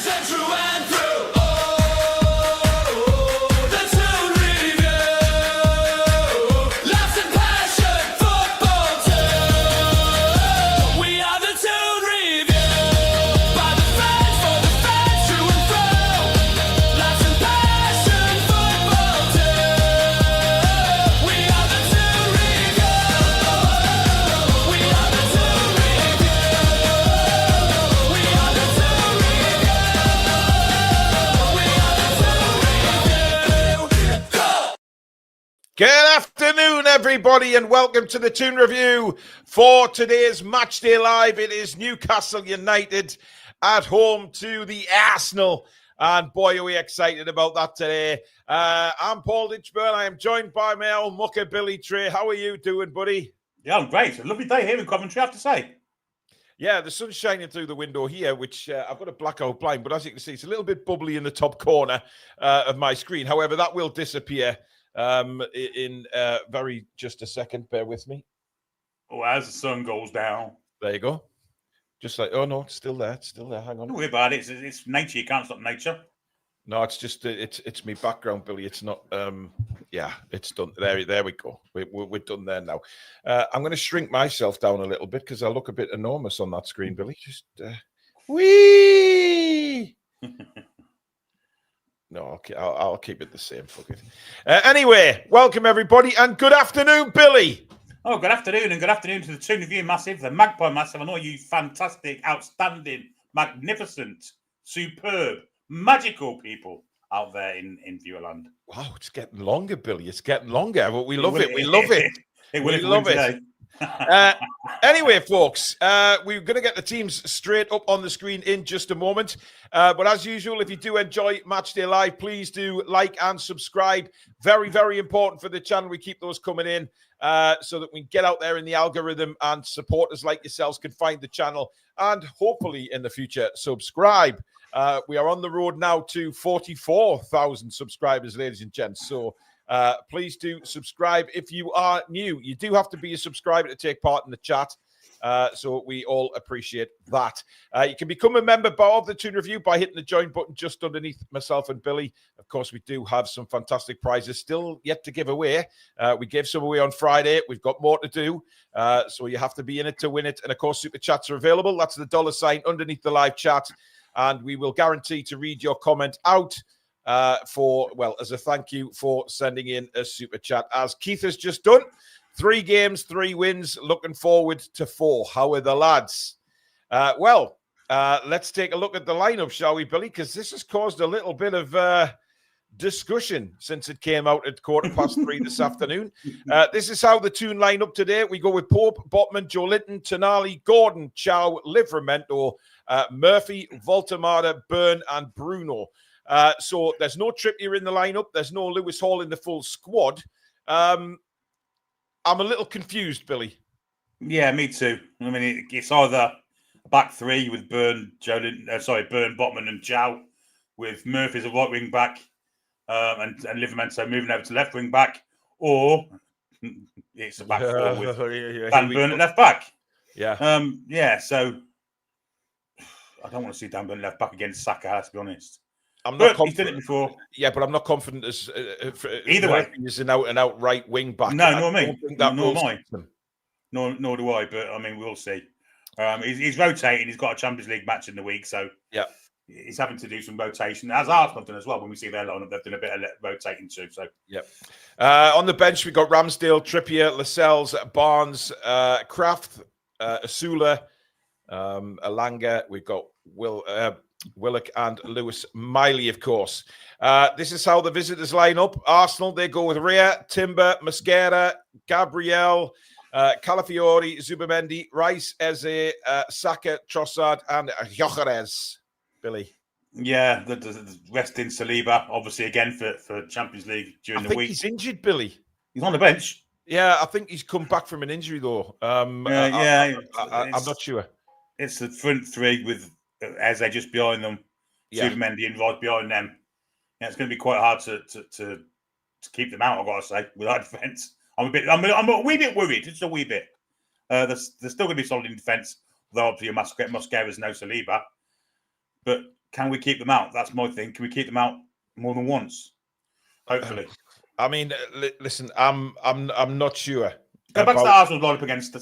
and true and through. Oh, the Toon Review. Laughs and passion, football too. We are the Toon Review. By the fans, for the fans, true and through. Laughs and passion, football too. We are the Toon Review. We are the Toon Review. We are the Toon Review. We are the Toon Review. Go! Good afternoon, everybody, and welcome to the Toon Review for today's Matchday Live. It is Newcastle United at home to the Arsenal, and boy, are we excited about that today. I'm Paul Ditchburn. I am joined by my old mucker, Billy Trey. How are you doing, buddy? Yeah, I'm great. It's a lovely day here in Coventry, I have to say. Yeah, the sun's shining through the window here, which I've got a blackout blind, but as you can see, it's a little bit bubbly in the top corner of my screen. However, that will disappear in very just a second. Bear with me. Oh, as the sun goes down. There you go. Just like, oh no, it's still there. It's still there. Hang on. Don't worry about it. It's nature. You can't stop nature. No, it's just it's me background, Billy. It's not. Yeah, it's done. There we go. We're done there now. I'm going to shrink myself down a little bit because I look a bit enormous on that screen, Billy. Just wee. No, okay, I'll keep it the same. Fuck it. Anyway, welcome everybody, and good afternoon, Billy. Oh, good afternoon, and good afternoon to the Toon Review Massive, the Magpie Massive, and all you fantastic, outstanding, magnificent, superb, magical people out there in Viewerland. Wow, it's getting longer, Billy. It's getting longer, but we love it. We love it. We love it. today. Anyway, folks, we're going to get the teams straight up on the screen in just a moment. But as usual, if you do enjoy Matchday Live, please do like and subscribe. Very, very important for the channel. We keep those coming in so that we can get out there in the algorithm and supporters like yourselves can find the channel and hopefully in the future subscribe. We are on the road now to 44,000 subscribers, ladies and gents. So please do subscribe if you are new. You do have to be a subscriber to take part in the chat. So we all appreciate that. You can become a member of the Toon Review by hitting the join button just underneath myself and Billy. Of course, we do have some fantastic prizes still yet to give away. We gave some away on Friday. We've got more to do. So you have to be in it to win it. And of course, super chats are available. That's the $ underneath the live chat. And we will guarantee to read your comment out as a thank you for sending in a super chat, as Keith has just done. 3 games, 3 wins, looking forward to 4. How are the lads? Let's take a look at the lineup, shall we, Billy? Because this has caused a little bit of discussion since it came out at 3:15 this afternoon. This is how the Toon line up today. We go with Pope, Botman, Joe Linton, Tonali, Gordon, Chow, Livramento, Murphy, Voltemada, Byrne, and Bruno. So there's no Trippier in the lineup. There's no Lewis Hall in the full squad. I'm a little confused, Billy. Yeah, me too. I mean, it's either back 3 with Byrne, Byrne, Botman, and Chow, with Murphy as a right wing back, and Livramento moving over to left wing back, or it's a back 4 with Dan Byrne at left back. Yeah. So I don't want to see Dan Byrne left back against Saka, let's be honest. I'm not confident. He's done it before. Yeah, but I'm not confident as either way. He's an out right wing back. No, nor me. Nor I. Nor do I. But I mean, we'll see. He's rotating. He's got a Champions League match in the week, so yeah, he's having to do some rotation. As Arsenal have done as well. When we see their lineup, they've done a bit of rotating too. So yeah. On the bench, we got Ramsdale, Trippier, Lascelles, Barnes, Kraft, Asula, Alanga. We've got Willock and Lewis Miley, of course. This is how the visitors line up. Arsenal, they go with Rea, Timber, Mosquera, Gabriel, Calafiori, Zubamendi, Rice, Eze, Saka, Trossard, and Gyökeres. Billy. Yeah, the rest in Saliba, obviously, again for Champions League during the week. He's injured, Billy. He's on the bench. Yeah, I think he's come back from an injury, though. I'm not sure. It's the front 3 with Eze just behind them, Zubamendi and Rice behind them. Yeah, it's going to be quite hard to keep them out, I've got to say, with our defence. I'm a wee bit worried, just a wee bit. There's still going to be solid in defence, though obviously Mosquera's no Saliba. But can we keep them out? That's my thing. Can we keep them out more than once? Hopefully. I mean, listen, I'm not sure. Go back to the Arsenal lineup against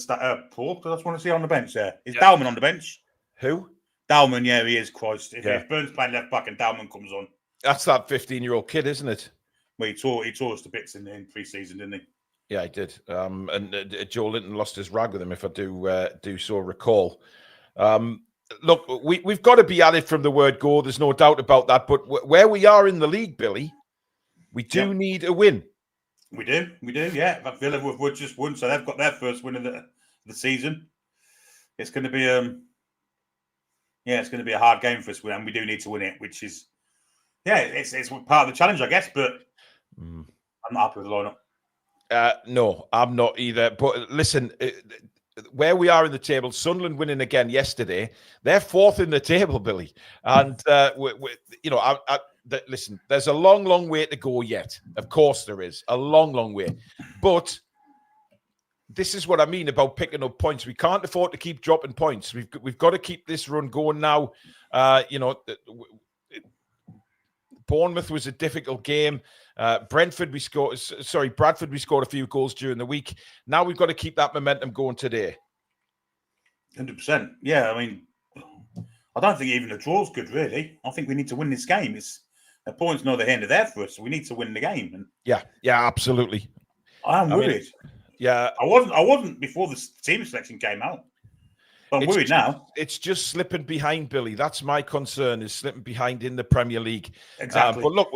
Paul, because I just want to see on the bench there. Is Dowman on the bench? Who? Dowman, yeah, he is. Christ. If Burns playing left back and Dowman comes on. That's that 15-year-old kid, isn't it? Well, he tore us to bits in pre-season, didn't he? Yeah, he did. And Joe Linton lost his rag with him, if I do so recall. Look, we've got to be at it from the word go. There's no doubt about that. But where we are in the league, Billy, we do need a win. We do, yeah. But Villa have just won, so they've got their first win of the season. It's going to be it's going to be a hard game for us, and we do need to win it, which is, it's part of the challenge, I guess. But I'm not happy with the lineup. No, I'm not either. But listen, where we are in the table, Sunderland winning again yesterday. They're fourth in the table, Billy, and listen, there's a long, long way to go yet. Of course, there is a long, long way, but this is what I mean about picking up points. We can't afford to keep dropping points. We've got to keep this run going now. Bournemouth was a difficult game. Bradford, we scored a few goals during the week. Now we've got to keep that momentum going today. 100%. Yeah, I mean, I don't think even a draw's good, really. I think we need to win this game. A point's neither here nor there for us. So we need to win the game. And yeah, absolutely. I'm worried. I wasn't before the team selection came out. But I'm worried now. It's just slipping behind, Billy. That's my concern, is slipping behind in the Premier League. Exactly. But look,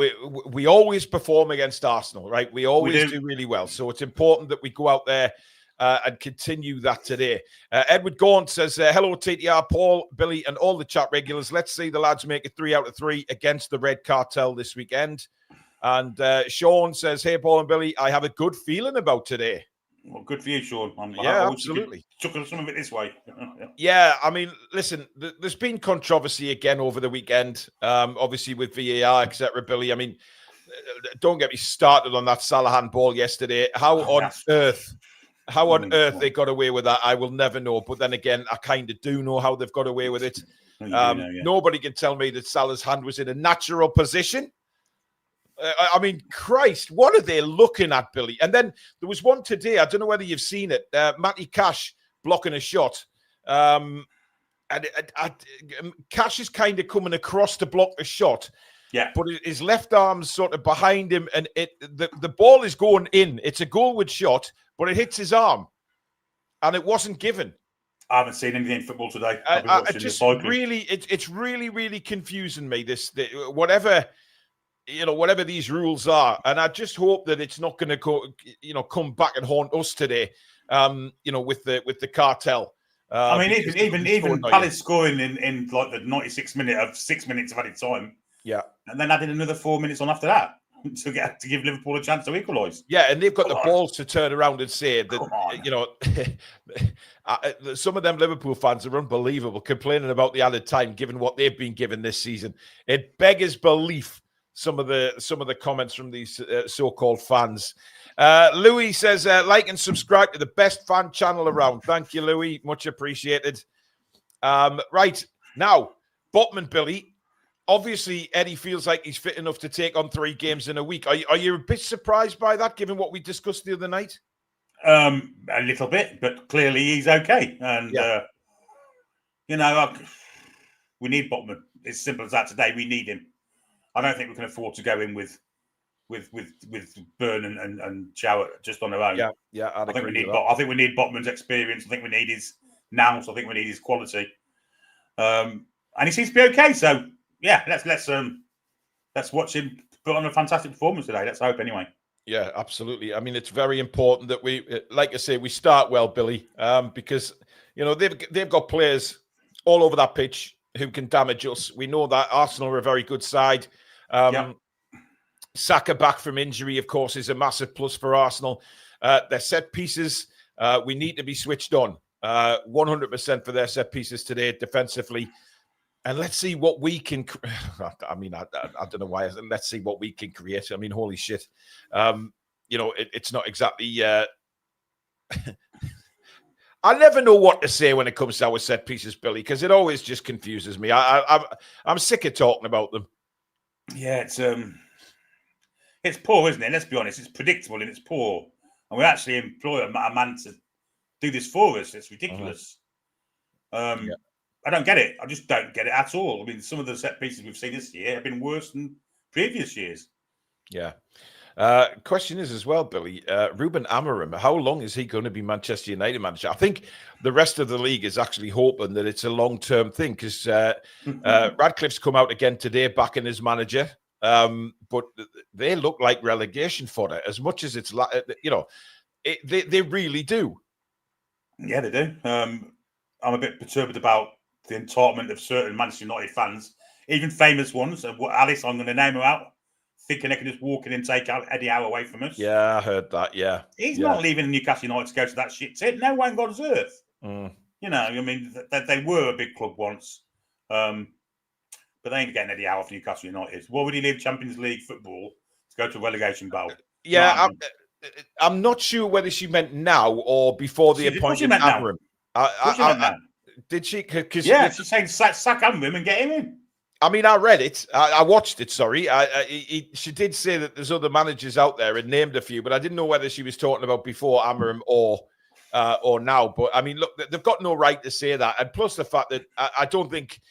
we always perform against Arsenal, right? We always do really well. So it's important that we go out there and continue that today. Edward Gaunt says, hello, TTR, Paul, Billy, and all the chat regulars. Let's see the lads make it 3 out of 3 against the Red Cartel this weekend. And Sean says, hey, Paul and Billy, I have a good feeling about today. Well, good for you, Sean. Absolutely. Took some of it this way. Yeah, I mean, listen, there's been controversy again over the weekend, obviously with VAR, etc. Billy, I mean, don't get me started on that Salah handball yesterday. How on earth they got away with that, I will never know. But then again, I kind of do know how they've got away with it. Nobody can tell me that Salah's hand was in a natural position. I mean, Christ, what are they looking at, Billy? And then there was one today, I don't know whether you've seen it, Matty Cash blocking a shot. And Cash is kind of coming across to block the shot. Yeah. But his left arm's sort of behind him, and the ball is going in. It's a goalward shot, but it hits his arm. And it wasn't given. I haven't seen anything in football today. It's really, really confusing me, whatever these rules are, and I just hope that it's not going to come back and haunt us today. With the cartel. I mean, even Palace scoring in like the 96th minute of 6 minutes of added time. Yeah, and then added another 4 minutes on after that to give Liverpool a chance to equalise. Yeah, and they've got the balls to turn around and say that some of them Liverpool fans are unbelievable, complaining about the added time given what they've been given this season. It beggars belief. Some of the comments from these so-called fans. Louis says, like and subscribe to the best fan channel around. Thank you, Louis. Much appreciated. Right. Now, Botman, Billy. Obviously, Eddie feels like he's fit enough to take on 3 games in a week. Are you a bit surprised by that, given what we discussed the other night? A little bit, but clearly he's okay. And, we need Botman. It's simple as that today. We need him. I don't think we can afford to go in with Byrne and Chow just on their own. Yeah. I think we need Botman's experience. I think we need his nous. I think we need his quality. And he seems to be okay. So yeah, let's watch him put on a fantastic performance today. Let's hope anyway. Yeah, absolutely. I mean, it's very important that we, like I say, we start well, Billy, because they've got players all over that pitch who can damage us. We know that Arsenal are a very good side. Saka back from injury, of course, is a massive plus for Arsenal. Their set pieces, we need to be switched on 100% for their set pieces today defensively. And let's see what we can. I mean, I don't know why. Let's see what we can create. I mean, holy shit. It's not exactly. I never know what to say when it comes to our set pieces, Billy, because it always just confuses me. I'm sick of talking about them. Yeah, it's poor, isn't it? Let's be honest. It's predictable and it's poor. And we actually employ a man to do this for us. It's ridiculous. I don't get it. I just don't get it at all. I mean, some of the set pieces we've seen this year have been worse than previous years. Yeah. Question is as well, Billy, Ruben Amorim, how long is he going to be Manchester United manager? I think the rest of the league is actually hoping that it's a long-term thing because Radcliffe's come out again today backing his manager, but they look like relegation fodder as much as it's, they really do. Yeah, they do. I'm a bit perturbed about the entitlement of certain Manchester United fans, even famous ones. Alice, I'm going to name her out. Thinking they can just walk in and take Eddie Howe away from us. Yeah, I heard that. Yeah, he's not leaving Newcastle United to go to that shit tip. No way on God's earth. Mm. You know, I mean, they were a big club once, but they ain't getting Eddie Howe off Newcastle United. Why would he leave Champions League football to go to a relegation battle? Yeah, I'm not sure whether she meant now or before the appointment of Amorim. Did she? Yeah, she's saying sack Amorim and get him in. I mean, I read it. I watched it, sorry. She did say that there's other managers out there and named a few, but I didn't know whether she was talking about before Amorim or now. But, I mean, look, they've got no right to say that. And plus the fact that I don't think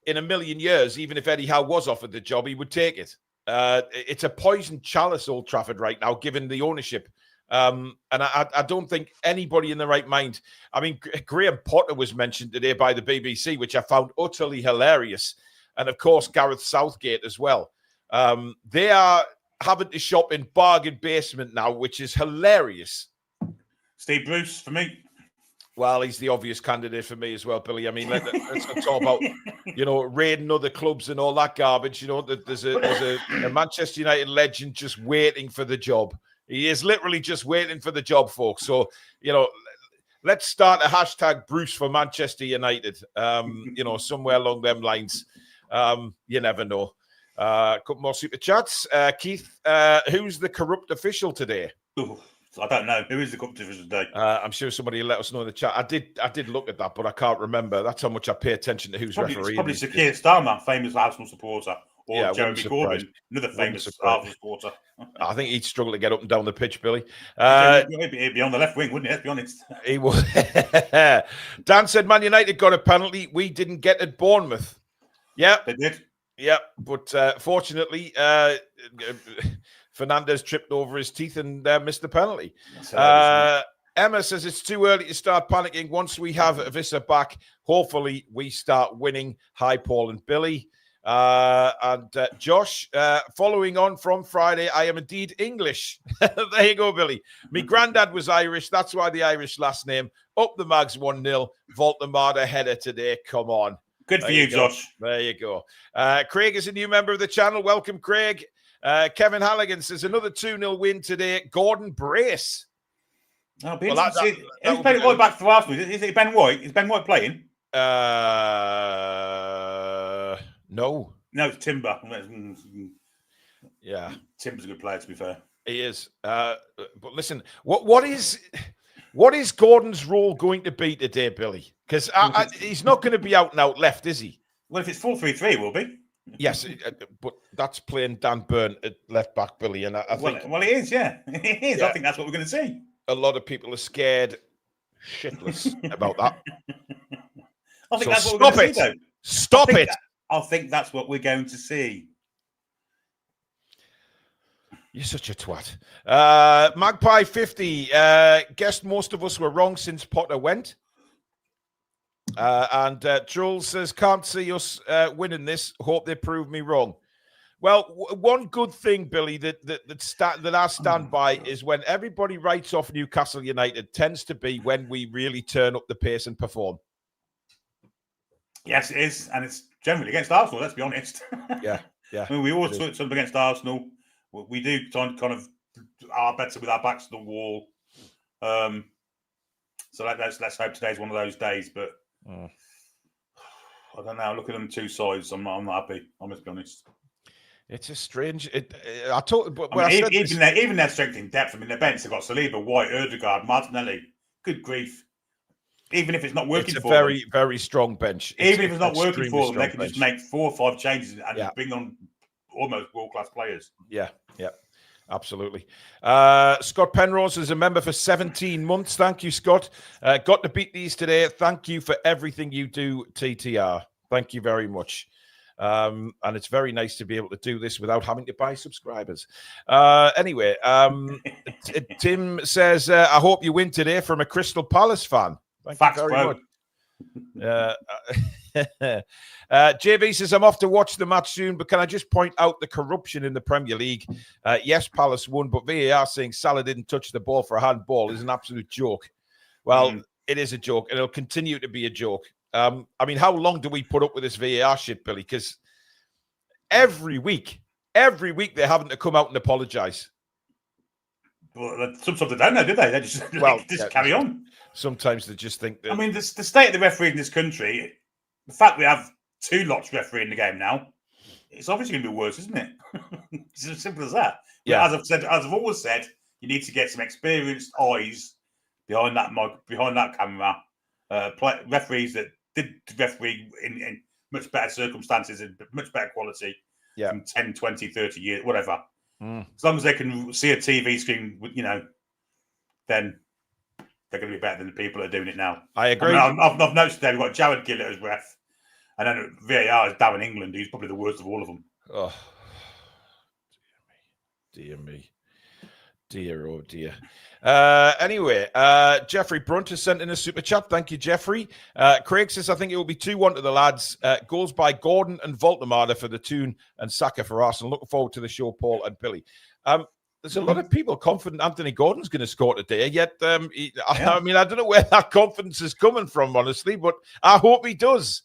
in a million years, even if Eddie Howe was offered the job, he would take it. It's a poisoned chalice, Old Trafford, right now, given the ownership. And I don't think anybody in the right mind. I mean, Graham Potter was mentioned today by the BBC, which I found utterly hilarious. And, of course, Gareth Southgate as well. They are having to shop in bargain basement now, which is hilarious. Steve Bruce, for me. Well, he's the obvious candidate for me as well, Billy. I mean, let's not talk about, raiding other clubs and all that garbage. There's a Manchester United legend just waiting for the job. He is literally just waiting for the job, folks. So, let's start a hashtag Bruce for Manchester United, somewhere along them lines. You never know. A couple more super chats. Keith, who's the corrupt official today? Ooh, I don't know. Who is the corrupt official today? I'm sure somebody will let us know in the chat. I did look at that, but I can't remember. That's how much I pay attention to who's refereeing. It's probably Sir Keir Starmer, famous Arsenal supporter, or Jeremy Corbyn, another famous Arsenal supporter. I think he'd struggle to get up and down the pitch, Billy. He'd be on the left wing, wouldn't he? Let's be honest. He would. Dan said Man United got a penalty. We didn't get at Bournemouth. Yeah, they did. Yeah, but fortunately, Fernandez tripped over his teeth and missed the penalty. Emma says it's too early to start panicking. Once we have Vissa back, hopefully we start winning. Hi, Paul and Billy. And Josh, following on from Friday, I am indeed English. There you go, Billy. My granddad was Irish. That's why the Irish last name. Up the Mags 1-0. Voltemada header today. Come on. Good for you, Josh. There you go. Craig is a new member of the channel. Welcome, Craig. Kevin Halligan says another 2-0 win today. Gordon Brace. Oh, who's playing right back for Arsenal? Is it Ben White? Is Ben White playing? No. No, it's Timber. Yeah. Timber's a good player, to be fair. He is. But listen, what is Gordon's role going to be today, Billy? Because he's not going to be out and out left, is he? Well, if it's 4-3-3, it will be. Yes, but that's playing Dan Burn at left back, Billy. And I think... Well, it is, yeah. It is. Yeah. I think that's what we're going to see. A lot of people are scared shitless about that. I think that's what we're going to see, though. Stop it. I think that's what we're going to see. You're such a twat. Magpie 50. Guessed most of us were wrong since Potter went. And Jules says, can't see us winning this. Hope they prove me wrong. Well, one good thing, Billy, that I stand by is when everybody writes off Newcastle United tends to be when we really turn up the pace and perform. Yes, it is. And it's generally against Arsenal, let's be honest. Yeah. I mean, we always put something against Arsenal. We do kind of are better with our backs to the wall. So let's hope today's one of those days. But I don't know. Look at them two sides. I'm not happy. I must be honest. It's a strange. Even their strength in depth. I mean, their bench. They've got Saliba, White, Ødegaard, Martinelli. Good grief. even if it's not working It's a for very, them. very strong bench. Even if it's not working extremely for them, they strong can bench. just make 4 or 5 changes and Yeah. bring on almost world-class players. Yeah, absolutely. Scott Penrose is a member for 17 months. Thank you, Scott. Got to beat these today. Thank you for everything you do, TTR. Thank you very much. And it's very nice to be able to do this without having to buy subscribers. Anyway, Tim says, I hope you win today from a Crystal Palace fan. Thank Facts, you very bro. much. JV says, I'm off to watch the match soon, but can I just point out the corruption in the Premier League? Yes, Palace won, but VAR saying Salah didn't touch the ball for a handball is an absolute joke. Well, it is a joke, and it'll continue to be a joke. I mean, how long do we put up with this VAR shit, Billy? Because every week they're having to come out and apologise. Well, sometimes they don't know, do they? They just, carry on. Sometimes they just think that... I mean, the state of the referee in this country, the fact we have 2 lots refereeing the game now, it's obviously going to be worse, isn't it? It's as simple as that. Yeah. But as I've always said, you need to get some experienced eyes behind that camera. Referees that did referee in much better circumstances and much better quality from 10, 20, 30 years, whatever. As long as they can see a TV screen, then they're going to be better than the people that are doing it now. I agree. I mean, I've noticed today we've got Jared Gillett as ref, and then VAR is Darren England, who's probably the worst of all of them. Oh, dear me. Dear, oh dear. Anyway, Jeffrey Brunt has sent in a super chat. Thank you, Jeffrey. Craig says, I think it will be 2-1 to the lads. Goals by Gordon and Voltemada for the Toon and Saka for Arsenal. Looking forward to the show, Paul and Billy. There's a lot of people confident Anthony Gordon's going to score today, yet I mean, I don't know where that confidence is coming from, honestly, but I hope he does.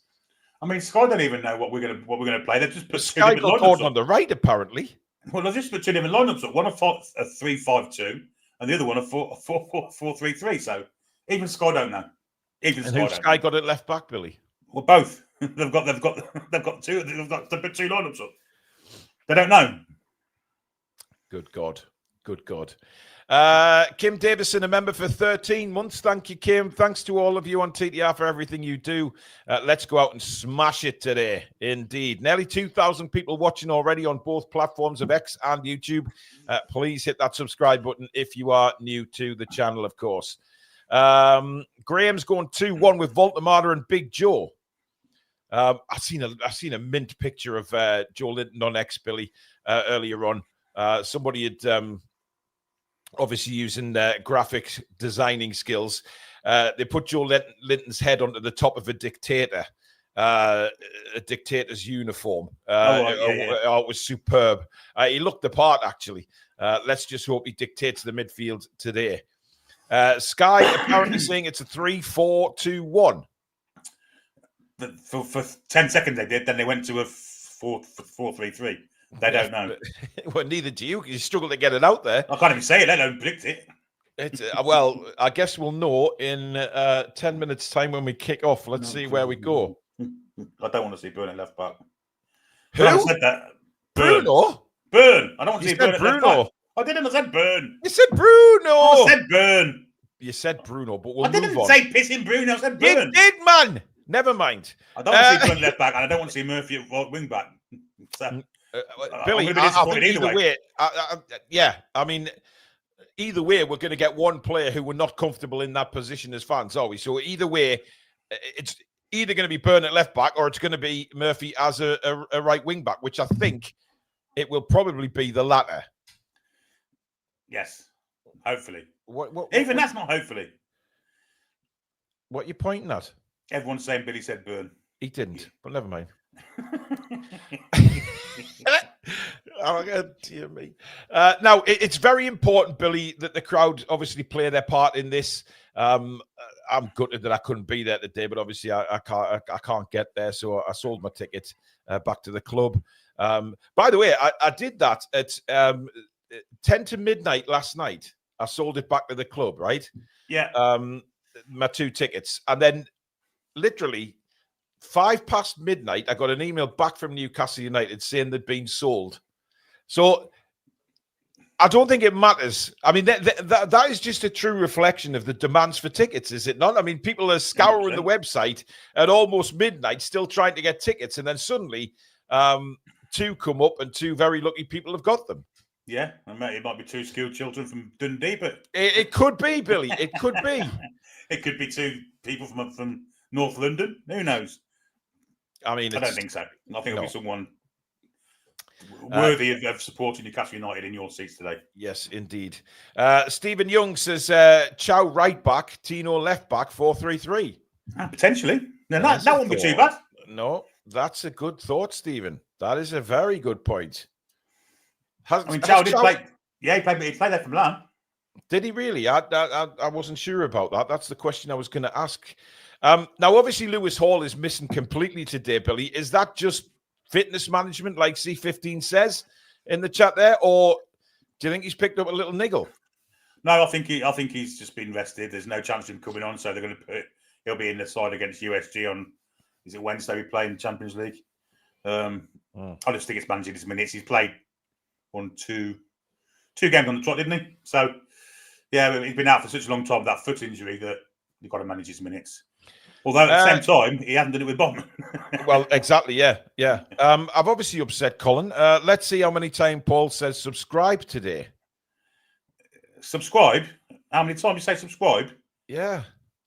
I mean, Sky don't even know what we're going to play. They've just put Sky got Gordon on the right, apparently. Well, they've just put 2 different lineups up. One a 3-5-2, and the other one a 4-3-3. So even Sky don't know. Even and who's Sky got at left back, Billy? Well, both. They've got 2. They've put 2 lineups up. They don't know. Good God. Good God. Kim Davison, a member for 13 months. Thank you, Kim. Thanks to all of you on TTR for everything you do. Let's go out and smash it today. Indeed. Nearly 2,000 people watching already on both platforms of X and YouTube. Please hit that subscribe button if you are new to the channel, of course. Graham's going 2-1 with Voltemada and Big Joe. I've seen a mint picture of Joe Linton on X, Billy, earlier on. Somebody had obviously using graphic designing skills. They put Joe Linton's head onto the top of a dictator's uniform. It was superb. He looked the part, actually. Let's just hope he dictates the midfield today. Sky apparently saying it's a 3-4-2-1. For 10 seconds they did, then they went to a 4-3-3. They don't know. Well, neither do you. You struggle to get it out there. I can't even say it. They don't predict it. Well, I guess we'll know in 10 minutes' time when we kick off. Let's see where we go. I don't want to see Burn at left back. Who? I said that. Bruno? Burn. I don't want to see Burn at Bruno. left back. I didn't. I said Burn. You said Bruno. I said Burn. You said Bruno, but we'll I didn't move on. say pissing Bruno. I said Burn. You did, man. Never mind. I don't want to see Burn left back, and I don't want to see Murphy at right wing back. So, Billy, I think either way. I mean, either way, we're going to get one player who we're not comfortable in that position as fans, are we? So either way, it's either going to be Burn at left back or it's going to be Murphy as a right wing back, which I think it will probably be the latter. Yes, hopefully. Even that's not hopefully. What are you pointing at? Everyone's saying Billy said Burn. He didn't, but never mind. Oh, God, dear me. Now, it's very important, Billy, that the crowd obviously play their part in this. I'm gutted that I couldn't be there today, but obviously I can't get there, so I sold my ticket back to the club. By the way, I did that at 10 to midnight last night. I sold it back to the club, right? Yeah. My 2 tickets. And then literally 5 past midnight, I got an email back from Newcastle United saying they'd been sold. So I don't think it matters. I mean, that is just a true reflection of the demands for tickets, is it not? I mean, people are scouring 100%. the website at almost midnight, still trying to get tickets, and then suddenly 2 come up, and 2 very lucky people have got them. Yeah, and it might be 2 skilled children from Dundee, but It could be, Billy. It could be. it could be 2 people from North London. Who knows? I mean, I don't think so. I think it'll be someone worthy of supporting Newcastle United in your seats today. Yes, indeed. Stephen Young says, Chow right back, Tino left back, 4-3-3. Potentially. No, that wouldn't be too bad. No, that's a good thought, Stephen. That is a very good point. Chow did play. Yeah, he played there for Milan. Did he really? I wasn't sure about that. That's the question I was going to ask. Now, obviously, Lewis Hall is missing completely today, Billy. Is that just fitness management, like C15 says in the chat there, or do you think he's picked up a little niggle? No, I think he's just been rested. There's no chance of him coming on, so they're going to he'll be in the side against USG on. Is it Wednesday? We play in the Champions League. I just think it's managing his minutes. He's played 2 games on the trot, didn't he? So yeah, he's been out for such a long time with that foot injury that you've got to manage his minutes. Although at the same time, he hasn't done it with Botman. Well, exactly, yeah. I've obviously upset Colin. Let's see how many times Paul says subscribe today. Subscribe? How many times you say subscribe? Yeah.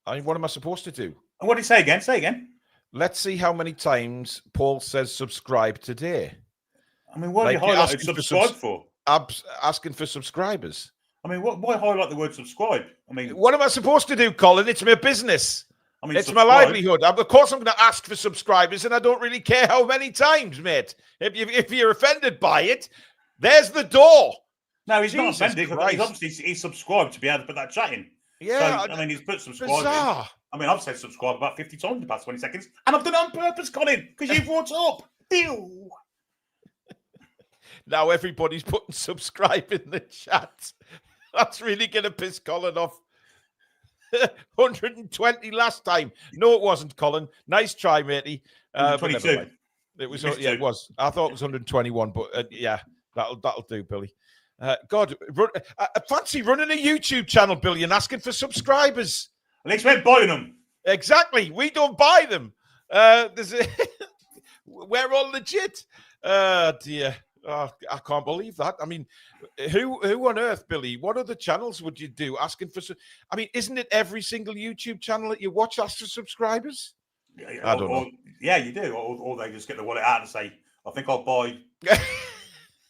I mean, what am I supposed to do? What did he say again? Say again. Let's see how many times Paul says subscribe today. I mean, what are you highlighting subscribe for? Asking for subscribers. I mean, why highlight the word subscribe? I mean, what am I supposed to do, Colin? It's my business. I mean, it's subscribe. My livelihood. Of course, I'm going to ask for subscribers, and I don't really care how many times, mate. If you're offended by it, there's the door. No, he's not offended. He's subscribed to be able to put that chat in. Yeah. So, I mean, he's put subscribe in. I mean, I've said subscribe about 50 times in the past 20 seconds, and I've done it on purpose, Colin, because you brought it up. Deal. Now everybody's putting subscribe in the chat. That's really going to piss Colin off. 120 last time. No, it wasn't, Colin. Nice try, matey. 22. It was. Yeah, it was. I thought it was 121, but yeah, that'll do, Billy. God, fancy running a YouTube channel, Billy, and asking for subscribers. At least we're buying them. Exactly. We don't buy them. We're all legit. Dear. Oh, I can't believe that. I mean, who on earth, Billy? What other channels would you do asking for? I mean, isn't it every single YouTube channel that you watch asks for subscribers? I don't know. Yeah, you do. Or they just get the wallet out and say, I think I'll buy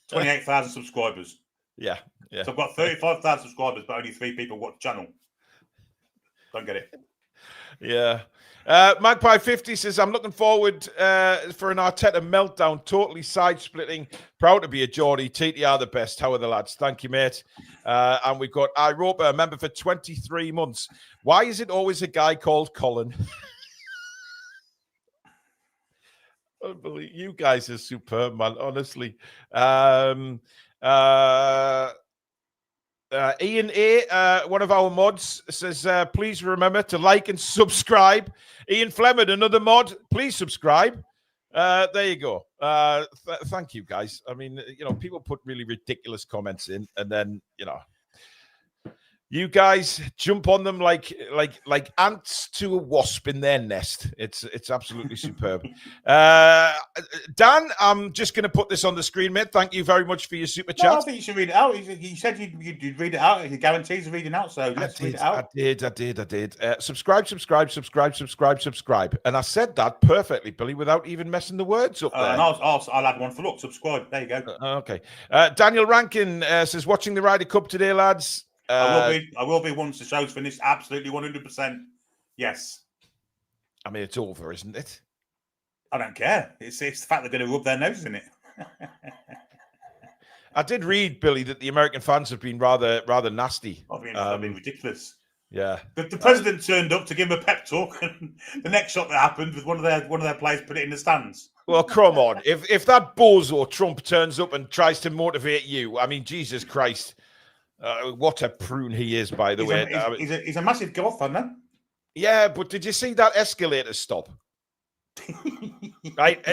28,000 subscribers. Yeah. So I've got 35,000 subscribers, but only 3 people watch the channel. Don't get it. Yeah. Magpie 50 says, I'm looking forward for an Arteta meltdown, totally side-splitting. Proud to be a Geordie. TTR the best. How are the lads? Thank you, mate. And we've got Iropa, a member for 23 months. Why is it always a guy called Colin? Unbelievable. You guys are superb, man, honestly. Ian A, one of our mods, says, please remember to like and subscribe. Ian Fleming, another mod, please subscribe. There you go. Thank you, guys. I mean, people put really ridiculous comments in, and then, you guys jump on them like ants to a wasp in their nest. It's absolutely superb. Dan, I'm just going to put this on the screen, mate. Thank you very much for your super chat. I think you should read it out. You said you'd read it out. Your guarantees are reading out, so let's read it out. I did. Subscribe. And I said that perfectly, Billy, without even messing the words up there. And I'll add one for look. Subscribe. There you go. Okay. Daniel Rankin says, watching the Ryder Cup today, lads. I will be once the show's finished. Absolutely 100%. Yes. I mean, it's over, isn't it? I don't care. It's the fact they're going to rub their noses in it. I did read, Billy, that the American fans have been rather nasty. I've been ridiculous. Yeah. The president turned up to give him a pep talk, and the next shot that happened was one of their players put it in the stands. Well, come on. If that bozo Trump turns up and tries to motivate you, I mean, Jesus Christ. What a prune he is, by the way. He's a massive golf fan, man. Yeah, but did you see that escalator stop? Right,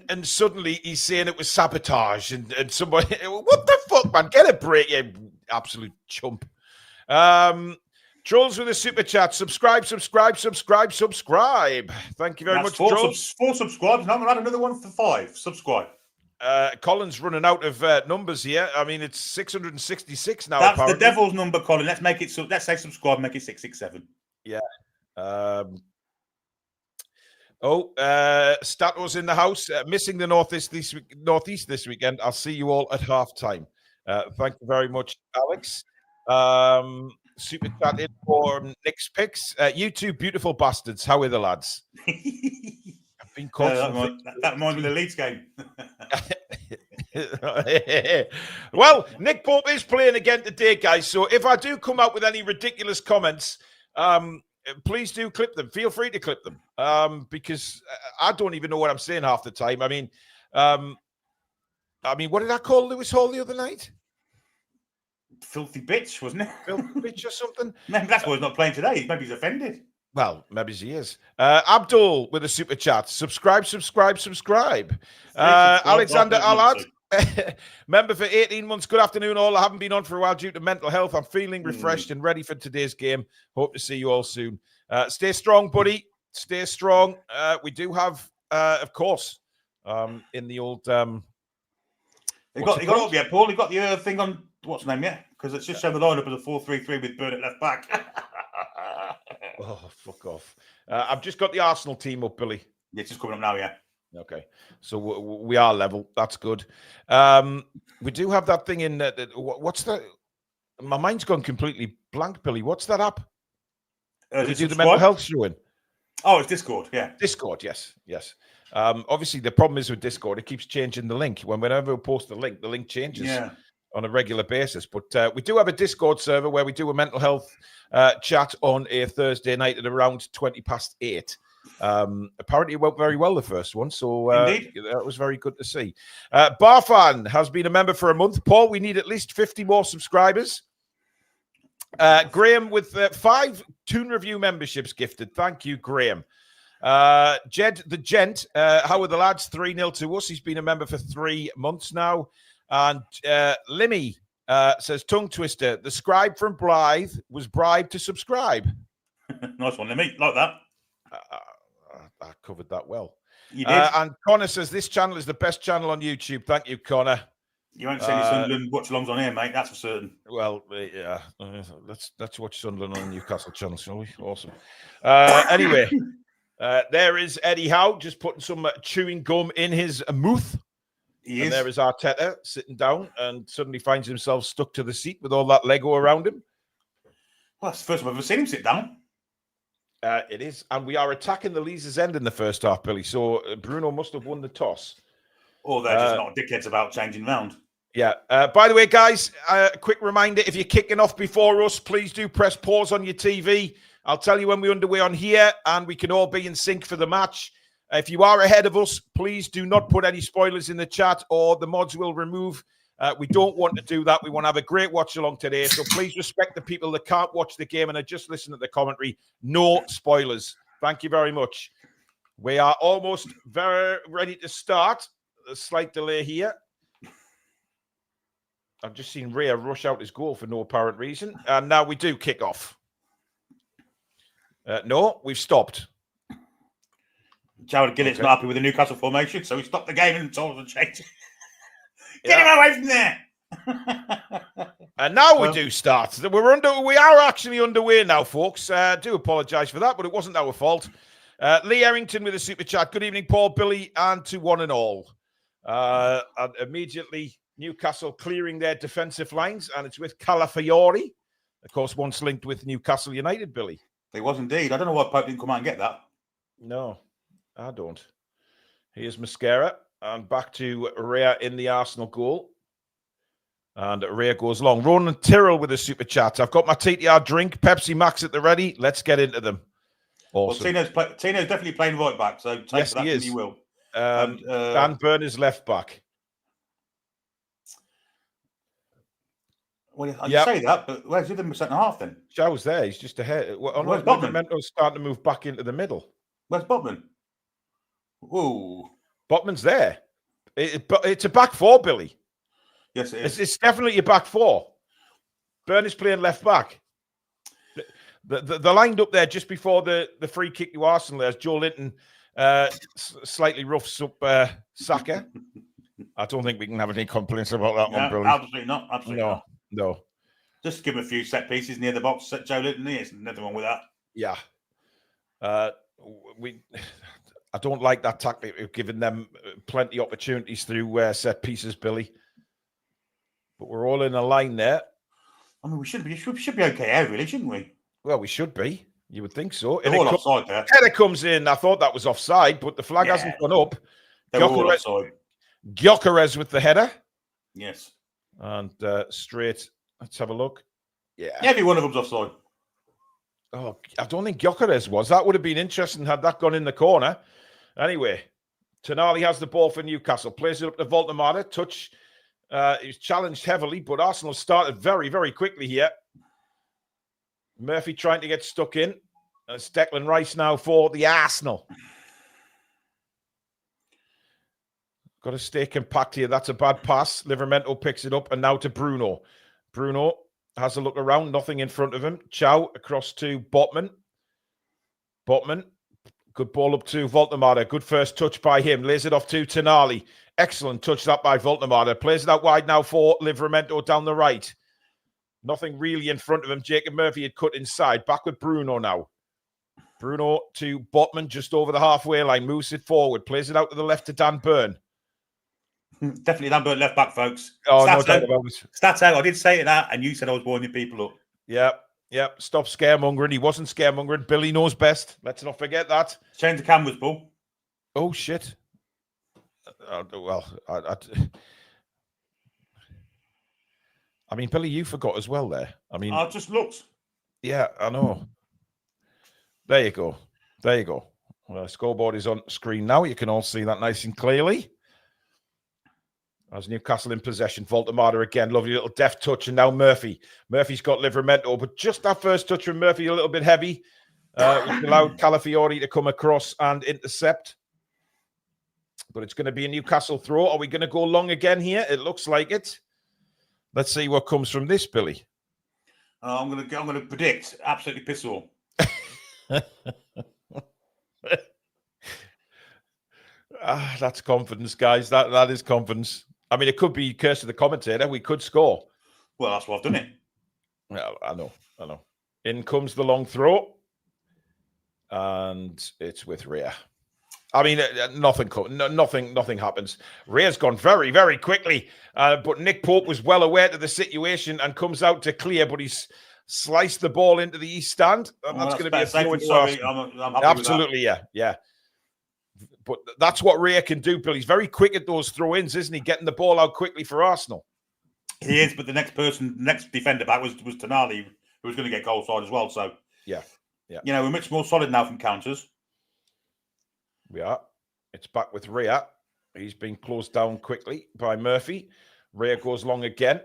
and suddenly he's saying it was sabotage, and somebody, what the fuck, man? Get a break, you absolute chump. Trolls with a super chat. Subscribe. Thank you very much, Trolls. 4 subscribers. Now I'm gonna add another one for 5. Subscribe. Colin's running out of numbers here. I mean, it's 666 now. That's apparently. the devil's number, Colin. Let's make it. So let's say subscribe. Make it 667. Yeah. Stato's in the house. Missing the northeast this weekend. I'll see you all at halftime. Thank you very much, Alex. Super chat in for Nick's picks. You two beautiful bastards. How are the lads? I've been called that reminds me of the Leeds game. Well, Nick Pope is playing again today, guys. So if I do come out with any ridiculous comments, please do clip them. Feel free to clip them, because I don't even know what I'm saying half the time. I mean, what did I call Lewis Hall the other night? Filthy bitch, wasn't it? Filthy bitch or something? Maybe that's why he's not playing today. Maybe he's offended. Well, maybe he is. Abdul with a super chat. Subscribe. Alexander Allard, member for 18 months. Good afternoon, all. I haven't been on for a while due to mental health. I'm feeling refreshed and ready for today's game. Hope to see you all soon. Stay strong, buddy. Stay strong. We do have, of course, in the old... You got it up yet, Paul? You got the thing on, what's the name yet? Because it's just showing the lineup as a 4-3-3 with Burnett left back. Oh, fuck off. I've just got the Arsenal team up, Billy. Yeah, it's just coming up now, yeah. Okay. So we are level. That's good. We do have that thing in... what's that? My mind's gone completely blank, Billy. What's that app? You do the mental health showing? Oh, it's Discord, yeah. Discord, yes. Obviously, the problem is with Discord, it keeps changing the link. Whenever we post the link changes on a regular basis. But we do have a Discord server where we do a mental health chat on a Thursday night at around 8:20. Apparently, it went very well, the first one. So that was very good to see. Barfan has been a member for a month. Paul, we need at least 50 more subscribers. Graham with 5 Toon Review memberships gifted. Thank you, Graham. Jed the Gent, how are the lads? 3-0 to us. He's been a member for 3 months now. And Limmy says, tongue twister, the scribe from Blythe was bribed to subscribe. Nice one, Limmy. Like that. I covered that well. You did. And Connor says, this channel is the best channel on YouTube. Thank you, Connor. You won't see any Sunderland watch-alongs on here, mate. That's for certain. Well, yeah. Let's watch Sunderland on the Newcastle channel, shall we? Awesome. Anyway, there is Eddie Howe just putting some chewing gum in his mouth. And there is Arteta sitting down and suddenly finds himself stuck to the seat with all that Lego around him. Well, that's the first time I've ever seen him sit down. It is. And we are attacking the Leazes end in the first half, Billy. So Bruno must have won the toss. Or they're just not dickheads about changing round. Yeah. By the way, guys, a quick reminder, if you're kicking off before us, please do press pause on your TV. I'll tell you when we're underway on here, and we can all be in sync for the match. If you are ahead of us, please do not put any spoilers in the chat or the mods will remove. We don't want to do that. We want to have a great watch along today. So please respect the people that can't watch the game and are just listening to the commentary. No spoilers. Thank you very much. We are almost very ready to start. A slight delay here. I've just seen Rhea rush out his goal for no apparent reason. And now we do kick off. No, we've stopped. Jared Gillett's not happy with the Newcastle formation, so he stopped the game and told us to change it. Get him away from there! And now we do start. We are actually underway now, folks. Do apologise for that, but it wasn't our fault. Lee Errington with a super chat. Good evening, Paul, Billy, and to one and all. And immediately, Newcastle clearing their defensive lines, and it's with Calafiori, of course, once linked with Newcastle United, Billy. It was indeed. I don't know why Pope didn't come out and get that. No, I don't. Here's Mascara, and back to Rhea in the Arsenal goal. And Rhea goes long. Ronan Tyrrell with a super chat. I've got my TTR drink, Pepsi Max at the ready. Let's get into them. Awesome. Well, Tino's definitely playing right back, so take that as you will. Dan Burner's left back. Well, I say that, but where's the other centre half then? Shaw's there. He's just ahead. Where's Botman? Mento's starting to move back into the middle. Where's Botman? Ooh. Botman's there. It's a back four, Billy. Yes, it is. It's definitely a back four. Burn is playing left back. They're lined up there just before the free kick to Arsenal. There's Joe Linton slightly roughs up Saka. I don't think we can have any complaints about that one, Billy. Absolutely not. Absolutely not. No. Just give him a few set pieces near the box. Set Joe Linton. There's nothing wrong with that. Yeah. I don't like that tactic of giving them plenty of opportunities through set pieces, Billy. But we're all in a line there. I mean, we should be okay, really, shouldn't we? Well, we should be. You would think so. They're all offside there. Header comes in. I thought that was offside, but the flag hasn't gone up. They're all offside. Gyökeres with the header. Yes. And straight. Let's have a look. Yeah. Every one of them's offside. Oh, I don't think Gyökeres was. That would have been interesting had that gone in the corner. Anyway, Toon Army has the ball for Newcastle. Plays it up to Voltemade. Touch. He was challenged heavily, but Arsenal started very, very quickly here. Murphy trying to get stuck in. It's Declan Rice now for the Arsenal. Got to stay compact here. That's a bad pass. Livramento picks it up, and now to Bruno. Bruno has a look around. Nothing in front of him. Chow across to Botman. Botman. Good ball up to Voltemade. Good first touch by him. Lays it off to Tonali. Excellent touch that by Voltemade. Plays it out wide now for Livramento down the right. Nothing really in front of him. Jacob Murphy had cut inside. Back with Bruno now. Bruno to Botman just over the halfway line. Moves it forward. Plays it out to the left to Dan Burn. Definitely Dan Burn left back, folks. Oh, Stats no doubt about it. Stats out. I did say that, and you said I was warning people up. Yep. Stop scaremongering. He wasn't scaremongering. Billy knows best. Let's not forget that. Change the cameras, Paul. Oh, shit. I mean, Billy, you forgot as well there. I mean, I just looked. Yeah, I know. There you go. Well, the scoreboard is on screen now. You can all see that nice and clearly. As Newcastle in possession. Voltemade again. Lovely little deft touch. And now Murphy. Murphy's got Livramento, but just that first touch from Murphy a little bit heavy. Which allowed Calafiori to come across and intercept. But it's going to be a Newcastle throw. Are we going to go long again here? It looks like it. Let's see what comes from this, Billy. I'm going to predict absolutely piss all. That's confidence, guys. That is confidence. I mean, it could be curse of the commentator. We could score. Well, that's why I've done it. Yeah, I know. In comes the long throw, and it's with Rhea. I mean, nothing happens. Rhea's gone very, very quickly, but Nick Pope was well aware of the situation and comes out to clear, but he's sliced the ball into the east stand, and that's going to be a throw into Arsenal. I'm happy Absolutely, with that. yeah. But that's what Rhea can do, Bill. He's very quick at those throw-ins, isn't he? Getting the ball out quickly for Arsenal. He is, but the next defender back was Tonali, who was going to get goal side as well. So, yeah. You know, we're much more solid now from counters. We are. It's back with Rhea. He's been closed down quickly by Murphy. Rhea goes long again.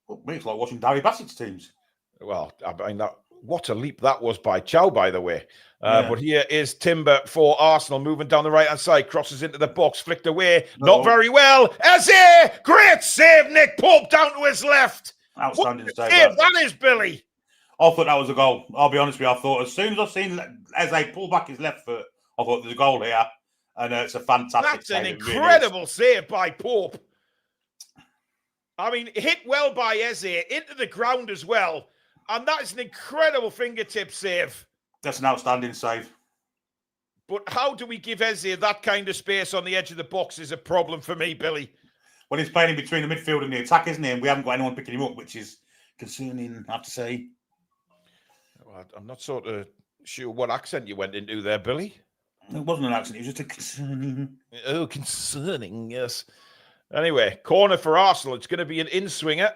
Well, it's like watching Darry Bassett's teams. Well, I mean, what a leap that was by Chow, by the way. But here is Timber for Arsenal, moving down the right-hand side, crosses into the box, flicked away, not very well. Eze! Great save, Nick Pope down to his left. Outstanding save. That is, Billy. I thought that was a goal. I'll be honest with you. I thought as soon as I've seen Eze pull back his left foot, I thought there's a goal here. And it's a fantastic save. That's an incredible save by Pope. I mean, hit well by Eze, into the ground as well. And that is an incredible fingertip save. That's an outstanding save. But how do we give Eze that kind of space on the edge of the box is a problem for me, Billy. Well, he's playing in between the midfield and the attack, isn't he? And we haven't got anyone picking him up, which is concerning, I have to say. Well, I'm not sort of sure what accent you went into there, Billy. It wasn't an accent. It was just a concerning. Oh, concerning, yes. Anyway, corner for Arsenal. It's going to be an in-swinger.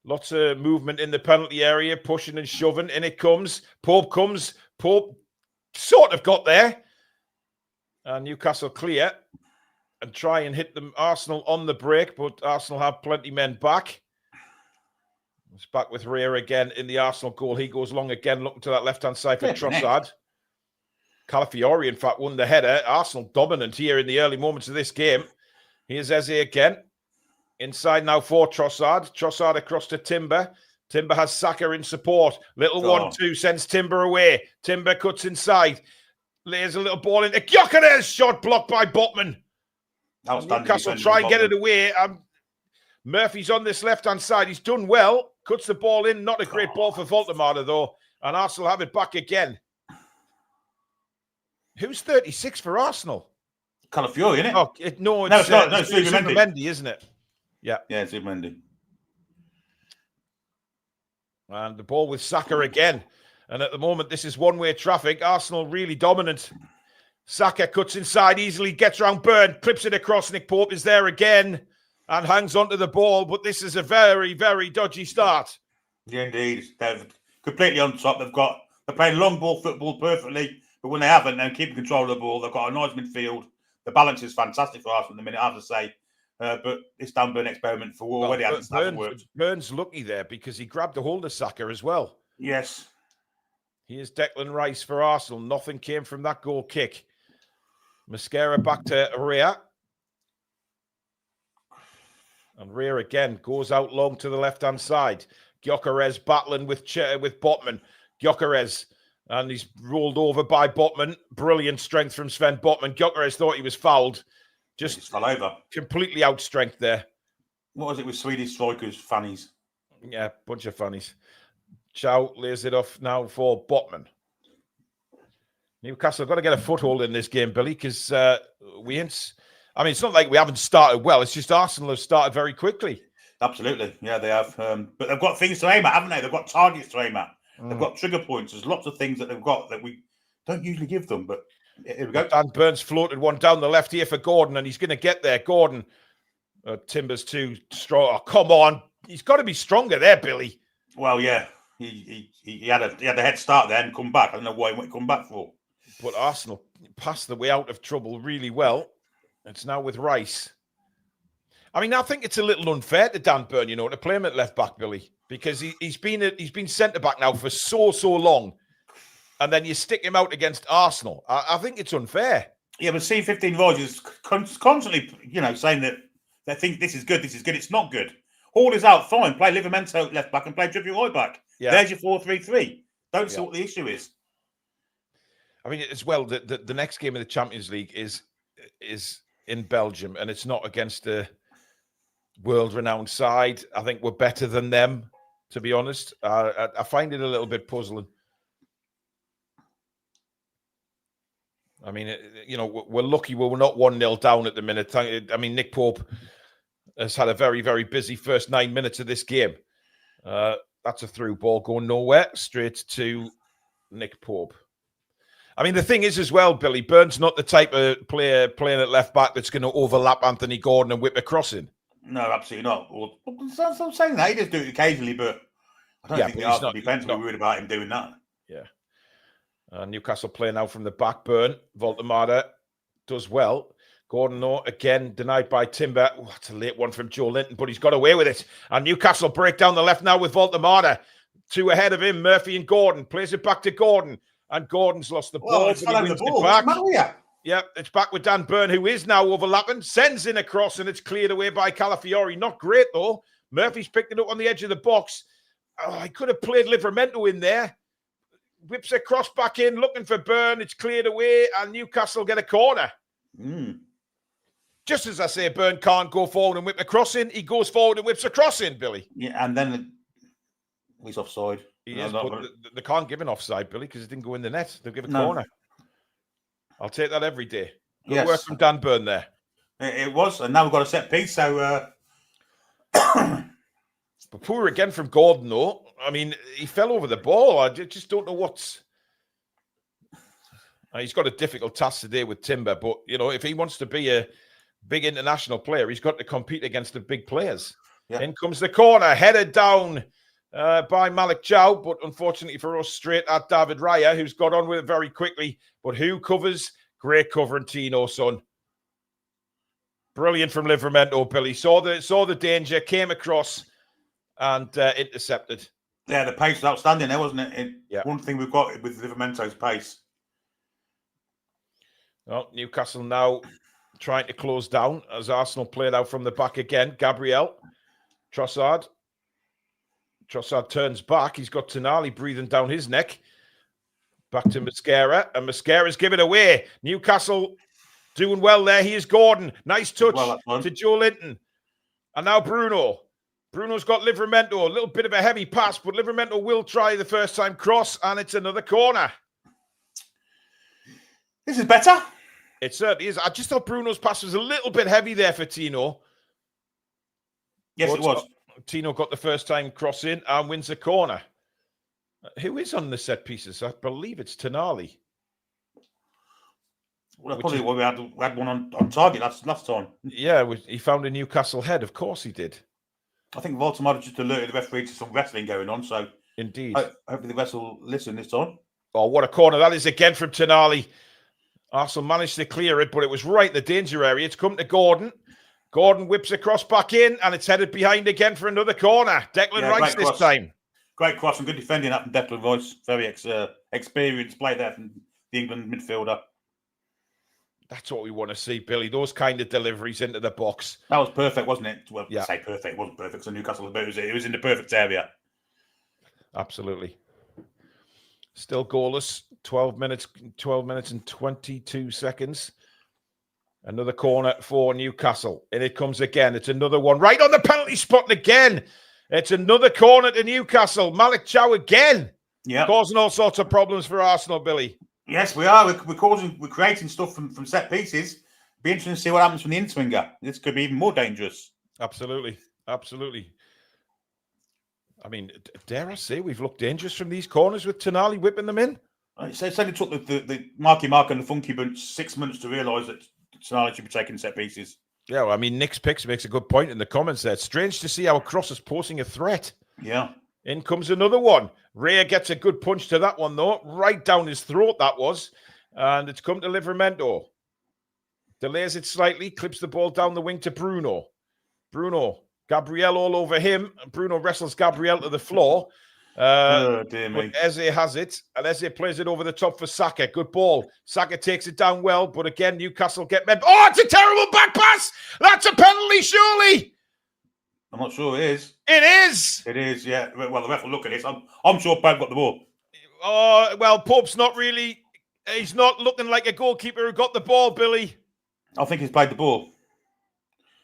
Lots of movement in the penalty area, pushing and shoving. In it comes. Pope comes. Pope sort of got there. And Newcastle clear and try and hit them. Arsenal on the break, but Arsenal have plenty men back. It's back with Rhea again in the Arsenal goal. He goes long again, looking to that left-hand side for Trossard. Calafiori, in fact, won the header. Arsenal dominant here in the early moments of this game. Here's Eze again. Inside now for Trossard. Trossard across to Timber. Timber has Saka in support. Little 1-2 sends Timber away. Timber cuts inside. Lays a little ball into Gyökeres. Shot blocked by Botman. Newcastle try and get it away. Murphy's on this left-hand side. He's done well. Cuts the ball in. Not a great ball for Voltemade, though. And Arsenal have it back again. Who's 36 for Arsenal? Calafiori, isn't it? Oh, no, it's not. No, it's Zubimendi, isn't it? Yeah. Yeah, Zubimendi. And the ball with Saka again. And at the moment, this is one-way traffic. Arsenal really dominant. Saka cuts inside, easily gets round Burn, clips it across. Nick Pope is there again and hangs onto the ball. But this is a very, very dodgy start. Yeah, indeed. They're completely on top. They're playing long ball football perfectly. But when they haven't, they're keeping control of the ball. They've got a nice midfield. The balance is fantastic for Arsenal at the minute, I have to say. But this Dan Burn experiment for already hasn't worked. Burns lucky there because he grabbed a hold of Saka as well. Yes. Here's Declan Rice for Arsenal. Nothing came from that goal kick. Mascara back to Rea. And Rea again goes out long to the left-hand side. Gyökeres battling with Botman. Gyökeres. And he's rolled over by Botman. Brilliant strength from Sven Botman. Gyökeres thought he was fouled. Just fell over. Completely outstrength there. What was it with Swedish strikers? Fannies. Yeah, bunch of fannies. Chow lays it off now for Botman. Newcastle have got to get a foothold in this game, Billy, because it's not like we haven't started well. It's just Arsenal have started very quickly. Absolutely. Yeah, they have. But they've got things to aim at, haven't they? They've got targets to aim at. They've got trigger points. There's lots of things that they've got that we don't usually give them. But here we go. Dan Burns floated one down the left here for Gordon, and he's going to get there. Gordon. Timber's too strong. Oh, come on. He's got to be stronger there, Billy. Well, yeah. He had a head start there and come back. I don't know why he went come back for. But Arsenal passed the way out of trouble really well. It's now with Rice. I mean, I think it's a little unfair to Dan Burn, to play him at left back, Billy, because he's been centre back now for so long, and then you stick him out against Arsenal. I think it's unfair. Yeah, but C15 Rogers constantly, saying that they think this is good. It's not good. Hall is out, fine. Play Livramento left back and play Trippier right back. Yeah. There's your 4-3-3. Don't see what the issue is. I mean, as well, the next game of the Champions League is in Belgium, and it's not against a world-renowned side. I think we're better than them, to be honest. I find it a little bit puzzling. I mean, we're lucky we're not 1-0 down at the minute. I mean, Nick Pope has had a very, very busy first 9 minutes of this game. That's a through ball going nowhere, straight to Nick Pope. I mean, the thing is as well, Billy, Burns not the type of player playing at left back that's going to overlap Anthony Gordon and whip a cross in. No, absolutely not. Well, I'm saying that. He does do it occasionally, but I don't think the Arsenal defence will be worried about him doing that. Yeah. Newcastle playing out from the back. Burn. Voltemade does well. Gordon, though, again, denied by Timber. Oh, that's a late one from Joe Linton, but he's got away with it. And Newcastle break down the left now with Voltemade. Two ahead of him, Murphy and Gordon. Plays it back to Gordon. And Gordon's lost the ball. It's back. Yeah, it's back with Dan Burn, who is now overlapping. Sends in a cross, and it's cleared away by Calafiori. Not great, though. Murphy's picked it up on the edge of the box. Oh, I could have played Livramento in there. Whips a cross back in, looking for Burn. It's cleared away, and Newcastle get a corner. Just as I say, Burn can't go forward and whip a cross in. He goes forward and whips a cross in, Billy. Yeah, and then he's offside. He is, but they can't give an offside, Billy, because it didn't go in the net. They'll give a corner. I'll take that every day. Good work from Dan Burn there. It was, and now we've got a set piece, so... But poor again from Gordon, though. I mean, he fell over the ball. I just don't know what's... He's got a difficult task today with Timber, but, if he wants to be a big international player, he's got to compete against the big players. Yeah. In comes the corner, headed down by Malik Chow, but unfortunately for us, straight at David Raya, who's got on with it very quickly. But who covers? Great covering, Tino, son. Brilliant from Livramento, Billy. Saw the danger, came across and intercepted. Yeah, the pace was outstanding there, wasn't it? One thing we've got with Livramento's pace. Well, Newcastle now trying to close down as Arsenal played out from the back again. Gabriel, Trossard. Trossard turns back. He's got Toon Army breathing down his neck. Back to Mascara, and Mascara's given away. Newcastle doing well there. He is Gordon. Nice touch to Joe Linton. And now Bruno. Bruno's got Livramento. A little bit of a heavy pass, but Livramento will try the first time cross, and it's another corner. This is better. It certainly is. I just thought Bruno's pass was a little bit heavy there for Tino. Yes, but it was. Tino got the first time cross in and wins the corner. Who is on the set pieces? I believe it's Toon. Well, probably we had one on target last time. Yeah, he found a Newcastle head. Of course he did. I think Voldemort just alerted the referee to some wrestling going on. So indeed, hopefully the rest will listen this time. Oh, what a corner that is again from Toon. Arsenal managed to clear it, but it was right in the danger area. It's come to Gordon. Gordon whips across back in, and it's headed behind again for another corner. Declan Rice this time. Great cross and good defending that from Declan Rice. Very experienced play there from the England midfielder. That's what we want to see, Billy. Those kind of deliveries into the box. That was perfect, wasn't it? Well, yeah. I say perfect. It wasn't perfect. So Newcastle, it was in the perfect area. Absolutely. Still goalless. 12 minutes and 22 seconds. Another corner for Newcastle. And it comes again. It's another one right on the penalty spot again. It's another corner to Newcastle. Malik Chow again. Yeah. Causing all sorts of problems for Arsenal, Billy. Yes, we are. We're creating stuff from set pieces. Be interesting to see what happens from the in-swinger. This could be even more dangerous. Absolutely. Absolutely. I mean, dare I say we've looked dangerous from these corners with Toon Army whipping them in? It only took the Marky Mark and the Funky Bunch 6 minutes to realise that Toon Army should be taking set pieces. Yeah, well, I mean, Nick's Picks makes a good point in the comments there. It's strange to see how Cross is posing a threat. Yeah. In comes another one. Rhea gets a good punch to that one, though. Right down his throat, that was. And it's come to Livramento. Delays it slightly, clips the ball down the wing to Bruno. Gabriel all over him. Bruno wrestles Gabriel to the floor. Oh, dear me. But Eze has it, and Eze plays it over the top for Saka. Good ball. Saka takes it down well, but again, Newcastle get met. Oh, it's a terrible back pass! That's a penalty, surely! I'm not sure it is. It is! It is, yeah. Well, the ref will look at this. I'm sure Pope got the ball. Oh, well, Pope's not really... He's not looking like a goalkeeper who got the ball, Billy. I think he's played the ball.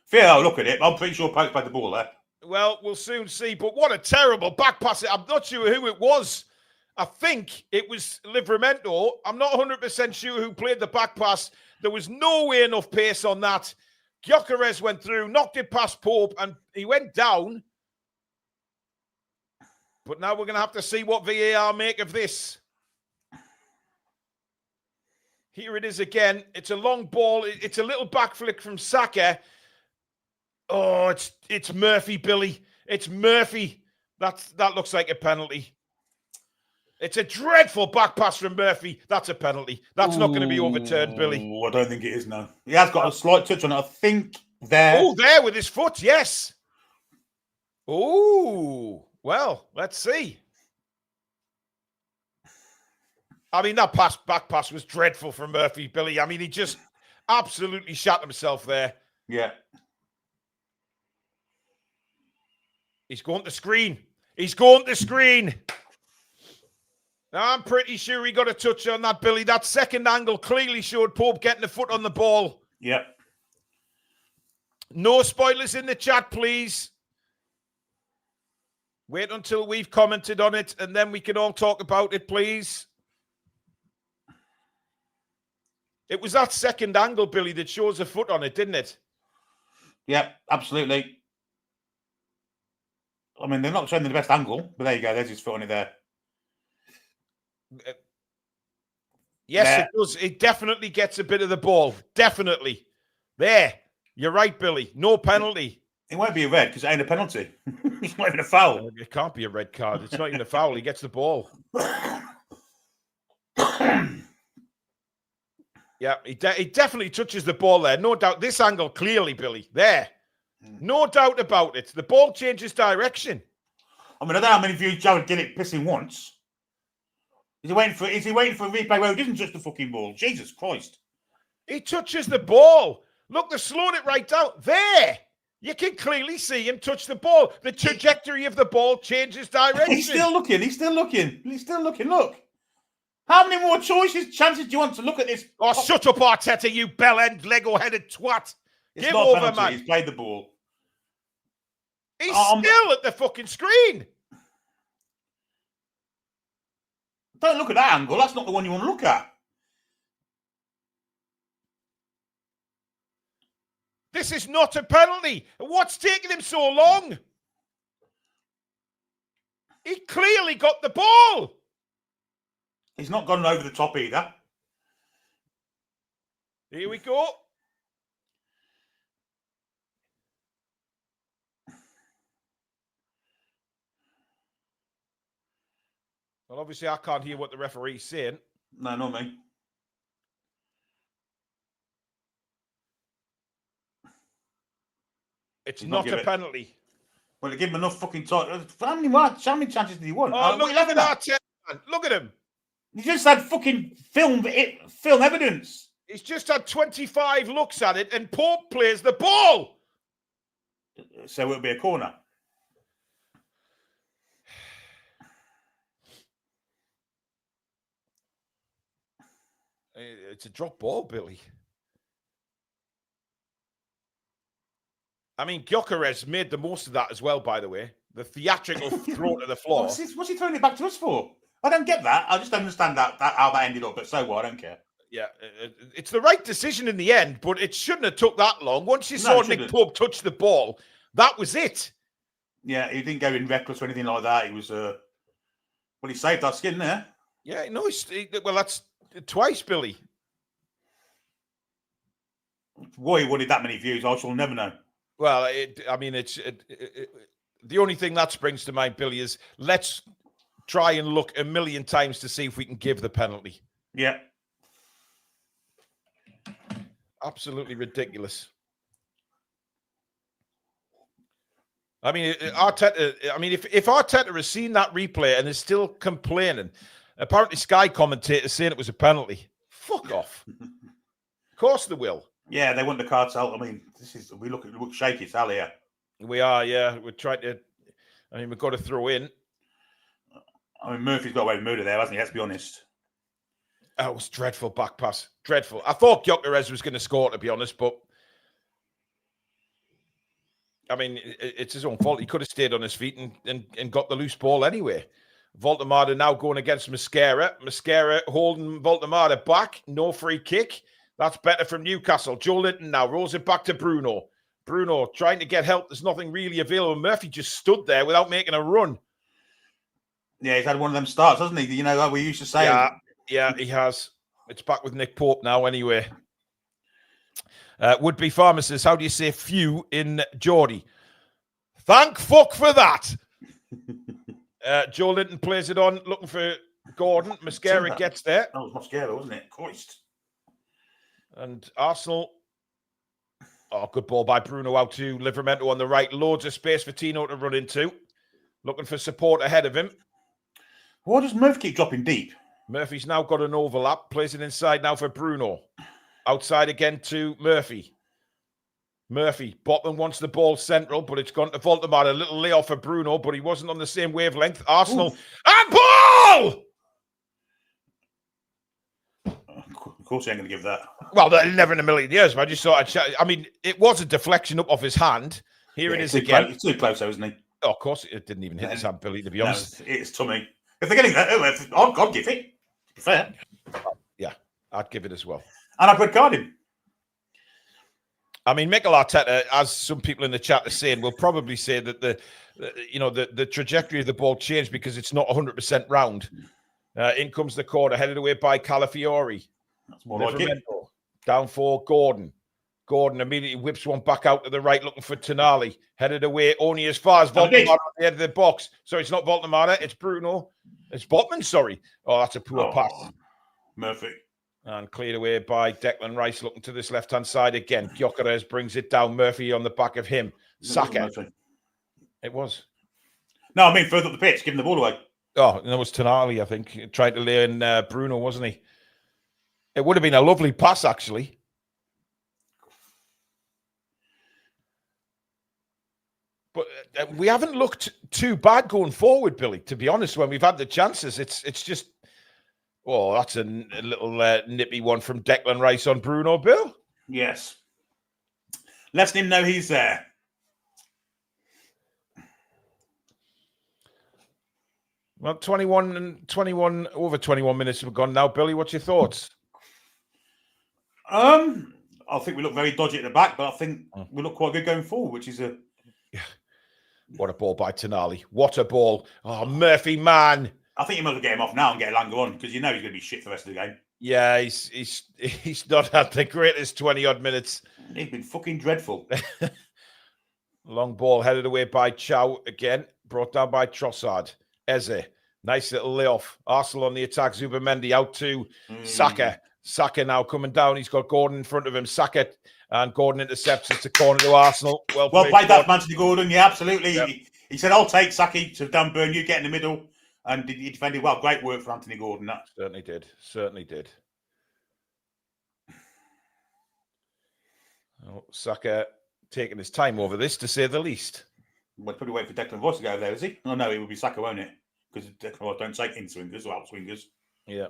Fair, I'll look at it. I'm pretty sure Pope's played the ball there. Well, we'll soon see. But what a terrible back pass. I'm not sure who it was. I think it was Livramento. I'm not 100% sure who played the back pass. There was no way enough pace on that. Gyökeres went through, knocked it past Pope, and he went down. But now we're going to have to see what VAR make of this. Here it is again. It's a long ball. It's a little back flick from Saka. Oh, it's Murphy, Billy. It's Murphy. That looks like a penalty. It's a dreadful back pass from Murphy. That's a penalty. That's not going to be overturned, Billy. I don't think it is, no. He has got a slight touch on it. I think there. Oh, there with his foot, yes. Oh, well, let's see. I mean, that back pass was dreadful from Murphy, Billy. I mean, he just absolutely shot himself there. Yeah. He's going to screen. He's going to screen. Now, I'm pretty sure he got a touch on that, Billy. That second angle clearly showed Pope getting a foot on the ball. Yeah. No spoilers in the chat, please. Wait until we've commented on it, and then we can all talk about it, please. It was that second angle, Billy, that shows a foot on it, didn't it? Yeah, absolutely. I mean, they're not showing the best angle, but there you go. There's his foot on it there. Yes, there. It does. It definitely gets a bit of the ball. Definitely. There. You're right, Billy. No penalty. It won't be a red because it ain't a penalty. It's not even a foul. It can't be a red card. It's not even a foul. He gets the ball. Yeah, he definitely touches the ball there. No doubt. This angle clearly, Billy. There. No doubt about it. The ball changes direction. I mean, I don't know how many views Jared Gillett pissing once. Is he waiting for a replay where he doesn't touch the fucking ball? Jesus Christ. He touches the ball. Look, they've slowed it right down. There. You can clearly see him touch the ball. The trajectory of the ball changes direction. He's still looking. Look. How many more chances do you want to look at this? Oh, shut up, Arteta, you bell-end, Lego-headed twat. It's Give not a over, penalty. man. He's played the ball. He's still at the fucking screen. Don't look at that angle. That's not the one you want to look at. This is not a penalty. What's taking him so long? He clearly got the ball. He's not gone over the top either. Here we go. Well, obviously, I can't hear what the referee's saying. No, not me. It's not a penalty. Well, they give him enough fucking time. How many chances did he want? Oh, look at that. Look at him. He just had fucking film evidence. He's just had 25 looks at it, and Pope plays the ball. So it'll be a corner. It's a drop ball, Billy. I mean, Gyökeres made the most of that as well, by the way. The theatrical throw to the floor. What's he throwing it back to us for? I don't get that. I just don't understand that how that ended up, but so what? I don't care. Yeah, it's the right decision in the end, but it shouldn't have took that long. Once you saw Nick Pope touch the ball, that was it. Yeah, he didn't go in reckless or anything like that. He was, well, he saved our skin there. Yeah, no, well, that's twice, Billy. Why he wanted that many views, I shall never know. Well, the only thing that springs to mind, Billy, is let's try and look a million times to see if we can give the penalty. Yeah. Absolutely ridiculous. I mean, Arteta. I mean, if Arteta has seen that replay and is still complaining, apparently Sky commentators saying it was a penalty. Fuck off. Of course they will. Yeah, they want the cartel. I mean, we look shaky as hell here. We are, yeah. We're trying to. I mean, we've got to throw in. I mean, Murphy's got away with murder there, hasn't he? Let's be honest. That was dreadful back pass. Dreadful. I thought Gyökeres was going to score, to be honest, but I mean, it's his own fault. He could have stayed on his feet and got the loose ball anyway. Voltemada now going against Mascara. Mascara holding Voltemada back. No free kick. That's better from Newcastle. Joe Linton now rolls it back to Bruno. Bruno trying to get help. There's nothing really available. Murphy just stood there without making a run. Yeah, he's had one of them starts, hasn't he? You know, like we used to say. Yeah, he has. It's back with Nick Pope now anyway. Would-be pharmacist, how do you say few in Geordie? Thank fuck for that. Joe Linton plays it on, looking for Gordon. Mascara gets there. That was Mascara, wasn't it? Christ. And Arsenal. Oh, good ball by Bruno out to Livramento on the right. Loads of space for Tino to run into. Looking for support ahead of him. Why does Murphy keep dropping deep? Murphy's now got an overlap. Plays it inside now for Bruno. Outside again to Murphy. Murphy. Botman wants the ball central, but it's gone to Voltemada. A little layoff for Bruno, but he wasn't on the same wavelength. Arsenal. And ball! Of course he ain't going to give that. Well, never in a million years, but I just thought I mean, it was a deflection up off his hand. Here it is again. It's too close, though, isn't he? Oh, of course, it didn't even hit his hand, Billy, to be honest. No, it's tummy. If they're getting that, I'd give it. To be fair. Yeah, I'd give it as well. And I'd red card him. I mean, Mikel Arteta, as some people in the chat are saying, will probably say that the trajectory of the ball changed because it's not 100% round. In comes the corner, headed away by Calafiori. That's more like it. Down for Gordon. Gordon immediately whips one back out to the right, looking for Tonali. Headed away only as far as Voltemada at the end of the box. So it's not Voltemada, it's Bruno. It's Botman, sorry. Oh, that's a poor pass. Murphy. And cleared away by Declan Rice, looking to this left-hand side again. Gyökeres brings it down. Murphy on the back of him. Saka. It was. No, I mean further up the pitch, giving the ball away. Oh, and that was Tonali, I think. He tried to lay in Bruno, wasn't he? It would have been a lovely pass, actually. we haven't looked too bad going forward, Billy. To be honest, when we've had the chances, it's just. Oh, that's a little nippy one from Declan Rice on Bruno, Bill. Yes. Letting him know he's there. Well, 21 over 21 minutes have gone now. Billy, what's your thoughts? I think we look very dodgy at the back, but I think we look quite good going forward, which is a... What a ball by Tonali. What a ball. Oh, Murphy, man. I think you might as well get him off now and get Elanga on, because you know he's going to be shit for the rest of the game. Yeah, he's not had the greatest 20-odd minutes. He's been fucking dreadful. Long ball headed away by Chow again. Brought down by Trossard. Eze. Nice little layoff. Arsenal on the attack. Zubamendi out to Saka. Saka now coming down. He's got Gordon in front of him. Saka and Gordon intercepts it to corner to Arsenal. Well played that, Anthony Gordon. Yeah, absolutely. Yep. He said, I'll take Saka to Dan Burn. You get in the middle. And he defended well. Great work for Anthony Gordon. That certainly did. Certainly did. Oh, Saka taking his time over this, to say the least. We'll probably wait for Declan Rice to go there, is he? Oh, no, it will be Saka, won't it? Because Declan Rice don't take in-swingers or out-swingers. Yeah.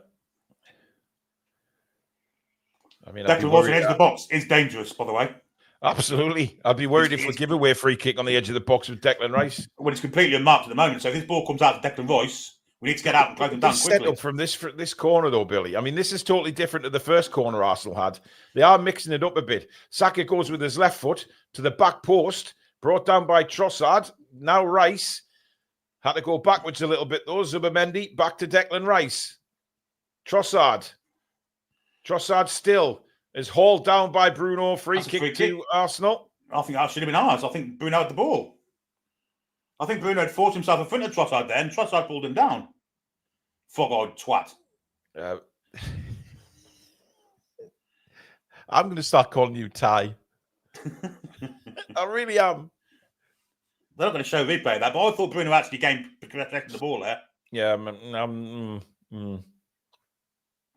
I mean, Declan Rice on the edge of the box is dangerous, by the way. Absolutely. I'd be worried if we give away a free kick on the edge of the box with Declan Rice. Well, it's completely unmarked at the moment. So if this ball comes out to Declan Rice, we need to get out and close them down quickly. Set up from this corner, though, Billy. I mean, this is totally different to the first corner Arsenal had. They are mixing it up a bit. Saka goes with his left foot to the back post, brought down by Trossard. Now Rice had to go backwards a little bit, though. Zubamendi back to Declan Rice. Trossard still is hauled down by Bruno. Free kick to Arsenal. I think that should have been ours. I think Bruno had the ball. I think Bruno had forced himself in front of Trossard there, and Trossard pulled him down. Fog-eyed twat. I'm going to start calling you Ty. I really am. They're not going to show replay of that, but I thought Bruno actually gained the ball there. Yeah,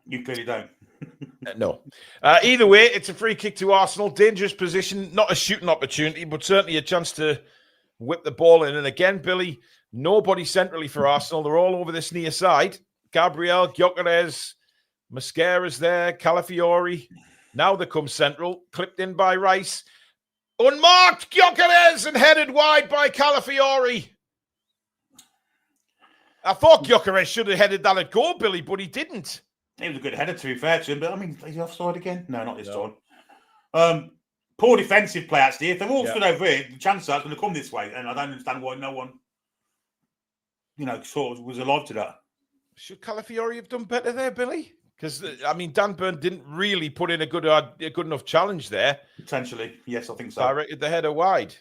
You clearly don't. No. Either way, it's a free kick to Arsenal. Dangerous position. Not a shooting opportunity, but certainly a chance to whip the ball in. And again, Billy, nobody centrally for Arsenal. They're all over this near side. Gabriel, Gyökeres, Mascara's there, Calafiori. Now they come central. Clipped in by Rice. Unmarked, Gyökeres, and headed wide by Calafiori. I thought Gyökeres should have headed that at goal, Billy, but he didn't. He was a good header, to be fair to him, but I mean, is he offside again? No, not this time. Poor defensive play, actually. If they're all stood over here, the chance are going to come this way, and I don't understand why no one, sort of was alive to that. Should Calafiori have done better there, Billy? Because, I mean, Dan Burn didn't really put in a good enough challenge there. Potentially, yes, I think so. Directed the header wide.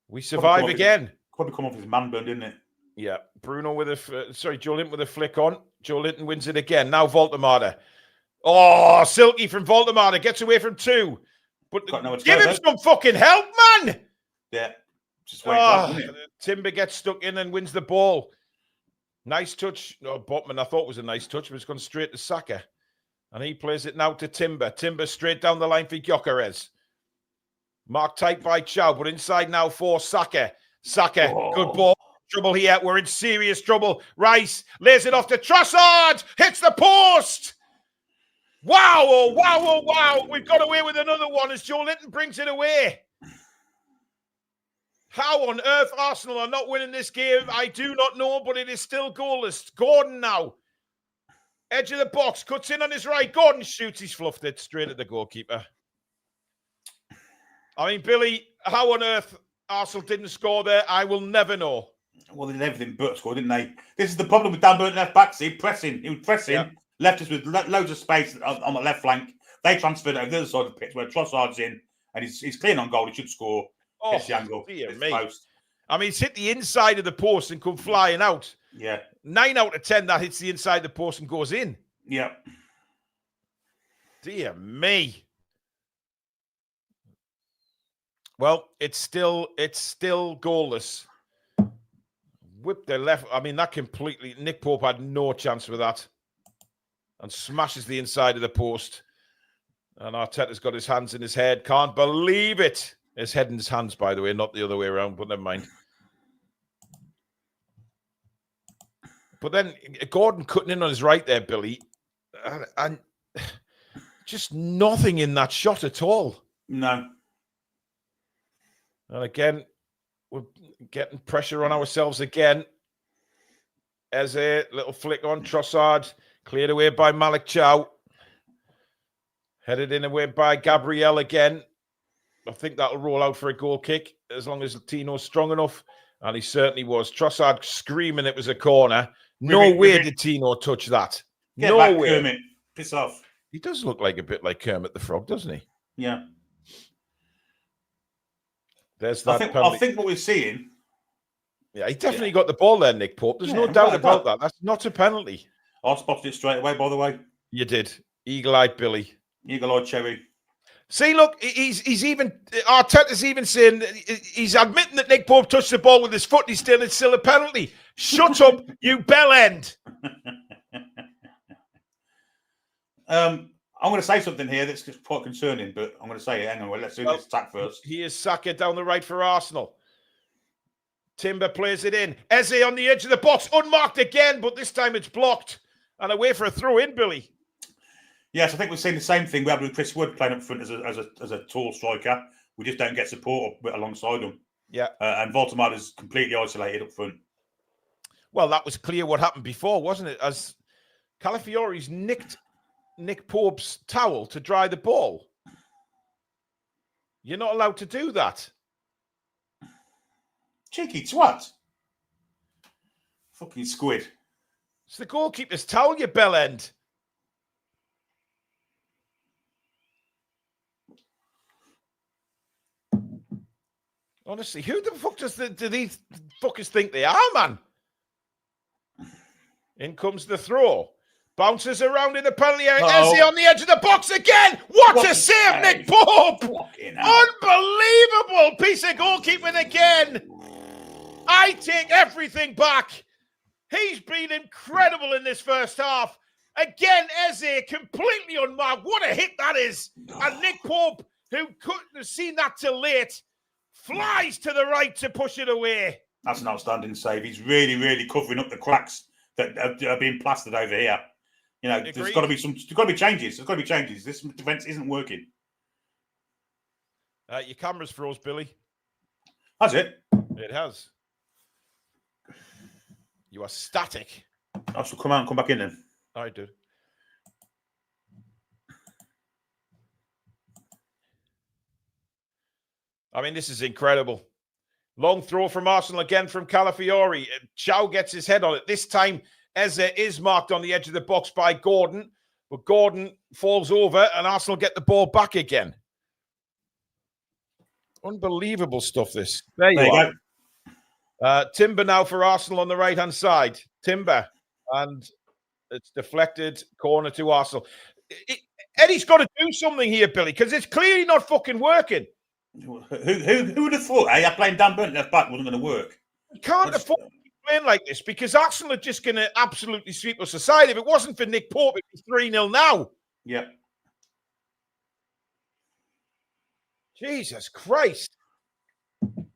We survive again. Probably come off his man burn, didn't it? Yeah. Bruno with Joe Linton with a flick on. Joe Linton wins it again. Now Voltemade. Oh, Silky from Voltemade gets away from two. But give him some fucking help, man. Yeah. Just wait for it. Timber gets stuck in and wins the ball. Nice touch. No, Botman, I thought was a nice touch, but it's gone straight to Saka. And he plays it now to Timber. Timber straight down the line for Gyökeres. Marked tight by Chow, but inside now for Saka. Saka, good ball. Trouble here. We're in serious trouble. Rice lays it off to Trossard. Hits the post. Wow, oh, wow, oh, wow. We've got away with another one as Joe Linton brings it away. How on earth Arsenal are not winning this game, I do not know, but it is still goalless. Gordon now. Edge of the box, cuts in on his right. Gordon shoots. He's fluffed it straight at the goalkeeper. I mean, Billy, how on earth Arsenal didn't score there, I will never know. Well, they did everything but score, didn't they? This is the problem with Dan Burn left back. See, pressing. He was pressing, left us with loads of space on the left flank. They transferred over the other side of the pitch where Trossard's in, and he's clean on goal. He should score. Oh, the angle. Dear me. Post. I mean, it's hit the inside of the post and come flying out. Yeah. 9 out of 10 that hits the inside of the post and goes in. Yeah. Dear me. Well, it's still goalless. Whip the left. I mean, that completely. Nick Pope had no chance with that, and smashes the inside of the post. And Arteta's got his hands in his head. Can't believe it. His head in his hands, by the way, not the other way around, but never mind. But then Gordon cutting in on his right there, Billy, and just nothing in that shot at all. No. And again, we're getting pressure on ourselves again. As a little flick on Trossard, cleared away by Malik Chow. Headed in away by Gabriel again. I think that'll roll out for a goal kick as long as Tino's strong enough. And he certainly was. Trossard screaming it was a corner. No way did Tino touch that. Get back, Kermit. Piss off. He does look like a bit like Kermit the Frog, doesn't he? Yeah. There's that. I think what we're seeing. Yeah, he definitely got the ball there, Nick Pope. There's no doubt about that. That's not a penalty. I spotted it straight away, by the way. You did. Eagle-eyed Billy. Eagle-eyed Cherry. See, look, he's even Arteta's even saying he's admitting that Nick Pope touched the ball with his foot. It's still a penalty. Shut up, you bell end. I'm going to say something here that's quite concerning, but I'm going to say it. Hang on, let's do this attack first. Here's Saka down the right for Arsenal. Timber plays it in. Eze on the edge of the box, unmarked again, but this time it's blocked and away for a throw in, Billy. Yes, I think we've seen the same thing we had with Chris Wood playing up front as a tall striker. We just don't get support alongside him. Yeah. And Voldemort is completely isolated up front. Well, that was clear what happened before, wasn't it? As Calafiori's nicked Nick Pope's towel to dry the ball. You're not allowed to do that. Cheeky twat. Fucking squid. It's the goalkeeper's towel, you bell end. Honestly, who the fuck do these fuckers think they are, man? In comes the throw. Bounces around in the penalty area. Eze on the edge of the box again. What a save, Nick Pope! Unbelievable piece of goalkeeping again. I take everything back. He's been incredible in this first half. Again, Eze completely unmarked. What a hit that is. And Nick Pope, who couldn't have seen that till late, flies to the right to push it away. That's an outstanding save. He's really, really covering up the cracks that are being plastered over here. You know, there's got to be changes. There's got to be changes. This defence isn't working. Your camera's froze, Billy. Has it? It has. You are static. I shall come out and come back in then. I did. I mean, this is incredible. Long throw from Arsenal again from Calafiori. Chow gets his head on it. This time, Eze is marked on the edge of the box by Gordon, but Gordon falls over and Arsenal get the ball back again. Unbelievable stuff, this. There you go. Timber now for Arsenal on the right-hand side. Timber. And it's deflected, corner to Arsenal. Eddie's got to do something here, Billy, because it's clearly not fucking working. Who would have thought, playing Dan Burnt left back wasn't going to work? You can't afford to keep playing like this because Arsenal are just going to absolutely sweep us aside. If it wasn't for Nick Pope, it'd be 3-0 now. Yeah. Jesus Christ. It's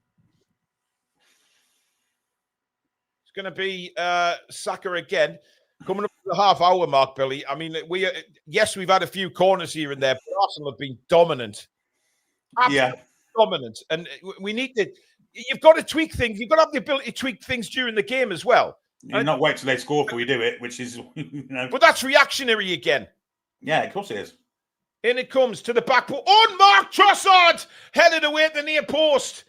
going to be Saka again. Coming up to the half-hour mark, Billy. I mean, yes, we've had a few corners here and there, but Arsenal have been dominant. Absolutely dominant. And we need to... You've got to tweak things. You've got to have the ability to tweak things during the game as well. You're not wait till they score before you do it, which is... But that's reactionary again. Yeah, of course it is. In it comes to the back post. Unmarked Trossard! Headed away at the near post.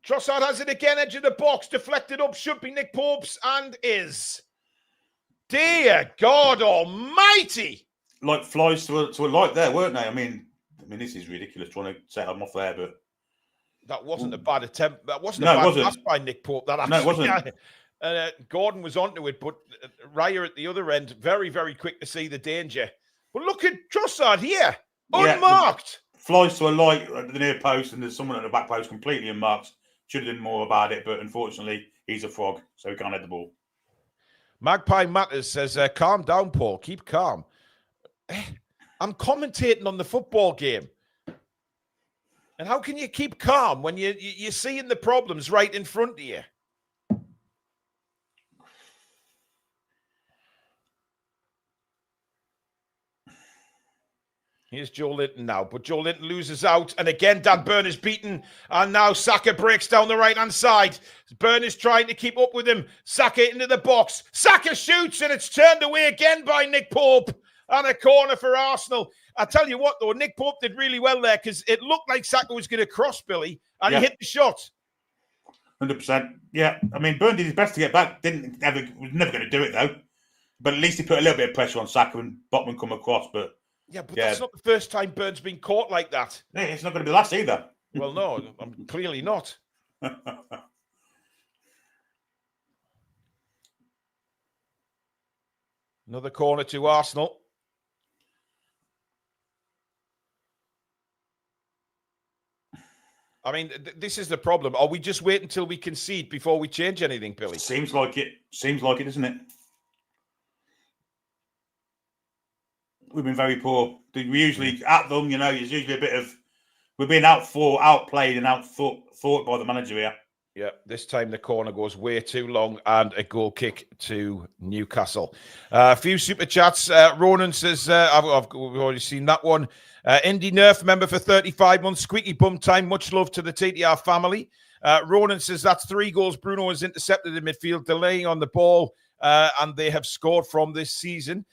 Trossard has it again, edge of the box. Deflected up. Should be Nick Pope's and is. Dear God almighty. Like flies to a light there, weren't they? I mean, this is ridiculous trying to set them off there, but... That wasn't a bad attempt. That wasn't a bad pass by Nick Pope. That actually, no, it wasn't. Gordon was onto it, but Raya at the other end, very, very quick to see the danger. But look at Trossard here, unmarked. Flies to a light at the near post, and there's someone at the back post completely unmarked. Should have done more about it, but unfortunately, he's a frog, so he can't head the ball. Magpie Matters says, calm down, Paul. Keep calm. I'm commentating on the football game. And how can you keep calm when you're seeing the problems right in front of you? Here's Joe Linton now, but Joe Linton loses out. And again, Dan Burn is beaten. And now Saka breaks down the right-hand side. Burn is trying to keep up with him. Saka into the box. Saka shoots, and it's turned away again by Nick Pope. And a corner for Arsenal. I tell you what, though, Nick Pope did really well there because it looked like Saka was going to cross Billy, and he hit the shot. 100%. Yeah, I mean, Burn did his best to get back. Was never going to do it, though. But at least he put a little bit of pressure on Saka and Botman come across, but... Yeah, but that's not the first time Burn's been caught like that. Yeah, it's not going to be the last either. Well, no, I'm clearly not. Another corner to Arsenal. I mean, this is the problem. Are we just waiting until we concede before we change anything, Billy? Seems like it, doesn't it? We've been very poor. We usually at them, there's usually a bit of we're being outplayed and outthought by the manager here. Yeah, this time the corner goes way too long and a goal kick to Newcastle. A few super chats. Ronan says, we've already seen that one. Indy Nerf member for 35 months. Squeaky bum time. Much love to the TTR family. Ronan says that's 3 goals Bruno has intercepted in midfield, delaying on the ball, and they have scored from this season.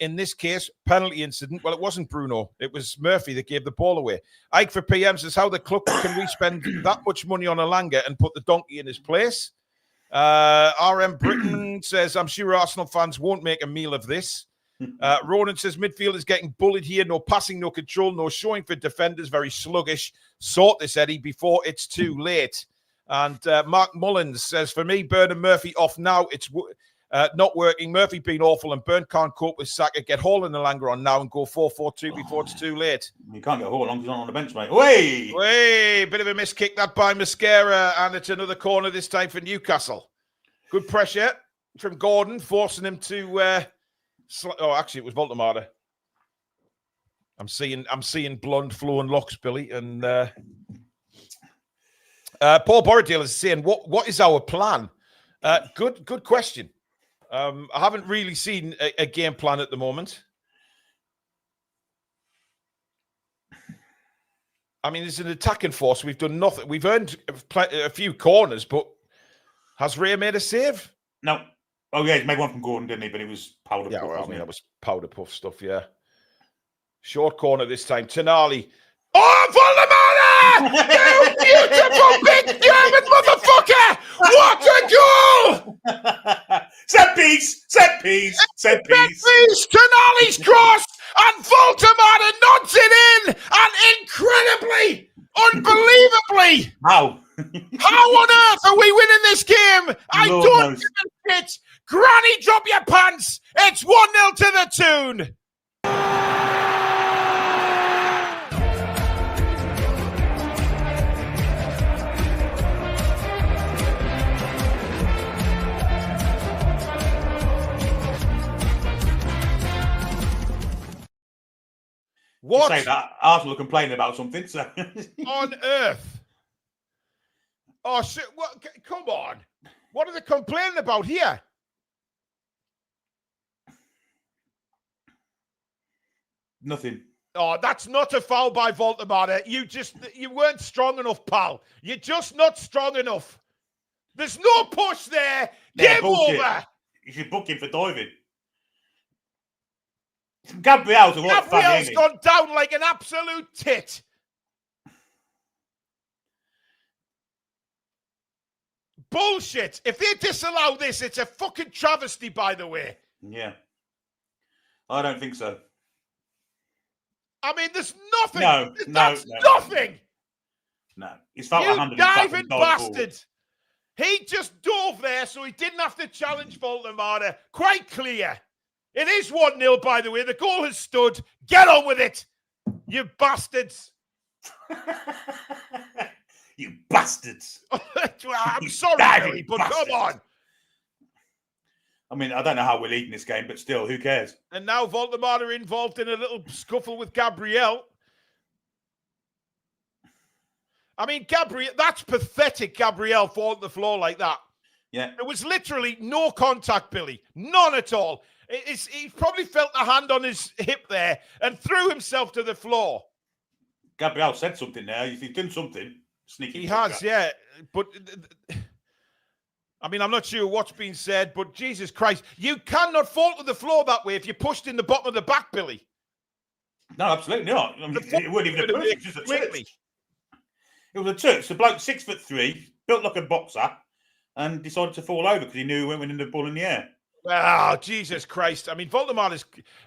In this case, penalty incident. Well, it wasn't Bruno. It was Murphy that gave the ball away. Ike for PM says, how the club can we spend that much money on Elanga and put the donkey in his place? RM Britain says, I'm sure Arsenal fans won't make a meal of this. Ronan says, midfield is getting bullied here. No passing, no control, no showing for defenders. Very sluggish. Sort this, Eddie, before it's too late. And Mark Mullins says, for me, Burn and Murphy off now. It's not working. Murphy being awful and Burn can't cope with Saka. Get Hall and Elanga on now and go 4-4-2 before it's too late. You can't get Hall on because he's not on the bench, mate. Way! Bit of a miss kick that by Mascara, and it's another corner this time for Newcastle. Good pressure from Gordon, forcing him to... actually, it was Voldemar. I'm seeing blonde flowing locks, Billy, and Paul Borrowdale is saying, "What is our plan?" Good question. I haven't really seen a game plan at the moment. I mean, it's an attacking force. We've done nothing. We've earned a few corners, but has Ray made a save? No. Oh, yeah, he made one from Gordon, didn't he? But it was powder puff. Yeah, that was powder puff stuff, yeah. Short corner this time. Tonali. Oh, Voldemar! You beautiful big German motherfucker! What a goal! Set piece! Tonali's cross! And Voldemar nods it in! And incredibly, unbelievably... How? How on earth are we winning this game? I don't give a shit. Granny, drop your pants. It's 1-0 to the Toon. What? You say that Arsenal are complaining about something. So. On earth? Oh, shit. What? Come on. What are they complaining about here? Nothing. Oh, that's not a foul by Voldemar. You weren't strong enough, pal. You're just not strong enough. There's no push there. Game over. You should book him for diving. Gabriel's gone down like an absolute tit. Bullshit. If they disallow this, it's a fucking travesty, by the way. Yeah. I don't think so. I mean, there's nothing. That's nothing. No. He's felt you diving bastard. He just dove there so he didn't have to challenge Voldemar. Quite clear. It is 1-0, by the way. The goal has stood. Get on with it, you bastards. You bastards. I'm sorry, Billy, but bastards. Come on. I mean, I don't know how we're leading this game, but still, who cares? And now Voldemar are involved in a little scuffle with Gabriel. I mean, Gabriel, that's pathetic, Gabriel falling to the floor like that. Yeah. There was literally no contact, Billy. None at all. He probably felt a hand on his hip there and threw himself to the floor. Gabriel said something there. He's done something. Sneaky. He has, yeah. But, I mean, I'm not sure what's been said, but Jesus Christ, you cannot fall to the floor that way if you're pushed in the bottom of the back, Billy. No, absolutely not. I mean, it wasn't even a push, just a Completely. touch. It was a touch. The bloke, 6'3", built like a boxer, and decided to fall over because he knew he went winning the ball in the air. Oh, Jesus Christ. I mean, Voldemort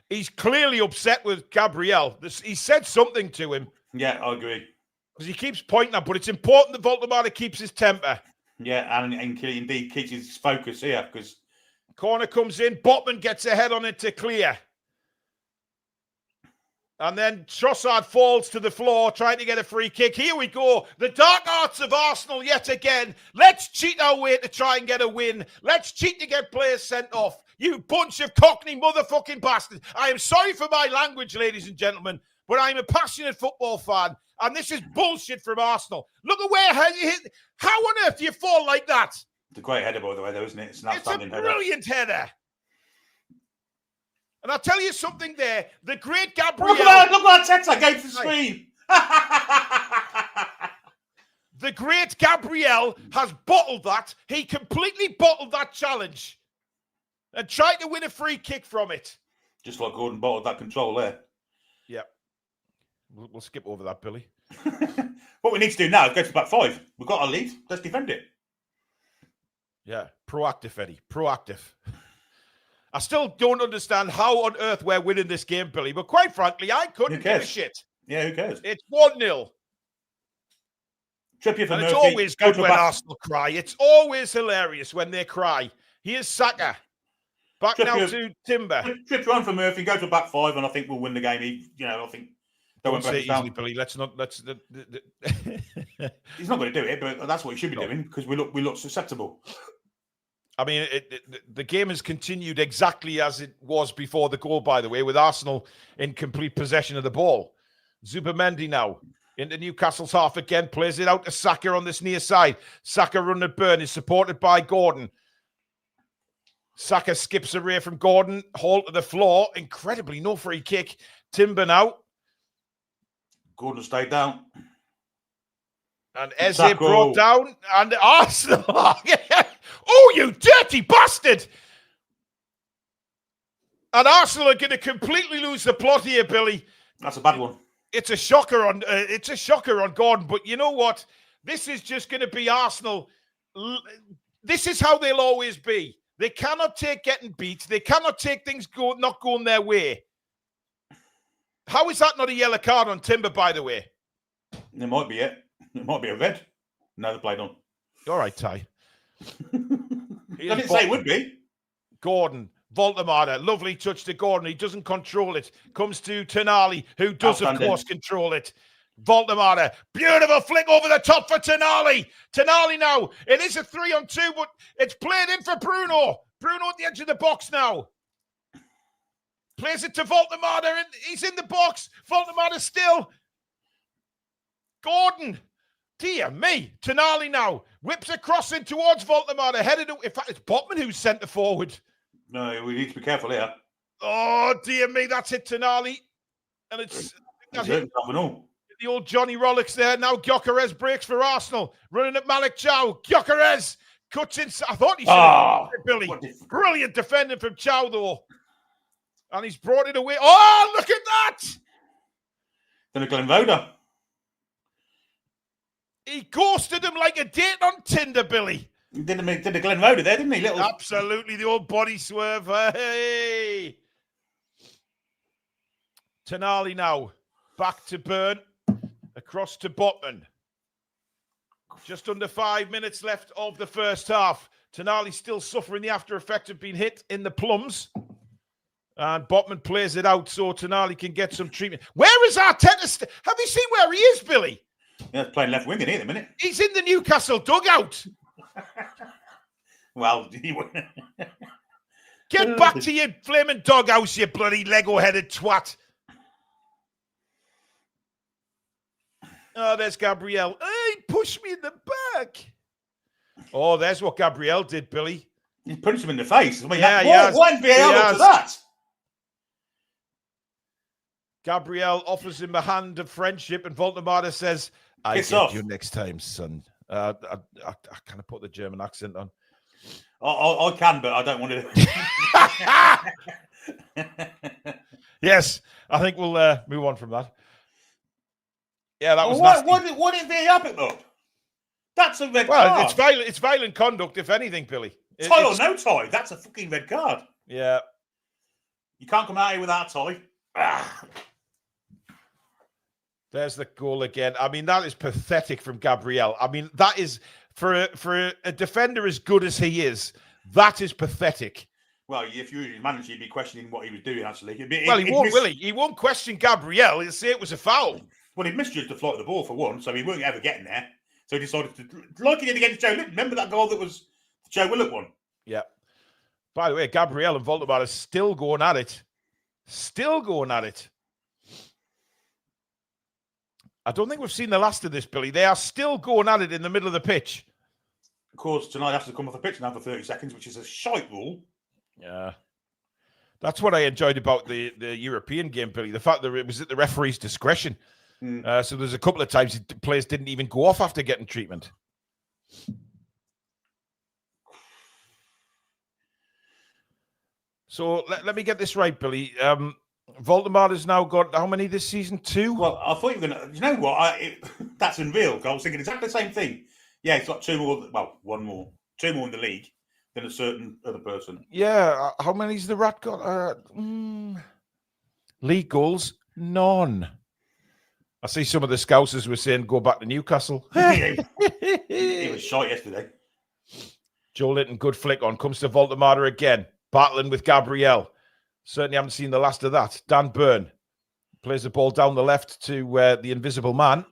he's clearly upset with Gabriel. He said something to him. Yeah, I agree. Because he keeps pointing at, but it's important that Voldemort keeps his temper. Yeah, and indeed keeps his focus here because corner comes in, Botman gets a head on it to clear. And then Trossard falls to the floor, trying to get a free kick. Here we go. The dark arts of Arsenal yet again. Let's cheat our way to try and get a win. Let's cheat to get players sent off. You bunch of cockney motherfucking bastards. I am sorry for my language, ladies and gentlemen, but I'm a passionate football fan. And this is bullshit from Arsenal. Look at where you hit. How on earth do you fall like that? it's a great header, by the way, though, isn't it? It's an outstanding header. It's a brilliant header. And I'll tell you something there. The great Gabriel... Look at Arteta going to the screen. The great Gabriel has bottled that. He completely bottled that challenge and tried to win a free kick from it. Just like Gordon bottled that control there. Yeah. We'll skip over that, Billy. What we need to do now is go to back five. We've got our lead. Let's defend it. Yeah. Proactive, Eddie. Proactive. I still don't understand how on earth we're winning this game, Billy. But quite frankly, I couldn't give a shit. Yeah, who cares? It's 1-0. Trippier for And Murphy. it's always good when Arsenal cry. It's always hilarious when they cry. Here's Saka. Back Trippier, now to Timber. Trippier on for Murphy. Go to a back five, and I think we'll win the game. I think they won't Don't say break it us down. easily, Billy. Let's not. He's not going to do it, but that's what he should be doing because we look susceptible. I mean, the game has continued exactly as it was before the goal, by the way, with Arsenal in complete possession of the ball. Zubimendi now into Newcastle's half again, plays it out to Saka on this near side. Saka running at Burn is supported by Gordon. Saka skips away from Gordon, Hall to the floor. Incredibly, no free kick. Timber now. Gordon stayed down. And Eze brought down. And Arsenal. Oh, you dirty bastard! And Arsenal are going to completely lose the plot here, Billy. That's a bad one. It's a shocker on Gordon. But you know what? This is just going to be Arsenal. This is how they'll always be. They cannot take getting beat. They cannot take things not going their way. How is that not a yellow card on Timber, by the way? It might be it. It might be a red. No, they played on. All right, Ty. I didn't say it would be. Gordon, Voldemort, lovely touch to Gordon. He doesn't control it. Comes to Tonali, who does, of course, control it. Voldemort, beautiful flick over the top for Tonali. Tonali now. It is a 3-on-2, but it's played in for Bruno. Bruno at the edge of the box now. Plays it to Voldemort. He's in the box. Voldemort still. Gordon. Dear me. Tonali now. Whips across in towards Voldemort. In fact, it's Botman who's centre forward. No, we need to be careful here. Oh, dear me. That's hit Tonali. And it's the old Johnny Rollocks there. Now Gyökeres breaks for Arsenal. Running at Malik Chow. Gyökeres cuts in. I thought he should have Billy. Brilliant defending from Chow, though. And he's brought it away. Oh, look at that! Then a Glenn Voda. He ghosted him like a date on Tinder, Billy. He did a Glenn Voda there, didn't he? Absolutely, the old body swerve. Hey! Tonali now. Back to Burn. Across to Botman. Just under 5 minutes left of the first half. Tonali still suffering the after effect of being hit in the plums. And Botman plays it out so Tonali can get some treatment. Where is Arteta? Have you seen where he is, Billy? Yeah, he's playing left wing in here at the minute. He's in the Newcastle dugout. Well, Get back to your flaming doghouse, you bloody Lego-headed twat. Oh, there's Gabriel. He push me in the back. Oh, there's what Gabriel did, Billy. He punched him in the face. I mean, Yeah, why didn't VAR look to that? Gabriel offers him a hand of friendship, and Voldemar says, "I Piss get off. you next time, son." I kind of put the German accent on. I can, but I don't want to. Yes, I think we'll move on from that. Yeah, that was Why didn't VAR pick up? That's a red card. It's violent conduct, if anything, Billy. Tie or no tie, that's a fucking red card. Yeah. You can't come out here without a tie. There's the goal again. I mean, that is pathetic from Gabriel. I mean, that is, for a defender as good as he is, that is pathetic. Well, if you were his manager, you'd be questioning what he was doing, actually. He won't, will he? He won't question Gabriel. He'll say it was a foul. Well, he misjudged the flight of the ball, for one, so he weren't ever getting there. So he decided to, like he did against Joe Willock. Remember that goal that was the Joe Willock one? Yeah. By the way, Gabriel and Voldemar are still going at it. Still going at it. I don't think we've seen the last of this, Billy. They are still going at it in the middle of the pitch. Of course, tonight has to come off the pitch now for 30 seconds, which is a shite rule. Yeah. That's what I enjoyed about the European game, Billy. The fact that it was at the referee's discretion. So there's a couple of times players didn't even go off after getting treatment. So let me get this right, Billy. Voldemar has now got how many this season? 2? Well, I thought you were going to... You know what? That's unreal. I was thinking exactly the same thing. Yeah, he's got 2 more... Well, 1 more. 2 more in the league than a certain other person. Yeah. How many's the Rat got? League goals? None. I see some of the Scousers were saying go back to Newcastle. He was shite yesterday. Joe Linton, good flick on. Comes to Voldemar again. Battling with Gabriel. Certainly haven't seen the last of that. Dan Burn plays the ball down the left to the invisible man.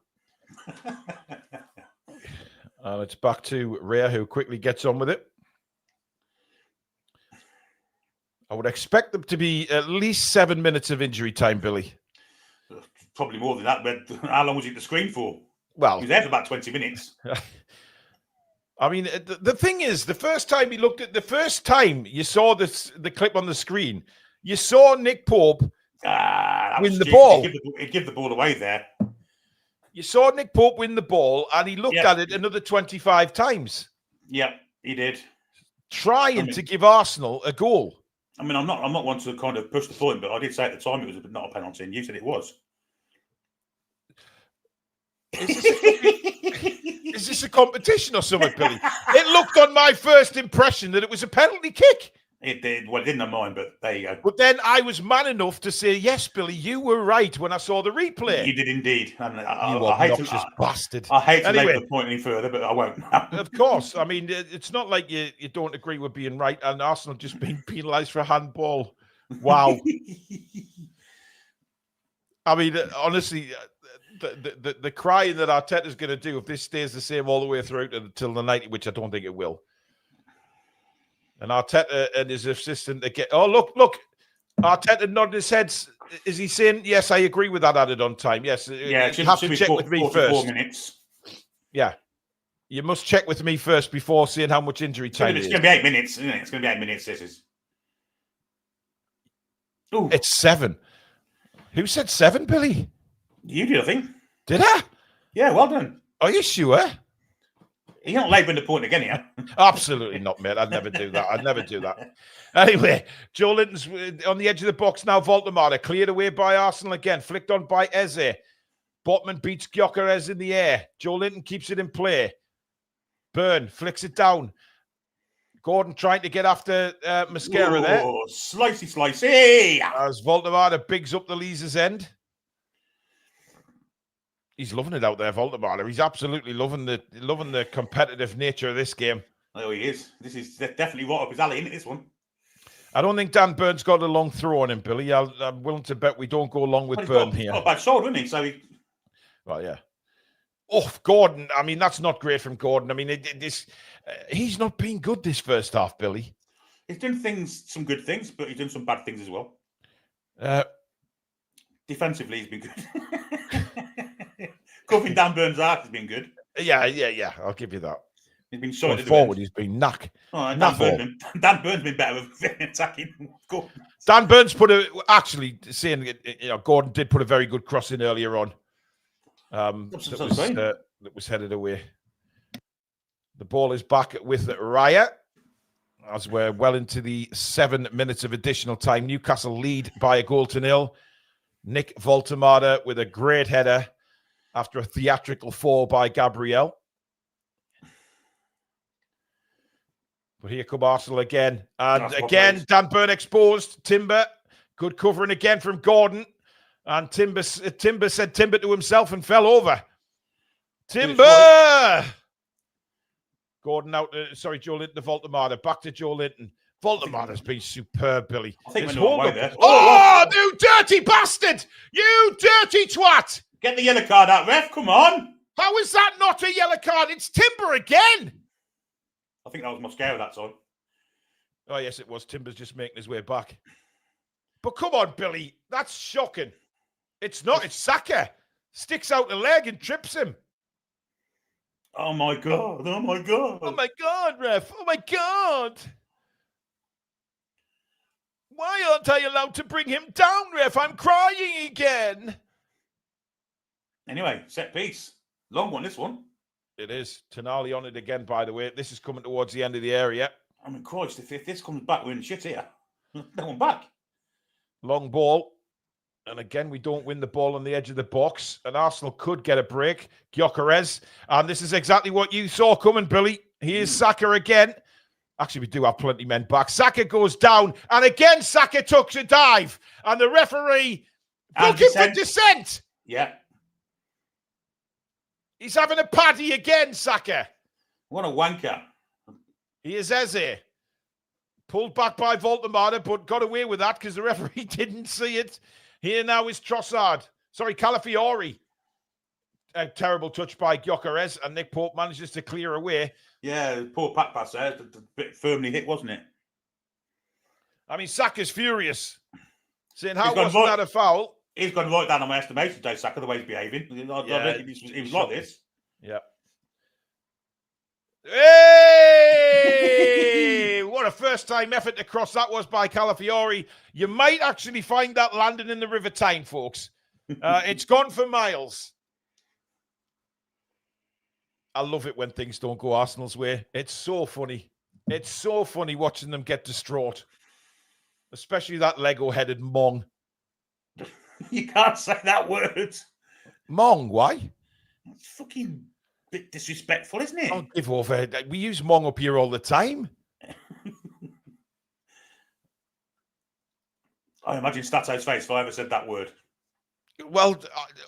And it's back to Rhea, who quickly gets on with it. I would expect them to be at least 7 minutes of injury time, Billy. Probably more than that, but how long was he at the screen for? Well, he was there for about 20 minutes. I mean, the thing is, the first time you saw the clip on the screen, you saw Nick Pope win the ball. He'd give the ball away there. You saw Nick Pope win the ball, and he looked at it another 25 times. Yeah, he did. Trying to give Arsenal a goal. I mean, I'm not one to kind of push the point, but I did say at the time it was not a penalty, and you said it was. Is this a competition or something, Billy? It looked on my first impression that it was a penalty kick. It did. Well, it didn't on mine, but there you go. But then I was man enough to say, yes, Billy, you were right when I saw the replay. You did indeed. And you obnoxious bastard. I hate to make the point any further, but I won't. Of course. I mean, it's not like you don't agree with being right and Arsenal just being penalised for handball. Wow. I mean, honestly, the crying that Arteta's going to do if this stays the same all the way through until the 90, which I don't think it will. And Arteta and his assistant again. Oh, look. Arteta nodding his head. Is he saying, yes, I agree with that added on time? Yes. Yeah, you have to check with me first. Minutes. Yeah. You must check with me first before seeing how much injury time it's going to be 8 minutes, isn't it? It's going to be 8 minutes, this is. Ooh. It's 7. Who said 7, Billy? You did, I think. Did I? Yeah, well done. Are you sure? You're not labouring the point again, yeah? Absolutely not, mate. I'd never do that. Anyway, Joe Linton's on the edge of the box now. Voldemar cleared away by Arsenal again. Flicked on by Eze. Botman beats Gyökeres in the air. Joe Linton keeps it in play. Burn flicks it down. Gordon trying to get after Mascara there. Slicey. As Voldemar bigs up the Leazer's end. He's loving it out there, Voldemar. He's absolutely loving the competitive nature of this game. Oh, he is. This is definitely right up his alley, isn't it, this one? I don't think Dan Byrne's got a long throw on him, Billy. I'm willing to bet we don't go along with Byrne here. Not a bad shoulder, isn't he? So well, yeah. Oh, Gordon. I mean, that's not great from Gordon. I mean, he's not been good this first half, Billy. He's done some good things, but he's done some bad things as well. Defensively, he's been good. Covering Dan Burns' arc has been good. Yeah. I'll give you that. He's been shot Going forward, he's been knack. Oh, Dan Burn's been better with attacking. Dan Burns actually saying Gordon did put a very good cross in earlier on. That was headed away. The ball is back with Raya as we're well into the 7 minutes of additional time. Newcastle lead by a 0-0. Nick Voltemada with a great header after a theatrical fall by Gabriel. But here come Arsenal again. And again, Dan Burn exposed. Timber, good covering again from Gordon. And Timber said Timber to himself and fell over. Timber! Gordon out, Joe Linton to Voltemada. Back to Joe Linton. Voltemada's been superb, Billy. I think we're away there. Oh, you dirty bastard! You dirty twat! Get the yellow card out, ref. Come on. How is that not a yellow card? It's Timber again. I think that was Mosquera that time. Oh, yes, it was. Timber's just making his way back. But come on, Billy. That's shocking. It's not. It's Saka. Sticks out the leg and trips him. Oh, my God. Oh, my God. Oh, my God, ref. Oh, my God. Why aren't I allowed to bring him down, ref? I'm crying again. Anyway, set piece. Long one, this one. It is. Tonali on it again, by the way. This is coming towards the end of the area. I mean, Christ, if this comes back, we're in shit here. No one back. Long ball. And again, we don't win the ball on the edge of the box. And Arsenal could get a break. Gyökeres. And this is exactly what you saw coming, Billy. Here's Saka again. Actually, we do have plenty of men back. Saka goes down. And again, Saka took a dive. And the referee looking for dissent. Yeah. He's having a paddy again, Saka. What a wanker. Here's Eze. Pulled back by Voltemada, but got away with that because the referee didn't see it. Here now is Trossard. Sorry, Calafiori. A terrible touch by Gyökeres, and Nick Pope manages to clear away. Yeah, poor pack pass there. A bit firmly hit, wasn't it? I mean, Saka's furious. Saying, how wasn't that a foul? He's gone right down on my estimation today, Saka, the way he's behaving. He was like this. Yeah. Hey! What a first-time effort to cross that was by Calafiori. You might actually find that landing in the River Tyne, folks. It's gone for miles. I love it when things don't go Arsenal's way. It's so funny. It's so funny watching them get distraught. Especially that Lego-headed Mong. You can't say that word. Mong, why? It's fucking bit disrespectful, isn't it? Don't give over. We use Mong up here all the time. I imagine Stato's face if I ever said that word. Well,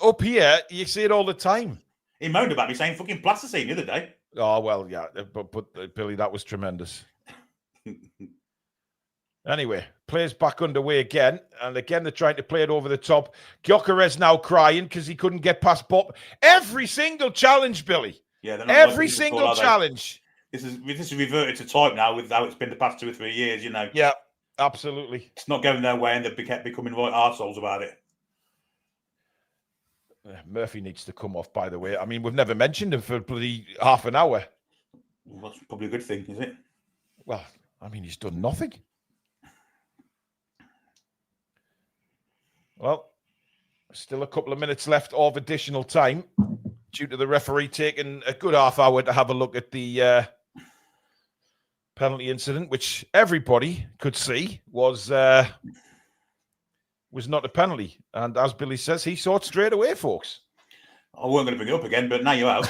up here, you see it all the time. He moaned about me saying fucking plasticine the other day. Oh, well, yeah. But Billy, that was tremendous. Anyway, play's back underway again. And again, they're trying to play it over the top. Gyökeres now crying because he couldn't get past Bob. Every single challenge, Billy. Yeah, every single challenge. This is reverted to type now with how it's been the past 2 or 3 years, you know. Yeah, absolutely. It's not going their way and they've kept becoming right arseholes about it. Murphy needs to come off, by the way. I mean, we've never mentioned him for bloody half an hour. Well, that's probably a good thing, is it? Well, I mean, he's done nothing. Well, still a couple of minutes left of additional time due to the referee taking a good half hour to have a look at the penalty incident, which everybody could see was not a penalty. And as Billy says, he saw it straight away, folks. I weren't going to bring it up again, but now you have.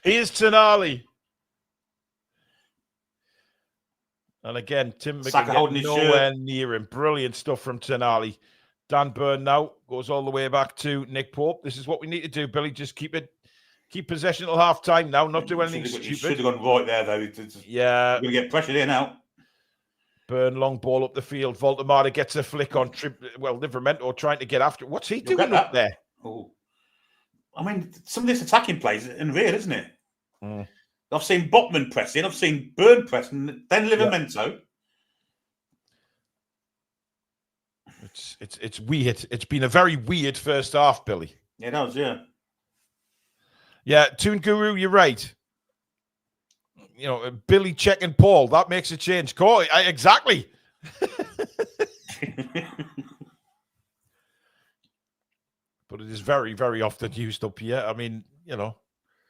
Here's Tonali. And again, Tim Saka holding his nowhere near him. Brilliant stuff from Tonali. Dan Burn now goes all the way back to Nick Pope. This is what we need to do, Billy. Just keep possession till half time now. Not do anything stupid. You should have gone right there, though. Yeah. You're going to get pressured here now. Burn, long ball up the field. Voltemada gets a flick on Livramento trying to get after it. What's he doing up there? Oh. I mean, some of this attacking plays is unreal, isn't it? Mm. I've seen Botman pressing, I've seen Burn pressing, then Livramento. Yeah. It's weird. It's been a very weird first half, Billy. Yeah, it does, yeah. Yeah, Toon Guru, you're right. You know, Billy checking Paul, that makes a change. Exactly. But it is very, very often used up here. I mean, you know.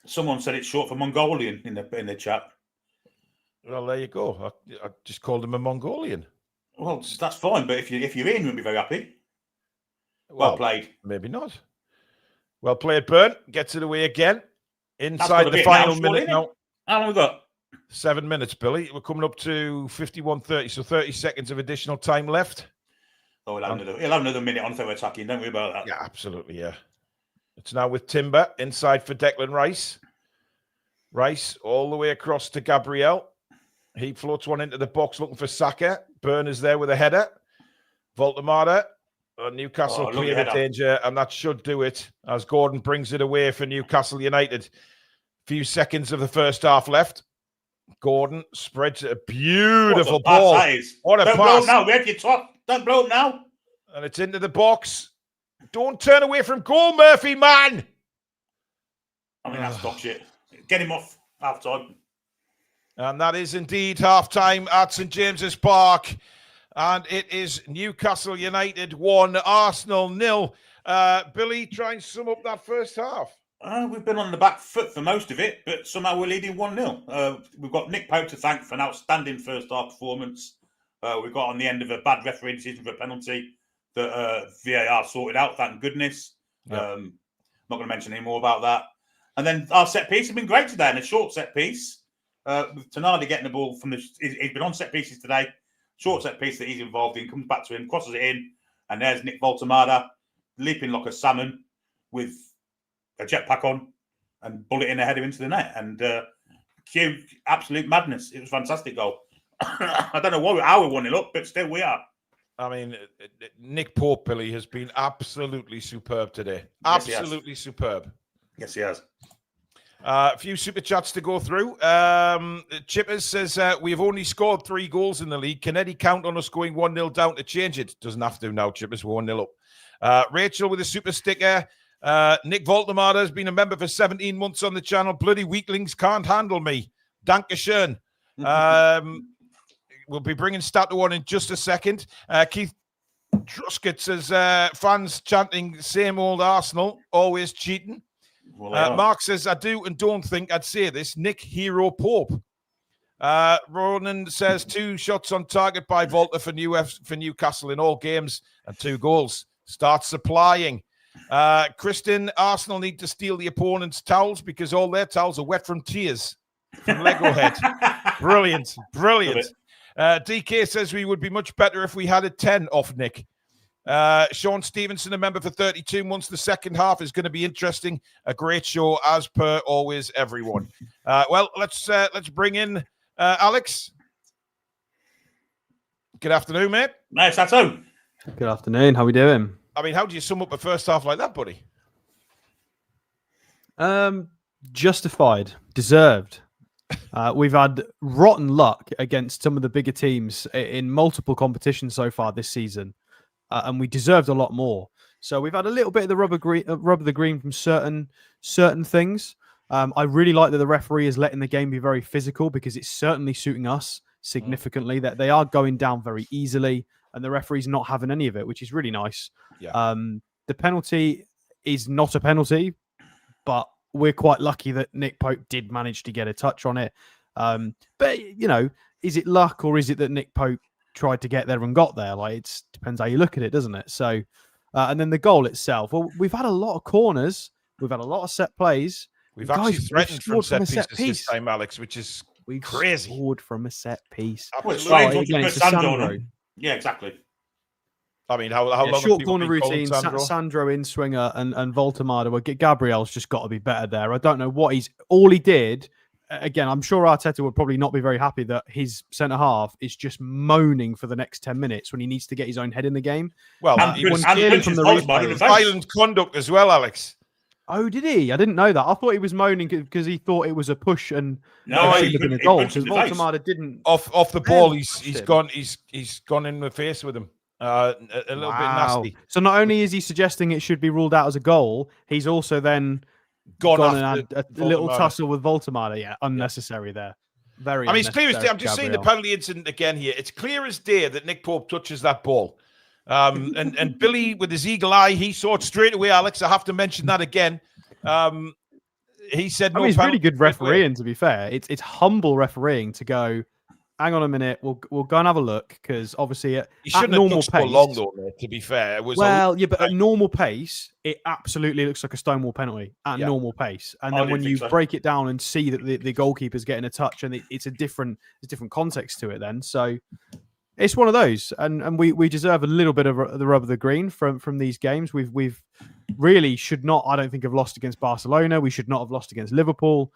Someone said it's short for Mongolian in the chat. Well, there you go. I just called him a Mongolian. Well, that's fine, but if you're in, you'll be very happy. Well played. Maybe not. Well played, Burn. Gets it away again. Inside the final minute now. How long have we got? 7 minutes, Billy. We're coming up to 51:30, so 30 seconds of additional time left. Oh, he'll have another minute on if we're attacking. Don't worry about that. Yeah, absolutely, yeah. It's now with Timber inside for Declan Rice. Rice all the way across to Gabriel. He floats one into the box looking for Saka. Burn is there with a header. Voltemada. Newcastle clear of danger, and that should do it as Gordon brings it away for Newcastle United. Few seconds of the first half left. Gordon spreads a beautiful ball. What a pass. Don't blow now, Red. You're top. Don't blow now. And it's into the box. Don't turn away from goal, Murphy, man. I mean, that's dog shit. Get him off half time. And that is indeed half time at St James's Park. And it is Newcastle United 1, Arsenal 0. Billy, try and sum up that first half. We've been on the back foot for most of it, but somehow we're leading 1-0. We've got Nick Pope to thank for an outstanding first half performance. We got on the end of a bad referee decision for a penalty that VAR sorted out, thank goodness. Yeah. Not going to mention any more about that. And then our set piece has been great today, and a short set piece. With Tonali getting the ball from he's been on set pieces today. Short set piece that he's involved in, comes back to him, crosses it in, and there's Nick Voltemada leaping like a salmon with a jetpack on and bullet in a header into the net. And cue absolute madness. It was a fantastic goal. I don't know how we won it up, but still we are. I mean, Nick Pope, Billy, has been absolutely superb today. Yes, absolutely superb. Yes, he has. A few super chats to go through. Chippers says, we've only scored 3 goals in the league. Can Eddie count on us going 1-0 down to change it? Doesn't have to now, Chippers. We're 1-0 up. Rachel with a super sticker. Nick Voltemada has been a member for 17 months on the channel. Bloody weaklings can't handle me. Dankeschön. We'll be bringing Stato on in just a second. Keith Truscott says, fans chanting same old Arsenal, always cheating. Well, Mark says, I do and don't think I'd say this. Nick Hero Pope. Ronan says 2 shots on target by Volta for Newcastle in all games and 2 goals. Start supplying. Kristen, Arsenal need to steal the opponent's towels because all their towels are wet from tears from Lego Head. Brilliant. DK says we would be much better if we had a 10 off Nick. Sean Stevenson, a member for 32 months. The second half is going to be interesting. A great show, as per always, everyone. Well, let's bring in Alex. Good afternoon, mate. Nice, that's home. Good afternoon. How we doing? I mean, how do you sum up a first half like that, buddy? Justified, deserved. We've had rotten luck against some of the bigger teams in multiple competitions so far this season. And we deserved a lot more. So we've had a little bit of the rub of the green from certain things. I really like that the referee is letting the game be very physical because it's certainly suiting us significantly. That they are going down very easily, and the referee's not having any of it, which is really nice. Yeah. The penalty is not a penalty, but we're quite lucky that Nick Pope did manage to get a touch on it. But you know, is it luck or is it that Nick Pope tried to get there and got there? Like, it depends how you look at it, doesn't it? So, and then the goal itself. Well, we've had a lot of corners. We've had a lot of set plays. We've actually threatened from set pieces this time, Alex, which is crazy. Scored from a set piece. Yeah, exactly. I mean, how long? Short corner routine, Sandro in swinger, and Voltemada. Well, Gabriel's just got to be better there. I don't know what all he did. Again, I'm sure Arteta would probably not be very happy that his centre half is just moaning for the next 10 minutes when he needs to get his own head in the game. Well, violent conduct as well, Alex. Oh, did he? I didn't know that. I thought he was moaning because he thought it was a push and no, it should have been a goal because Voltemada didn't off the ball. He's gone in the face with him. A little bit nasty. So not only is he suggesting it should be ruled out as a goal, he's also then gone and after had a little Voldemort. tussle with Voltemada. Yeah, unnecessary there. Very. I mean, it's clear as day. unnecessary I'm just for seeing the Gabriel. penalty incident again here. It's clear as day that Nick Pope touches that ball. And Billy, with his eagle eye, he saw it straight away, Alex. I have to mention that again. He said no. I mean, it's really good penalty straight away. refereeing, to be fair. It's humble refereeing to go, hang on a minute, we'll go and have a look, because obviously at Shouldn't normal have touched pace. so long, though, mate, to be fair. It was But at normal pace, it absolutely looks like a Stonewall penalty at Yeah. normal pace. And I then do when think you so. break it down and see that the goalkeeper's getting a touch, and it's a different context to it then. So it's one of those, and we deserve a little bit of the rub of the green from these games. We've really should not, I don't think, have lost against Barcelona. We should not have lost against Liverpool.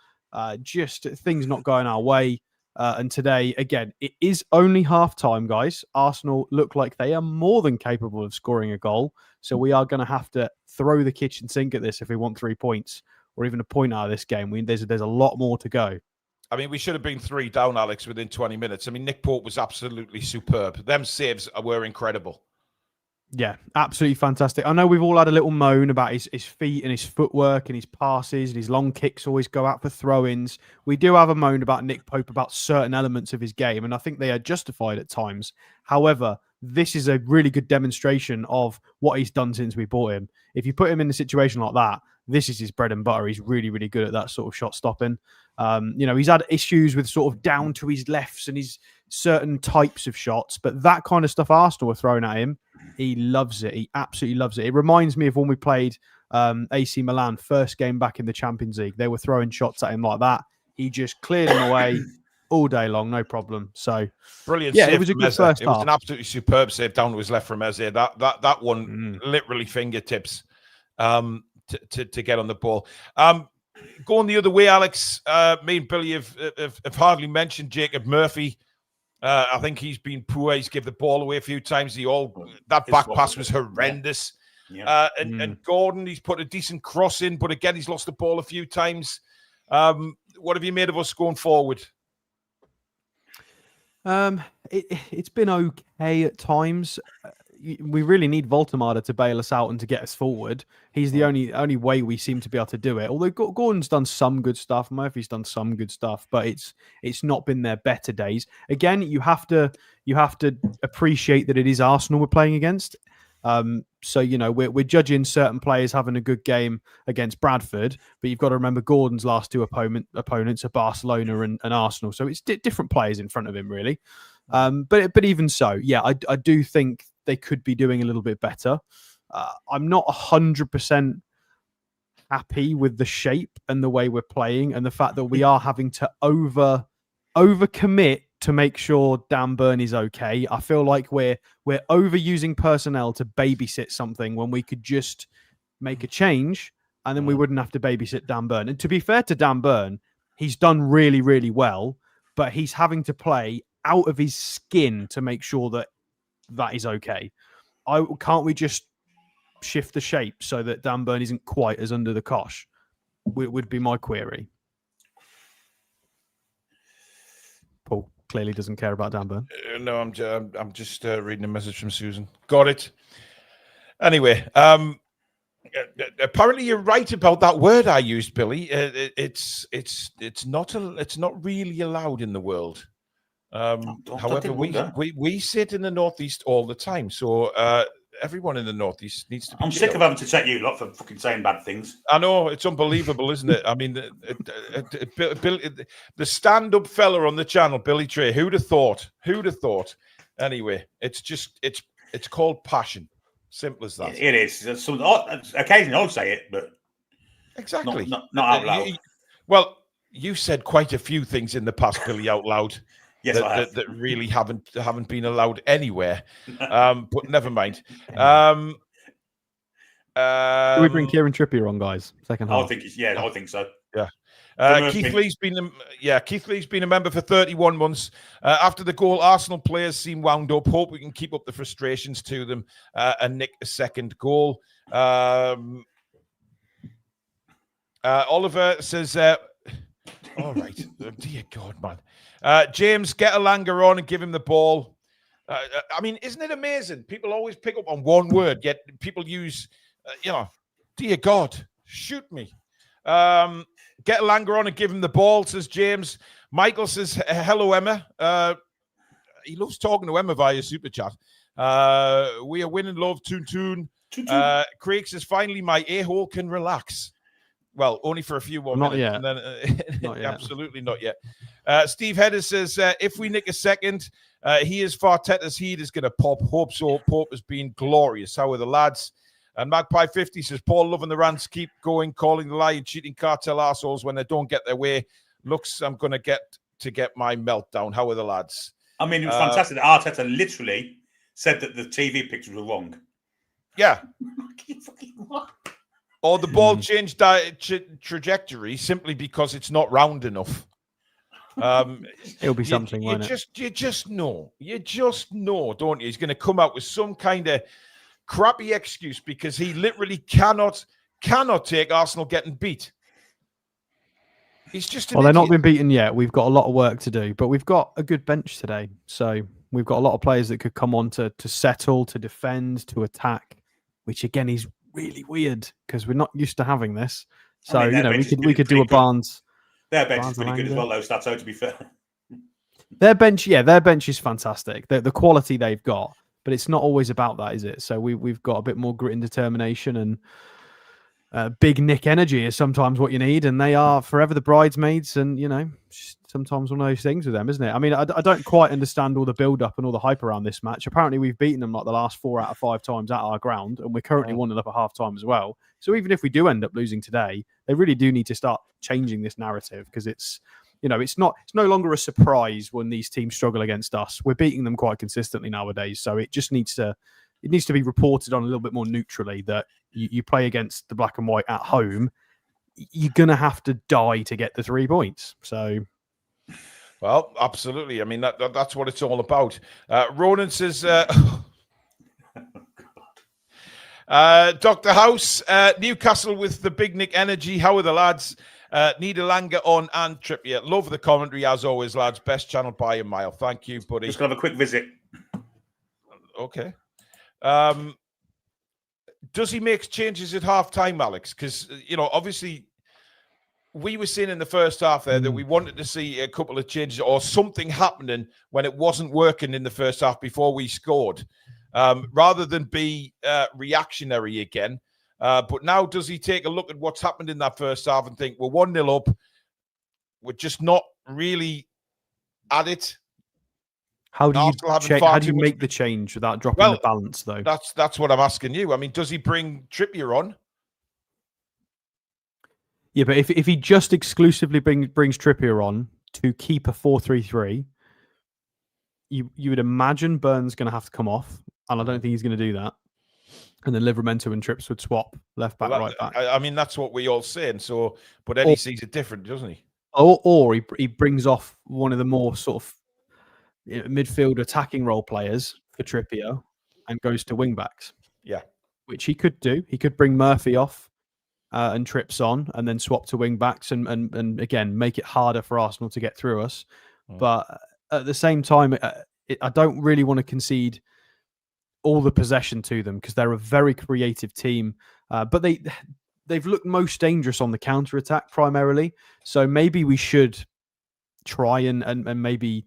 Just things not going our way. And today, again, it is only half time, guys. Arsenal look like they are more than capable of scoring a goal. So we are going to have to throw the kitchen sink at this if we want 3 points or even a point out of this game. There's a lot more to go. I mean, we should have been 3 down, Alex, within 20 minutes. I mean, Nick Pope was absolutely superb. Them saves were incredible. Yeah, absolutely fantastic. I know we've all had a little moan about his feet and his footwork and his passes and his long kicks always go out for throw-ins. We do have a moan about Nick Pope about certain elements of his game, and I think they are justified at times. However, this is a really good demonstration of what he's done since we bought him. If you put him in a situation like that, this is his bread and butter. He's really, really good at that sort of shot stopping. He's had issues with sort of down to his lefts and his certain types of shots, but that kind of stuff Arsenal were throwing at him, he loves it. He absolutely loves it. It reminds me of when we played AC Milan first game back in the Champions League. They were throwing shots at him like that. He just cleared them away all day long, no problem. So brilliant. Yeah, save it was a from good Eze. first It was half. an absolutely superb save down to his left from Eze. That one literally fingertips to get on the ball. Going the other way, Alex. Me and Billy have hardly mentioned Jacob Murphy. I think he's been poor. He's given the ball away a few times. That back pass was horrendous. Yeah. And Gordon, he's put a decent cross in, but again, he's lost the ball a few times. What have you made of us going forward? It's been okay at times. We really need Voltemada to bail us out and to get us forward. He's the only way we seem to be able to do it. Although Gordon's done some good stuff, Murphy's done some good stuff, but it's not been their better days. Again, you have to appreciate that it is Arsenal we're playing against. So we're judging certain players having a good game against Bradford, but you've got to remember Gordon's last two opponents are Barcelona and Arsenal. So it's different players in front of him, really. But even so, yeah, I do think they could be doing a little bit better. I'm not 100% happy with the shape and the way we're playing, and the fact that we are having to overcommit to make sure Dan Burn is okay. I feel like we're overusing personnel to babysit something when we could just make a change and then we wouldn't have to babysit Dan Burn. And to be fair to Dan Burn, he's done really, really well, but he's having to play out of his skin to make sure that is okay. Can't we just shift the shape so that Dan Burn isn't quite as under the cosh? Would be my query. Paul clearly doesn't care about Dan Burn. No, I'm just reading a message from Susan. Got it. Anyway, apparently you're right about that word I used, Billy. It's not really allowed in the world. However, we sit in the Northeast all the time, so everyone in the Northeast needs to be. I'm sick of having to take you lot for fucking saying bad things. I know, it's unbelievable, isn't it? I mean, the stand-up fella on the channel, Billy Trey. Who'd have thought? Who'd have thought? Anyway, it's called passion. Simple as that. It is. Occasionally I'll say it, but Exactly. Not out loud. Well, you said quite a few things in the past, Billy, out loud. Yes, I have. that really haven't been allowed anywhere. But never mind. Do we bring Kieran Trippier on, guys? Second half. I think so. Yeah. Keith Lee's been a member for 31 months. After the goal, Arsenal players seem wound up. Hope we can keep up the frustrations to them and nick a second goal. Oliver says, all right. Oh, dear God, man. James, get Alanga on and give him the ball. I mean, isn't it amazing? People always pick up on one word, yet people use, dear God, shoot me. Get Langer on and give him the ball, says James. Michael says, hello, Emma. He loves talking to Emma via Super Chat. We are winning, love, Toon. Craig says, finally, my a-hole can relax. Well, only for a few more Not minutes. yet. And then, Not yet. Absolutely not yet. Steve Hedder says, if we nick a second, he is Arteta's heat is going to pop. Hope so. Pope has been glorious. How are the lads? And Magpie 50 says, Paul loving the rants, keep going, calling the lie and cheating cartel assholes when they don't get their way. Looks, I'm going to get my meltdown. How are the lads? I mean, it was fantastic. Arteta literally said that the TV pictures were wrong. Yeah. Or the ball changed trajectory simply because it's not round enough. It'll be something, won't it? You just know, don't you? He's going to come out with some kind of crappy excuse because he literally cannot take Arsenal getting beat. He's just they're not been beaten yet. We've got a lot of work to do, but we've got a good bench today. So we've got a lot of players that could come on to settle, to defend, to attack, which again is really weird because we're not used to having this. So, I mean, we could do a Barnes. Their bench is pretty good as well, though, Stato, to be fair. Their bench is fantastic. The quality they've got, but it's not always about that, is it? So we've got a bit more grit and determination, and big Nick energy is sometimes what you need, and they are forever the bridesmaids. And sometimes one of those things with them, isn't it? I mean, I don't quite understand all the build-up and all the hype around this match. Apparently, we've beaten them like the last 4 out of 5 times at our ground, and we're currently 1-0 up at half-time as well. So even if we do end up losing today, they really do need to start changing this narrative because it's no longer a surprise when these teams struggle against us. We're beating them quite consistently nowadays, so it just needs to be reported on a little bit more neutrally that you play against the black and white at home, you're gonna have to die to get the 3 points. So, well, absolutely. I mean that's what it's all about. Ronan says, Dr. House, Newcastle with the big Nick energy. How are the lads? Need a Langer on and Trippier. Love the commentary as always, lads. Best channel by a mile. Thank you, buddy. Just gonna have a quick visit. Okay. Does he make changes at half time, Alex? Because obviously we were saying in the first half there that we wanted to see a couple of changes or something happening when it wasn't working in the first half before we scored, rather than be reactionary again. But now, does he take a look at what's happened in that first half and think, we're 1-0 up, we're just not really at it? How do you make the change without dropping the balance, though? That's what I'm asking you. I mean, does he bring Trippier on? Yeah, but if he just exclusively brings Trippier on to keep a 4-3-3, you would imagine Burns going to have to come off, and I don't think he's going to do that. And then Livramento and Trips would swap left back, right back. I mean, that's what we all saying. So, but Eddie sees it different, doesn't he? Or he brings off one of the more sort of midfield attacking role players for Trippier and goes to wing backs. Yeah, which he could do. He could bring Murphy off and Trips on, and then swap to wing backs and again make it harder for Arsenal to get through us. But at the same time, I don't really want to concede all the possession to them because they're a very creative team. But they've looked most dangerous on the counter attack primarily. So maybe we should try and maybe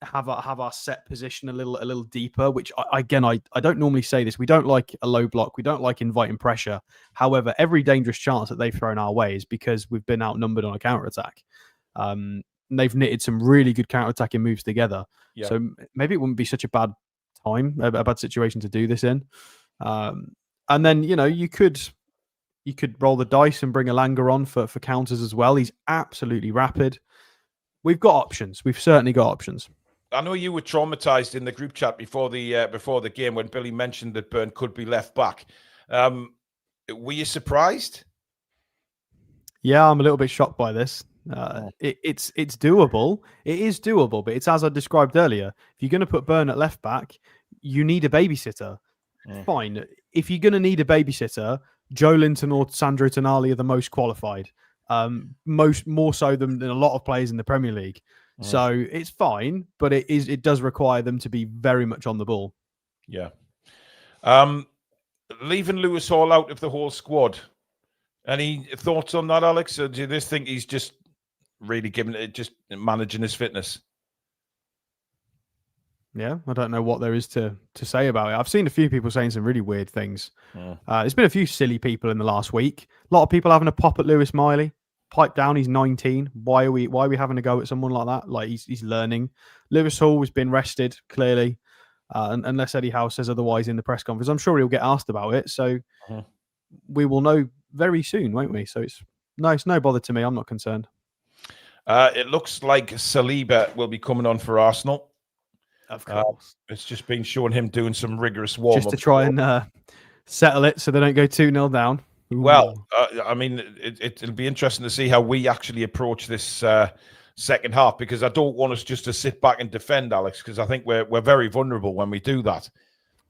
have our set position a little deeper, which I don't normally say this. We don't like a low block. We don't like inviting pressure. However, every dangerous chance that they've thrown our way is because we've been outnumbered on a counter-attack. They've knitted some really good counter-attacking moves together. Yeah. So maybe it wouldn't be such a bad time, a bad situation to do this in. And then, you could roll the dice and bring a Langer on for counters as well. He's absolutely rapid. We've got options. We've certainly got options. I know you were traumatized in the group chat before the game when Billy mentioned that Burn could be left back. Were you surprised? Yeah, I'm a little bit shocked by this. It's doable. It is doable, but it's as I described earlier. If you're going to put Burn at left back, you need a babysitter. Fine. If you're going to need a babysitter, Joe Linton or Sandro Tonali are the most qualified. More so than a lot of players in the Premier League. So it's fine, but it does require them to be very much on the ball. Yeah. Leaving Lewis Hall out of the whole squad, Any thoughts on that, Alex? Or do you just think he's just really just managing his fitness? Yeah, I don't know what there is to say about it. I've seen a few people saying some really weird things. Mm. There's been a few silly people in the last week. A lot of people having a pop at Lewis Miley. Pipe down, he's 19. Why are we having a go at someone like that? Like he's learning. Lewis Hall has been rested, clearly. Unless Eddie Howe says otherwise in the press conference. I'm sure he'll get asked about it. So we will know very soon, won't we? So it's no bother to me. I'm not concerned. It looks like Saliba will be coming on for Arsenal. Of course. It's just been showing him doing some rigorous warm-up. Just to try and settle it so they don't go 2-0 down. Ooh. Well, I mean, it'll be interesting to see how we actually approach this second half, because I don't want us just to sit back and defend, Alex, because I think we're very vulnerable when we do that.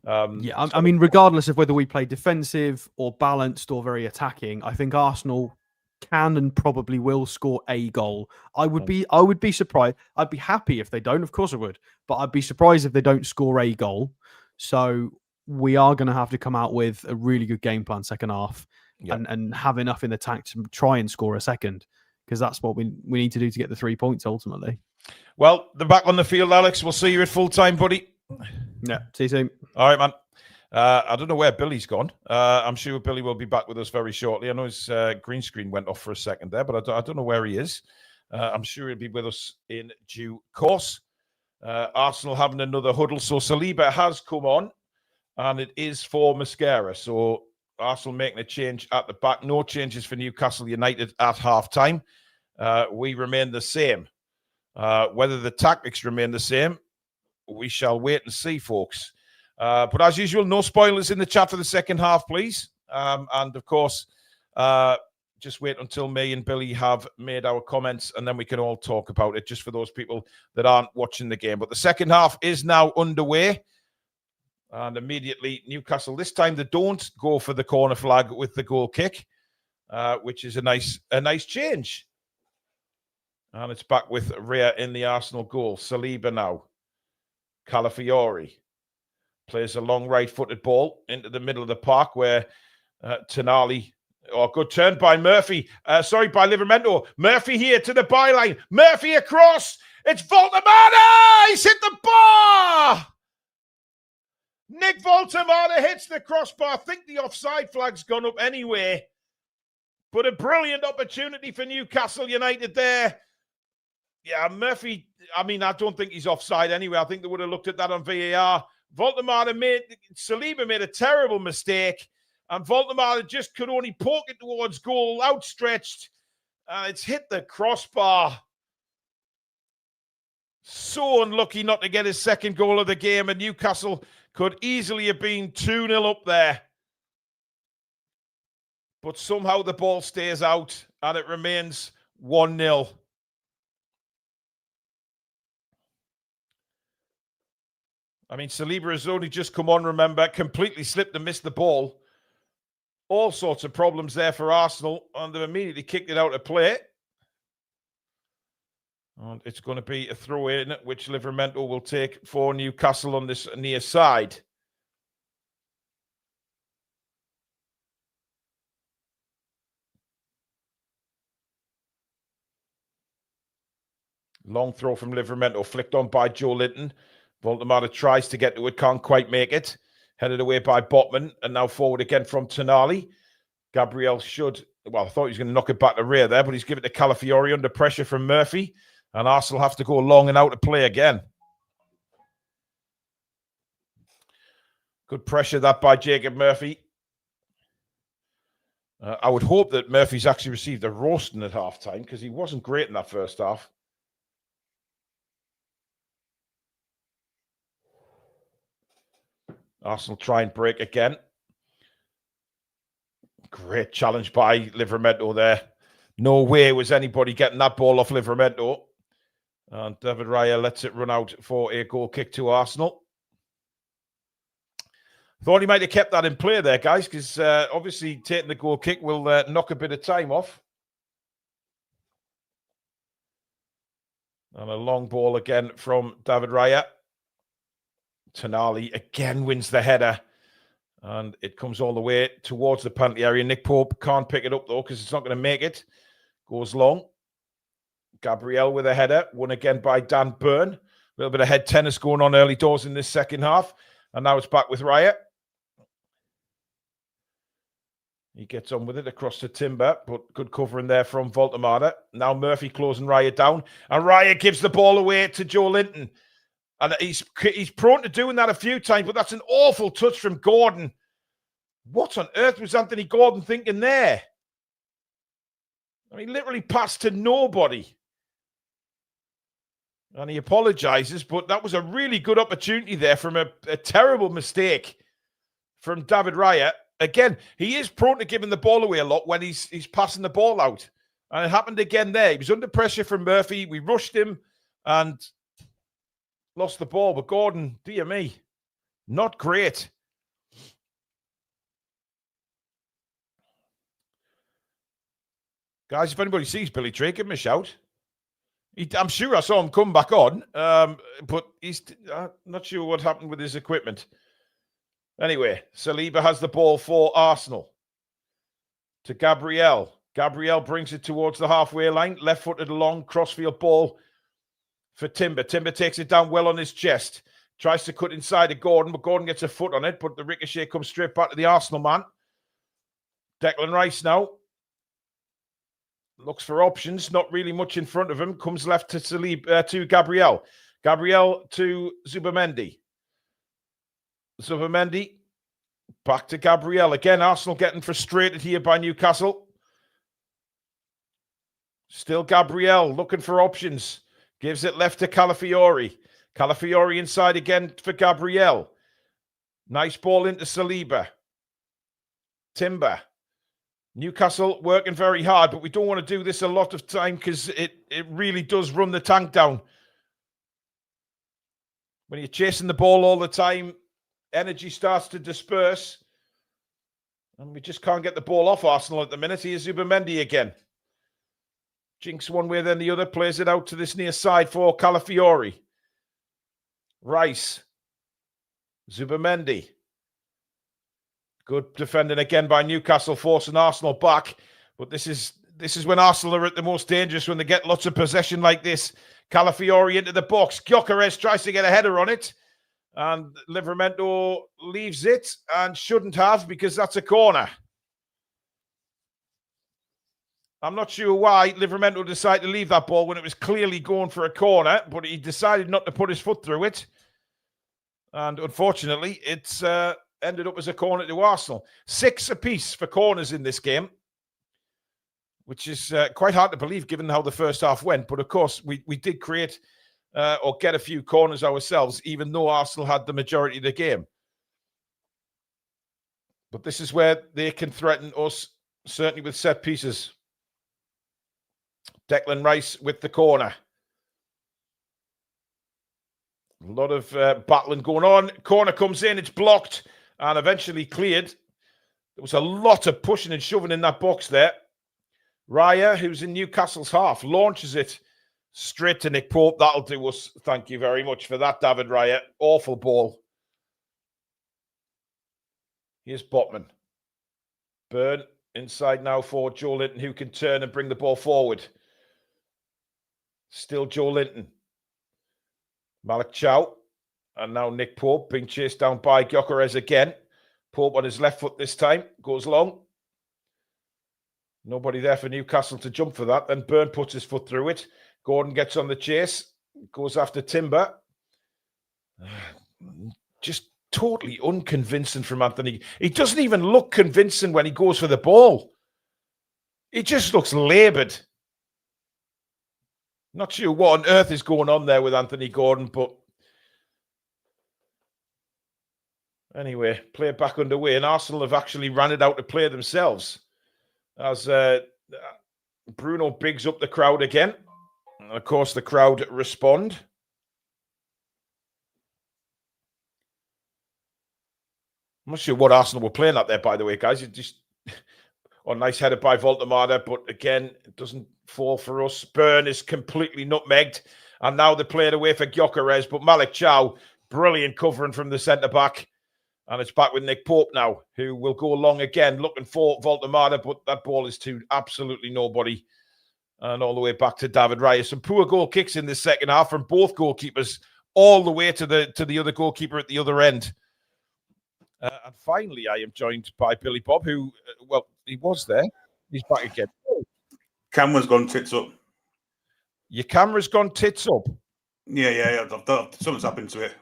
I mean, regardless of whether we play defensive or balanced or very attacking, I think Arsenal can and probably will score a goal. I would be surprised. I'd be happy if they don't. Of course I would, but I'd be surprised if they don't score a goal. So we are going to have to come out with a really good game plan second half and have enough in the tank to try and score a second, because that's what we need to do to get the 3 points ultimately. Well, they're back on the field, Alex. We'll see you at full time, buddy. Yeah, see you soon. All right, man. I don't know where Billy's gone. I'm sure Billy will be back with us very shortly. I know his green screen went off for a second there, but I don't know where he is. I'm sure he'll be with us in due course. Arsenal having another huddle. So Saliba has come on, and it is for Mascara. So Arsenal making a change at the back. No changes for Newcastle United at half-time. We remain the same. Whether the tactics remain the same, we shall wait and see, folks. But as usual, no spoilers in the chat for the second half, please. And of course, just wait until me and Billy have made our comments, and then we can all talk about it, just for those people that aren't watching the game. But the second half is now underway. And immediately, Newcastle, this time they don't go for the corner flag with the goal kick, which is a nice change. And it's back with Rhea in the Arsenal goal. Saliba now. Calafiori plays a long right-footed ball into the middle of the park where Toon Army, good turn by Murphy. By Livramento. Murphy here to the byline. Murphy across. It's Voltemada. He's hit the bar. Nick Voltemada hits the crossbar. I think the offside flag's gone up anyway. But a brilliant opportunity for Newcastle United there. Yeah, Murphy, I mean, I don't think he's offside anyway. I think they would have looked at that on VAR. Saliba made a terrible mistake, and Voltemada just could only poke it towards goal, outstretched. It's hit the crossbar. So unlucky not to get his second goal of the game, and Newcastle could easily have been 2-0 up there. But somehow the ball stays out, and it remains 1-0. I mean, Saliba has only just come on, remember, completely slipped and missed the ball. All sorts of problems there for Arsenal, and they've immediately kicked it out of play. And it's going to be a throw-in, which Livramento will take for Newcastle on this near side. Long throw from Livramento, flicked on by Joe Linton. Voltemada tries to get to it, can't quite make it. Headed away by Botman, and now forward again from Toon Army. Gabriel should, I thought he was going to knock it back to Rhea there, but he's given it to Calafiori under pressure from Murphy, and Arsenal have to go long and out to play again. Good pressure that by Jacob Murphy. I would hope that Murphy's actually received a roasting at half-time, because he wasn't great in that first half. Arsenal try and break again. Great challenge by Livramento there. No way was anybody getting that ball off Livramento. And David Raya lets it run out for a goal kick to Arsenal. Thought he might have kept that in play there, guys, because obviously taking the goal kick will knock a bit of time off. And a long ball again from David Raya. Toon Army again wins the header. And it comes all the way towards the penalty area. Nick Pope can't pick it up, though, because it's not going to make it. Goes long. Gabriel with a header. Won again by Dan Byrne. A little bit of head tennis going on early doors in this second half. And now it's back with Raya. He gets on with it across to Timber, but good covering there from Voltemada. Now Murphy closing Raya down. And Raya gives the ball away to Joe Linton. And he's prone to doing that a few times, but that's an awful touch from Gordon. What on earth was Anthony Gordon thinking there? I mean, literally passed to nobody. And he apologises, but that was a really good opportunity there from a terrible mistake from David Raya. Again, he is prone to giving the ball away a lot when he's passing the ball out. And it happened again there. He was under pressure from Murphy. We rushed him and lost the ball. But Gordon, dear me, not great. Guys, if anybody sees Billy Tree, give him a shout. I'm sure I saw him come back on, but he's not sure what happened with his equipment. Anyway, Saliba has the ball for Arsenal. To Gabriel. Gabriel brings it towards the halfway line. Left-footed along, crossfield ball for Timber. Timber takes it down well on his chest. Tries to cut inside to Gordon, but Gordon gets a foot on it, but the ricochet comes straight back to the Arsenal man. Declan Rice now. Looks for options, not really much in front of him. Comes left to to Gabriel. Gabriel to Zubamendi. Zubamendi back to Gabriel. Again, Arsenal getting frustrated here by Newcastle. Still Gabriel looking for options. Gives it left to Calafiori. Calafiori inside again for Gabriel. Nice ball into Saliba. Timber. Newcastle working very hard, but we don't want to do this a lot of time because it really does run the tank down. When you're chasing the ball all the time, energy starts to disperse. And we just can't get the ball off Arsenal at the minute. Here's Zubamendi again. Jinx one way, then the other. Plays it out to this near side for Calafiori. Rice. Zubamendi. Good defending again by Newcastle, forcing Arsenal back. But this is when Arsenal are at the most dangerous, when they get lots of possession like this. Calafiori into the box. Gyökeres tries to get a header on it. And Livramento leaves it and shouldn't have, because that's a corner. I'm not sure why Livramento decided to leave that ball when it was clearly going for a corner, but he decided not to put his foot through it. And unfortunately, it's ended up as a corner to Arsenal. 6 apiece for corners in this game, which is quite hard to believe given how the first half went. But of course, we did create or get a few corners ourselves, even though Arsenal had the majority of the game. But this is where they can threaten us, certainly with set pieces. Declan Rice with the corner. A lot of battling going on. Corner comes in, it's blocked and eventually cleared. There was a lot of pushing and shoving in that box there. Raya, who's in Newcastle's half, launches it straight to Nick Pope. That'll do us. Thank you very much for that, David Raya. Awful ball. Here's Botman. Byrne inside now for Joe Linton, who can turn and bring the ball forward. Still Joe Linton. Malik Chow. And now Nick Pope being chased down by Gyökeres again. Pope on his left foot this time. Goes long. Nobody there for Newcastle to jump for that. Then Byrne puts his foot through it. Gordon gets on the chase. Goes after Timber. Just totally unconvincing from Anthony. He doesn't even look convincing when he goes for the ball. He just looks laboured. Not sure what on earth is going on there with Anthony Gordon, but anyway, play back underway, and Arsenal have actually ran it out to play themselves as Bruno bigs up the crowd again. And of course, the crowd respond. I'm not sure what Arsenal were playing at there, by the way, guys. It just nice header by Voltemada, but again, it doesn't fall for us. Byrne is completely nutmegged, and now they play it away for Gyökeres, but Malik Chow, brilliant covering from the centre-back. And it's back with Nick Pope now, who will go along again, looking for Voltemata, but that ball is to absolutely nobody. And all the way back to David Raya. Some poor goal kicks in the second half from both goalkeepers, all the way to the other goalkeeper at the other end. And finally, I am joined by Billy Bob, who, he was there. He's back again. Camera's gone tits up. Your camera's gone tits up. Yeah. Something's happened to it.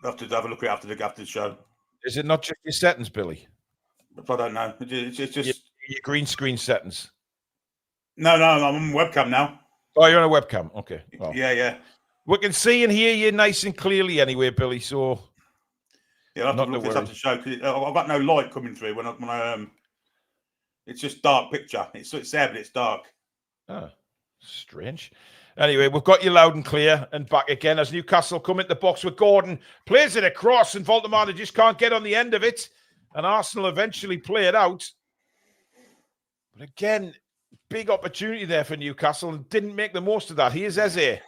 I'll have to have a look at it after the show. Is it not just your settings, Billy? I don't know. It's just your green screen settings. No, I'm on webcam now. Oh, you're on a webcam. Okay. Well, Yeah. we can see and hear you nice and clearly anyway, Billy. So yeah, I'll have to look this after the show because I've got no light coming through when I it's just dark picture. It's there, but it's dark. Oh, strange. Anyway, we've got you loud and clear and back again as Newcastle come into the box with Gordon. Plays it across and Voltemata just can't get on the end of it. And Arsenal eventually play it out. But again, big opportunity there for Newcastle and didn't make the most of that. Here's Eze.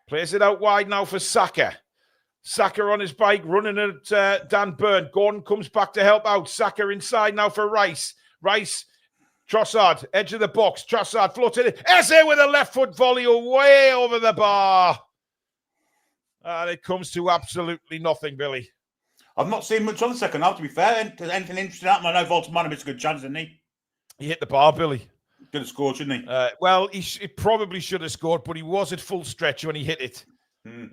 Plays it out wide now for Saka. Saka on his bike, running at Dan Burn. Gordon comes back to help out. Saka inside now for Rice. Rice, Trossard, edge of the box. Trossard floated it. Eze with a left foot volley way over the bar. And it comes to absolutely nothing, Billy. I've not seen much on the second half, to be fair. Anything interesting happen? I know Voltemata makes a good chance, didn't he? He hit the bar, Billy. Could have scored, shouldn't he? He probably should have scored, but he was at full stretch when he hit it.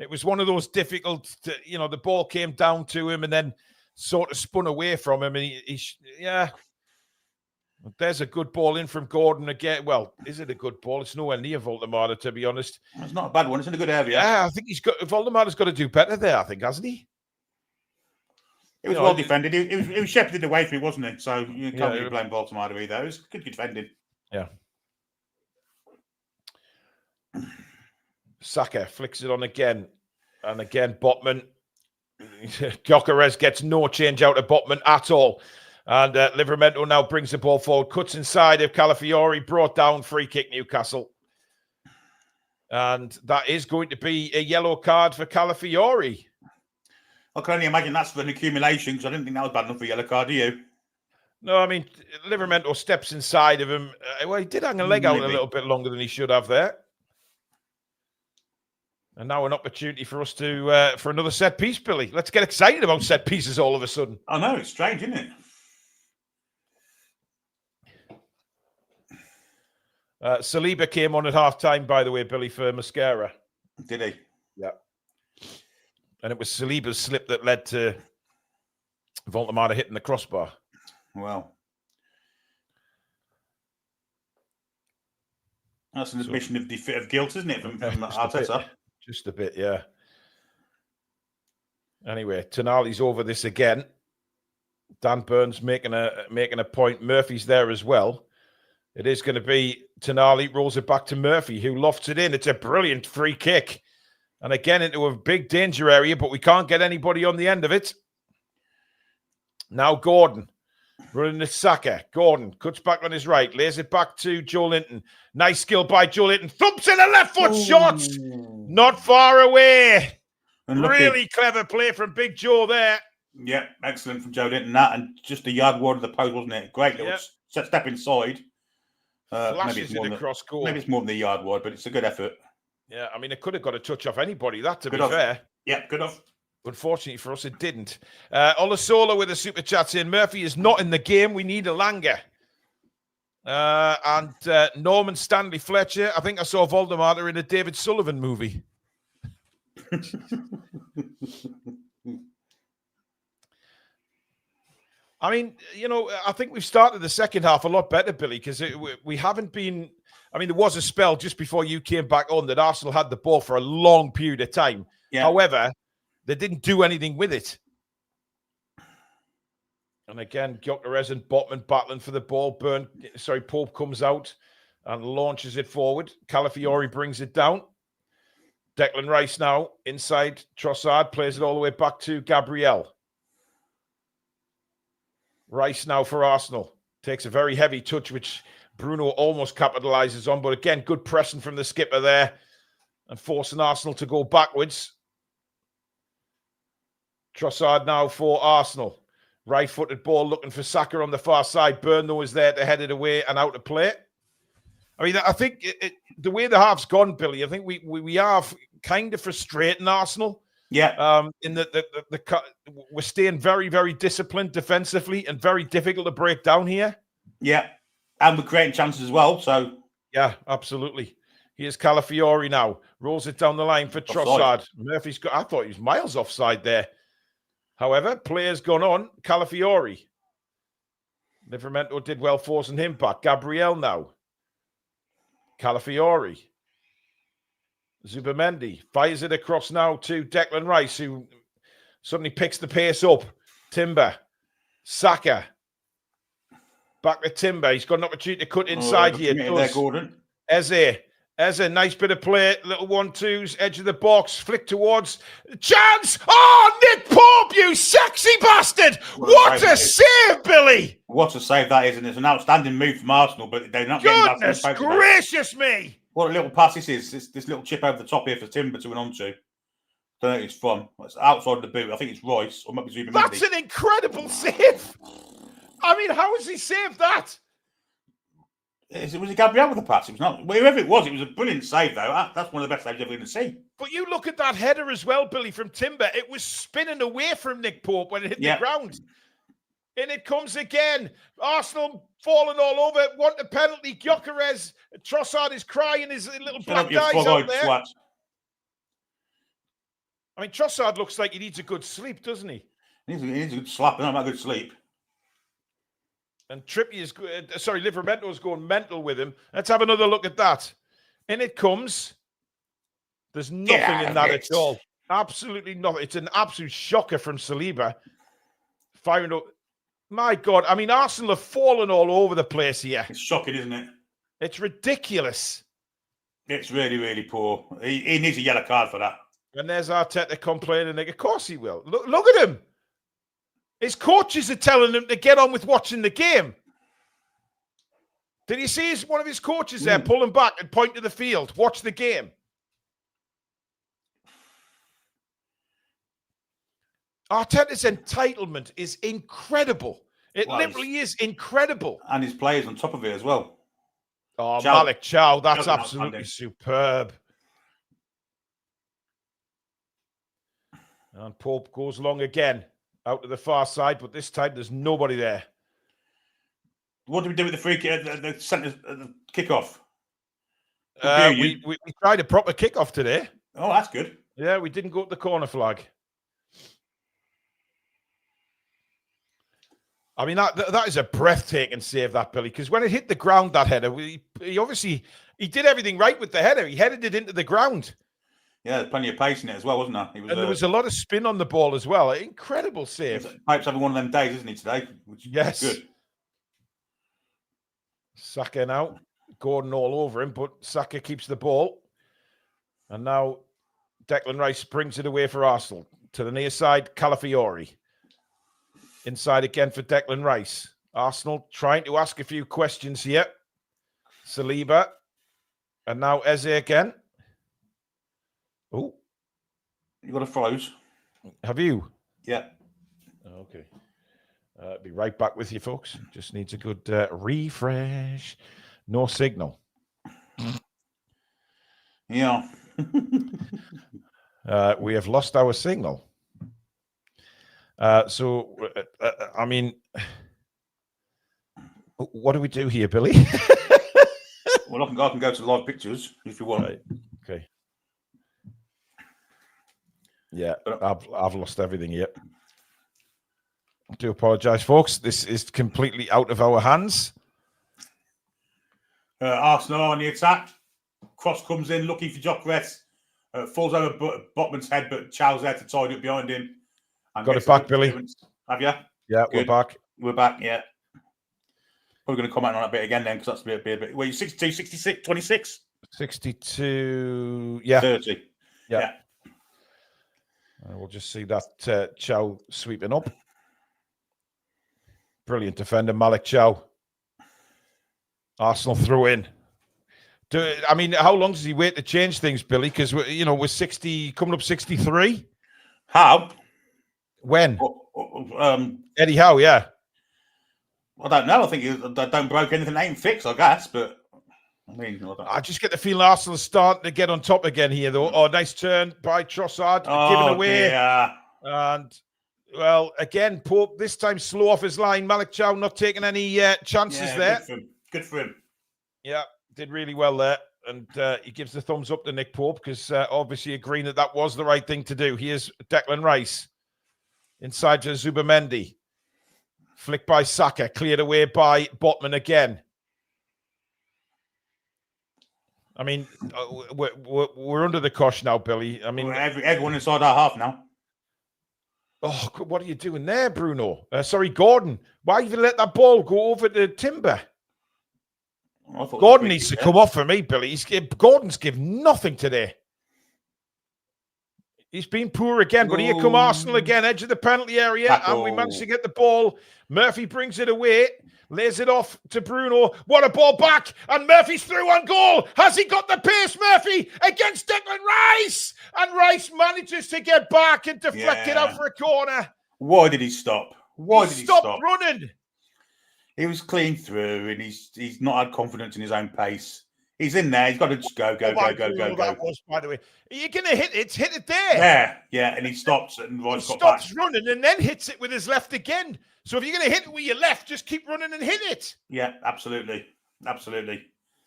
It was one of those difficult, the ball came down to him and then sort of spun away from him. And there's a good ball in from Gordon again. Well, is it a good ball? It's nowhere near Voltemata, to be honest. It's not a bad one. It's in a good area. Yeah, I think Voltemata's got to do better there, I think, hasn't he? It was well defended. It was shepherded away from it, wasn't it? So you can't really blame Voltemata either. It was good defending. Yeah. Saka flicks it on again. And again, Botman. Gyökeres gets no change out of Botman at all. And Livramento now brings the ball forward, cuts inside of Calafiori, brought down, free kick Newcastle. And that is going to be a yellow card for Calafiori. I can only imagine that's for an accumulation because I didn't think that was bad enough for a yellow card, do you? No, I mean, Livramento steps inside of him. Well, he did hang a leg out a little bit longer than he should have there. And now an opportunity for us to for another set piece, Billy. Let's get excited about set pieces all of a sudden. I know, it's strange, isn't it? Saliba came on at half-time, by the way, Billy, for Mascara. Did he? Yeah. And it was Saliba's slip that led to Voltemata hitting the crossbar. Well, that's an admission of guilt, isn't it, from Arteta? Just a bit, yeah. Anyway, Tonali's over this again. Dan Burns making a point. Murphy's there as well. It is going to be Tonali, rolls it back to Murphy, who lofts it in. It's a brilliant free kick. And again, into a big danger area, but we can't get anybody on the end of it. Now Gordon, running to Saka. Gordon cuts back on his right, lays it back to Joe Linton. Nice skill by Joe Linton. Thumps in a left foot shot. Not far away. Really clever play from Big Joe there. Yeah, excellent from Joe Linton. That and just a yard wide of the post, wasn't it? Great little step inside. Maybe it's more across goal. Maybe it's more than the yard wide, but it's a good effort. Yeah, I mean, it could have got a touch off anybody, that, to be fair. Yeah, good off. Unfortunately for us, it didn't. Olasola with a super chat saying, Murphy is not in the game. We need Elanga. And Norman Stanley Fletcher. I think I saw Voldemort in a David Sullivan movie. I mean, I think we've started the second half a lot better, Billy, because we haven't been... I mean, there was a spell just before you came back on that Arsenal had the ball for a long period of time. Yeah. However, they didn't do anything with it. And again, Gyökeres and Botman battling for the ball. Pope comes out and launches it forward. Calafiori brings it down. Declan Rice now inside. Trossard plays it all the way back to Gabriel. Rice now for Arsenal. Takes a very heavy touch, which Bruno almost capitalizes on. But again, good pressing from the skipper there and forcing Arsenal to go backwards. Trossard now for Arsenal. Right-footed ball looking for Saka on the far side. Burn, though, is there to head it away and out to play. I mean, I think the way the half's gone, Billy, I think we are kind of frustrating Arsenal. Yeah. In the we're staying very, very disciplined defensively and very difficult to break down here. Yeah. And we're creating chances as well. So yeah, absolutely. Here's Calafiori now. Rolls it down the line for Trossard. Murphy's got, I thought he was miles offside there. However, player's gone on. Calafiori. Livramento did well forcing him back. Gabriel now. Calafiori. Zubamendi fires it across now to Declan Rice, who suddenly picks the pace up. Timber. Saka. Back to Timber. He's got an opportunity to cut inside here. There, Gordon. Eze, nice bit of play. Little 1-2s, edge of the box, flick towards. Chance! Oh, Nick Pope, you sexy bastard! What a save, Billy! What a save that is, and it's an outstanding move from Arsenal, but they're not getting that. Goodness gracious me! What a little pass this is. This little chip over the top here for Timber to win on to. Don't know if it's from. It's outside of the boot. I think it's Royce, or might be Zubamendi. That's an incredible save! I mean, how has he saved that? Was it Gabriel with the pass? It was not. Whoever it was a brilliant save, though. That's one of the best saves you're ever going to see. But you look at that header as well, Billy, from Timber. It was spinning away from Nick Pope when it hit the ground. And it comes again. Arsenal falling all over. Want a penalty. Gyökeres. Trossard is crying his little black eyes out there. Swat. I mean, Trossard looks like he needs a good sleep, doesn't he? He needs a good slap. Not a good sleep. And Trippier's, Livramento's going mental with him. Let's have another look at that. In it comes. There's nothing in that at all. Absolutely nothing. It's an absolute shocker from Saliba. Firing up. My God. I mean, Arsenal have fallen all over the place here. It's shocking, isn't it? It's ridiculous. It's really, really poor. He needs a yellow card for that. And there's Arteta complaining. Of course he will. Look at him. His coaches are telling him to get on with watching the game. Did you see one of his coaches there pulling back and point to the field? Watch the game. Arteta's entitlement is incredible. It literally is incredible. And his players on top of it as well. Oh, Malik Chow, that's absolutely superb. And Pope goes long again. Out to the far side, but this time there's nobody there. What do we do with the free kick, the centre, the kickoff? We tried a proper kickoff today. Oh, that's good. Yeah, we didn't go to the corner flag. I mean, that is a breathtaking save, that, Billy, because when it hit the ground, that header, he obviously did everything right with the header. He headed it into the ground. Yeah, there's plenty of pace in it as well, wasn't there? There was a lot of spin on the ball as well. Incredible save. Pipe's having one of them days, isn't he, today? Which is good. Saka now. Gordon all over him, but Saka keeps the ball. And now Declan Rice brings it away for Arsenal. To the near side, Calafiori. Inside again for Declan Rice. Arsenal trying to ask a few questions here. Saliba. And now Eze again. Oh, you got a froze? Have you? Yeah. Okay. Be right back with you, folks. Just needs a good refresh. No signal. Yeah. We have lost our signal. I mean, what do we do here, Billy? Well, I can go to live pictures if you want. Right. Okay. Yeah, I've lost everything here. I do apologise, folks. This is completely out of our hands. Arsenal on the attack. Cross comes in, looking for Gyökeres. Falls over Botman's head, but Chow's there to tidy up behind him. Got it back, Billy. Have you? Yeah, good. We're back. We're back, yeah. Probably going to comment on that bit again then, because that's a bit. Well, 62, 66, 26? 62, yeah. 30. Yeah. We'll just see that Chow sweeping up. Brilliant defender, Malik Chow. Arsenal throw in. I mean, how long does he wait to change things, Billy? Because we're 60, coming up 63. How? When? Um, Eddie Howe, yeah. I don't know. I think they don't broke anything they ain't fixed, I guess. But I mean, I just get the feeling Arsenal's starting to get on top again here, though. Oh, nice turn by Trossard, giving away. Dear. And, well, again, Pope this time slow off his line. Malik Chow not taking any chances there. Good for him. Yeah, did really well there. And he gives the thumbs up to Nick Pope because obviously agreeing that was the right thing to do. Here's Declan Rice inside to Zubamendi. Flicked by Saka, cleared away by Botman again. I mean, we're under the cosh now, Billy. I mean, everyone inside our half now. Oh, what are you doing there, Bruno? Sorry, Gordon. Why even let that ball go over to Timber? Gordon needs to come off for me, Billy. Gordon's given nothing today. He's been poor again, but here come Arsenal again, edge of the penalty area, and we managed to get the ball. Murphy brings it away, lays it off to Bruno. What a ball back, and Murphy's through on goal. Has he got the pace, Murphy, against Declan Rice? And Rice manages to get back and deflect it out for a corner. Why did he stop? Why did he stop running? He was clean through, and he's not had confidence in his own pace. He's in there. He's got to just go. That was, by the way. You're going to hit it there. Yeah, and he stops and Rice got stops back. Running and then hits it with his left again. So if you're going to hit it with your left, just keep running and hit it. Yeah, absolutely.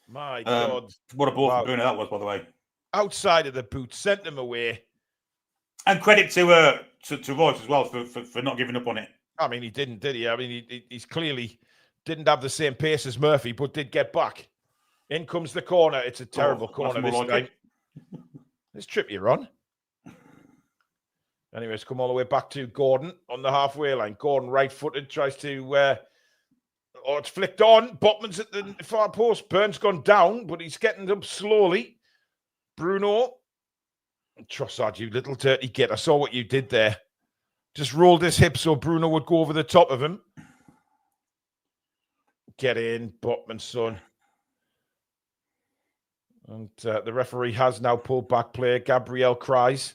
My God. What a ball from Bruno that was, by the way. Outside of the boot, sent them away. And credit to Rice as well for not giving up on it. I mean, he didn't, did he? I mean, he's clearly didn't have the same pace as Murphy, but did get back. In comes the corner. It's a terrible corner this time. This Trippier on. Anyways, come all the way back to Gordon on the halfway line. Gordon right-footed, tries to... it's flicked on. Botman's at the far post. Burns gone down, but he's getting up slowly. Bruno. Trossard, you little dirty git. I saw what you did there. Just rolled his hip so Bruno would go over the top of him. Get in, Botman's son. And the referee has now pulled back play. Gabriel cries.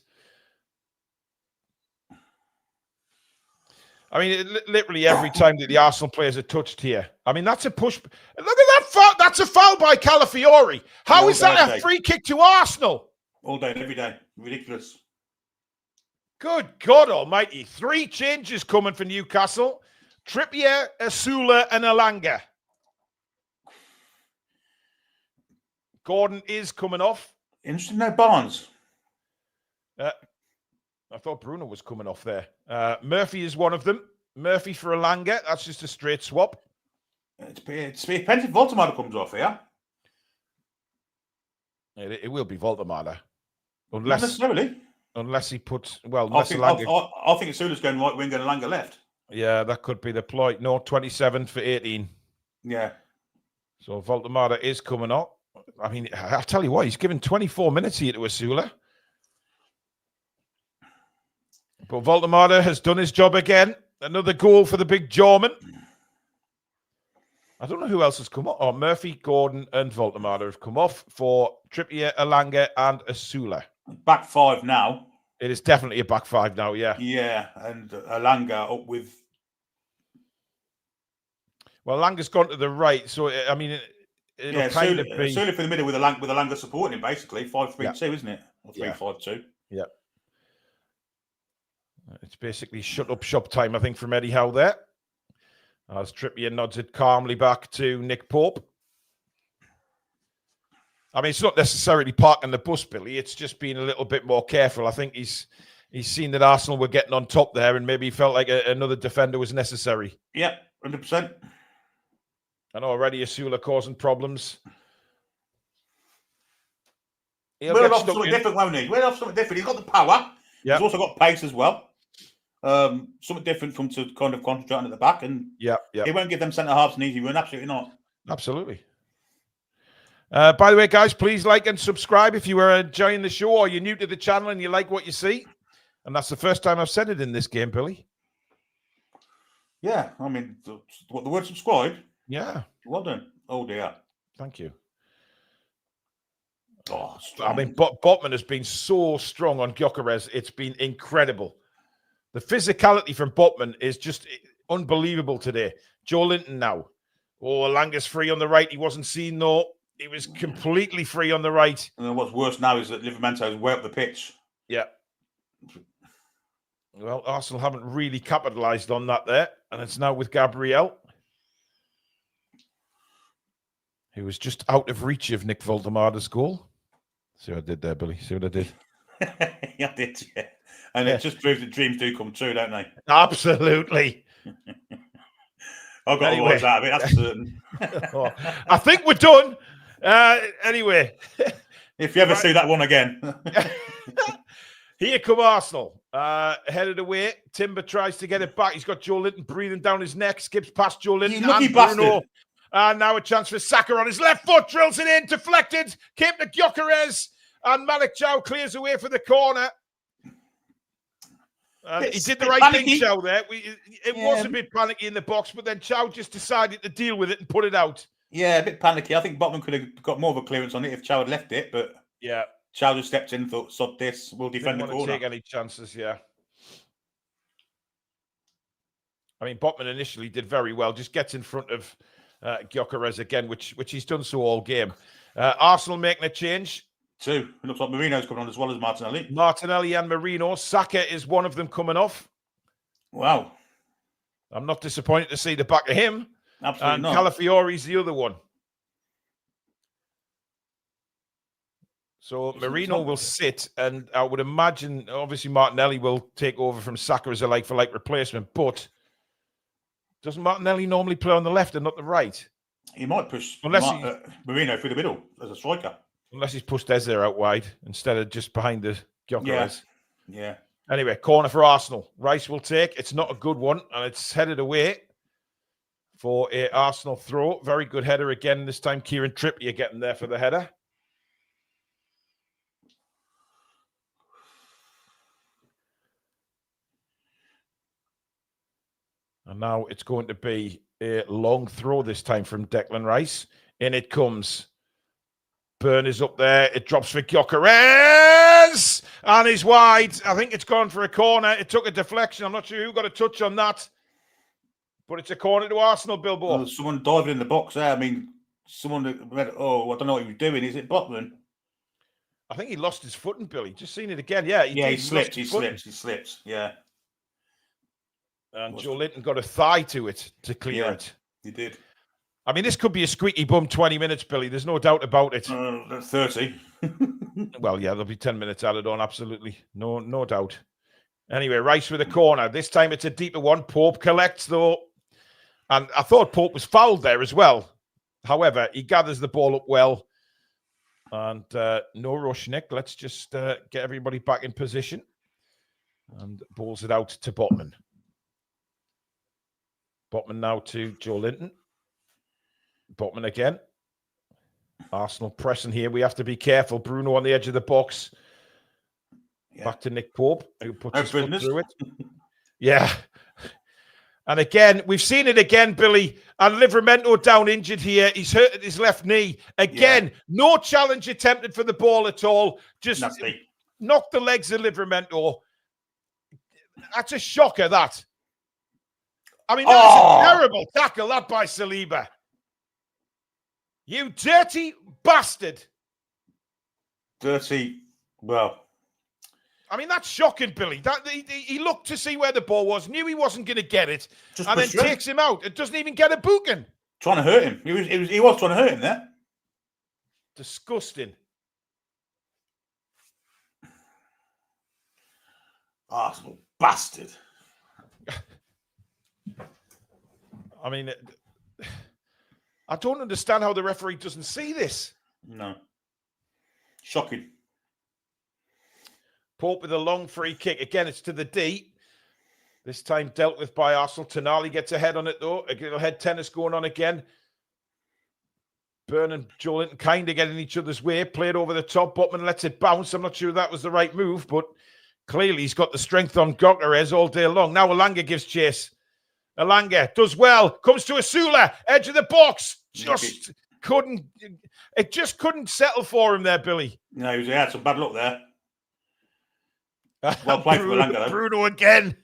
I mean, literally every time that the Arsenal players are touched here. I mean, that's a push. Look at that foul. That's a foul by Calafiori. How is that a free kick to Arsenal? All day, every day. Ridiculous. Good God almighty. 3 changes coming for Newcastle. Trippier, Asula and Elanga. Gordon is coming off. Interesting, no Barnes. I thought Bruno was coming off there. Murphy is one of them. Murphy for Elanga. That's just a straight swap. It depends if Voltemada comes off here. It will be Voltemada. Not necessarily. Unless he puts... Well, I think Asula's going right wing and Elanga left. Yeah, that could be the ploy. No, 27 for 18. Yeah. So Voltemada is coming up. I mean, I'll tell you what, he's given 24 minutes here to Asula. But Voltemada has done his job again. Another goal for the big German. I don't know who else has come off. Oh, Murphy, Gordon, and Voltemada have come off for Trippier, Elanga, and Asula. Back 5 now. It is definitely a back 5 now, yeah. Yeah, and Elanga up with... Well, Elanga's gone to the right, so, I mean... It'll kind of be... Asula for the middle with Elanga supporting him, basically. 5-3-2, isn't it? Or 3-5-2. Yeah. It's basically shut up shop time, I think, from Eddie Howe there. As Trippier nods it calmly back to Nick Pope. I mean, it's not necessarily parking the bus, Billy. It's just being a little bit more careful. I think he's seen that Arsenal were getting on top there and maybe felt like another defender was necessary. Yeah, 100%. And already Asula causing problems. We'll off something different, won't he? We'll off something different. He's got the power. Yep. He's also got pace as well. Something different from to kind of concentrating at the back. And he won't give them centre-halves an easy run. Absolutely not. Absolutely. By the way, guys, please like and subscribe if you are enjoying the show or you're new to the channel and you like what you see. And that's the first time I've said it in this game, Billy. Yeah, I mean, the word subscribe. Yeah. Well done. Oh, dear. Thank you. Oh, I mean, Botman has been so strong on Gyökeres. It's been incredible. The physicality from Botman is just unbelievable today. Joe Linton now. Oh, Langa's free on the right. He wasn't seen, though. He was completely free on the right. And then what's worse now is that Livramento is way up the pitch. Yeah. Well, Arsenal haven't really capitalised on that there. And it's now with Gabriel, who was just out of reach of Nick Voldemada's goal. See what I did there, Billy? See what I did? Yeah, I did, yeah. And it just proves that dreams do come true, don't they? Absolutely. I've got Anyway. to watch that, that's certain. Oh, I think we're done. Anyway. If you ever see that one again. Here come Arsenal. Headed away. Timber tries to get it back. He's got Joe Linton breathing down his neck. Skips past Joe Linton. You lucky and Bruno. bastard. And now a chance for Saka on his left foot. Drills it in. Deflected. Came to Gyökeres. And Malik Chow clears away for the corner. He did the right thing, Chow, there. It was a bit panicky in the box, but then Chow just decided to deal with it and put it out. Yeah, a bit panicky. I think Botman could have got more of a clearance on it if Chow had left it, but yeah, Chow just stepped in, thought, sod this, we'll defend the Didn't corner. want to take any chances, yeah. I mean, Botman initially did very well, just gets in front of Gyökeres again, which he's done so all game. Arsenal making a change. 2. It looks like Marino's coming on as well as Martinelli. Martinelli and Marino. Saka is one of them coming off. Wow. I'm not disappointed to see the back of him. Absolutely And not. Calafiori's the other one. So Marino will sit, and I would imagine, obviously, Martinelli will take over from Saka as a like-for-like replacement, but doesn't Martinelli normally play on the left and not the right? He might push Marino through the middle as a striker. Unless he's pushed Eze out wide instead of just behind the Gyökeres. Yeah. Anyway, corner for Arsenal. Rice will take. It's not a good one, and it's headed away for a Arsenal throw. Very good header again. This time, Kieran Trippier getting there for the header. And now it's going to be a long throw this time from Declan Rice. In it comes. Burn is up there. It drops for Gyökeres. And he's wide. I think it's gone for a corner. It took a deflection. I'm not sure who got a touch on that. But it's a corner to Arsenal, Bilbo. Well, someone diving in the box there. I mean, someone that read, I don't know what he was doing. Is it Botman? I think he lost his footing, Billy. Just seen it again. Yeah, he slipped. He slipped. Yeah. And Joe Linton got a thigh to it to clear it. He did. I mean, this could be a squeaky bum 20 minutes, Billy. There's no doubt about it. 30. Well, yeah, there'll be 10 minutes added on. Absolutely. No doubt. Anyway, Rice with a corner. This time it's a deeper one. Pope collects, though. And I thought Pope was fouled there as well. However, he gathers the ball up well. And no rush, Nick. Let's just get everybody back in position. And balls it out to Botman. Botman now to Joe Linton. Botman again. Arsenal pressing here. We have to be careful. Bruno on the edge of the box. Yeah. Back to Nick Pope, who puts his foot through it. Yeah. And again, we've seen it again, Billy. And Livramento down injured here. He's hurt at his left knee. Again, no challenge attempted for the ball at all. Just knocked the legs of Livramento. That's a shocker, that. I mean, that was a terrible tackle, that by Saliba. You dirty bastard. Dirty, well. I mean, that's shocking, Billy. That he looked to see where the ball was, knew he wasn't going to get it, and then takes him out. It doesn't even get a booking. Trying to hurt him. He was trying to hurt him there. Disgusting. Arsenal bastard. I mean, I don't understand how the referee doesn't see this. No. Shocking. Pope with a long free kick. Again, it's to the D. This time dealt with by Arsenal. Tonali gets a head on it, though. A little head tennis going on again. Burn and Joe Linton kind of getting each other's way. Played over the top. Botman lets it bounce. I'm not sure that was the right move, but clearly he's got the strength on Gyökeres all day long. Now Elanga gives chase. Elanga does well. Comes to Asula. Edge of the box. It just couldn't settle for him there, Billy. No, he had some bad luck there. Well played for Elanga, though. Bruno again.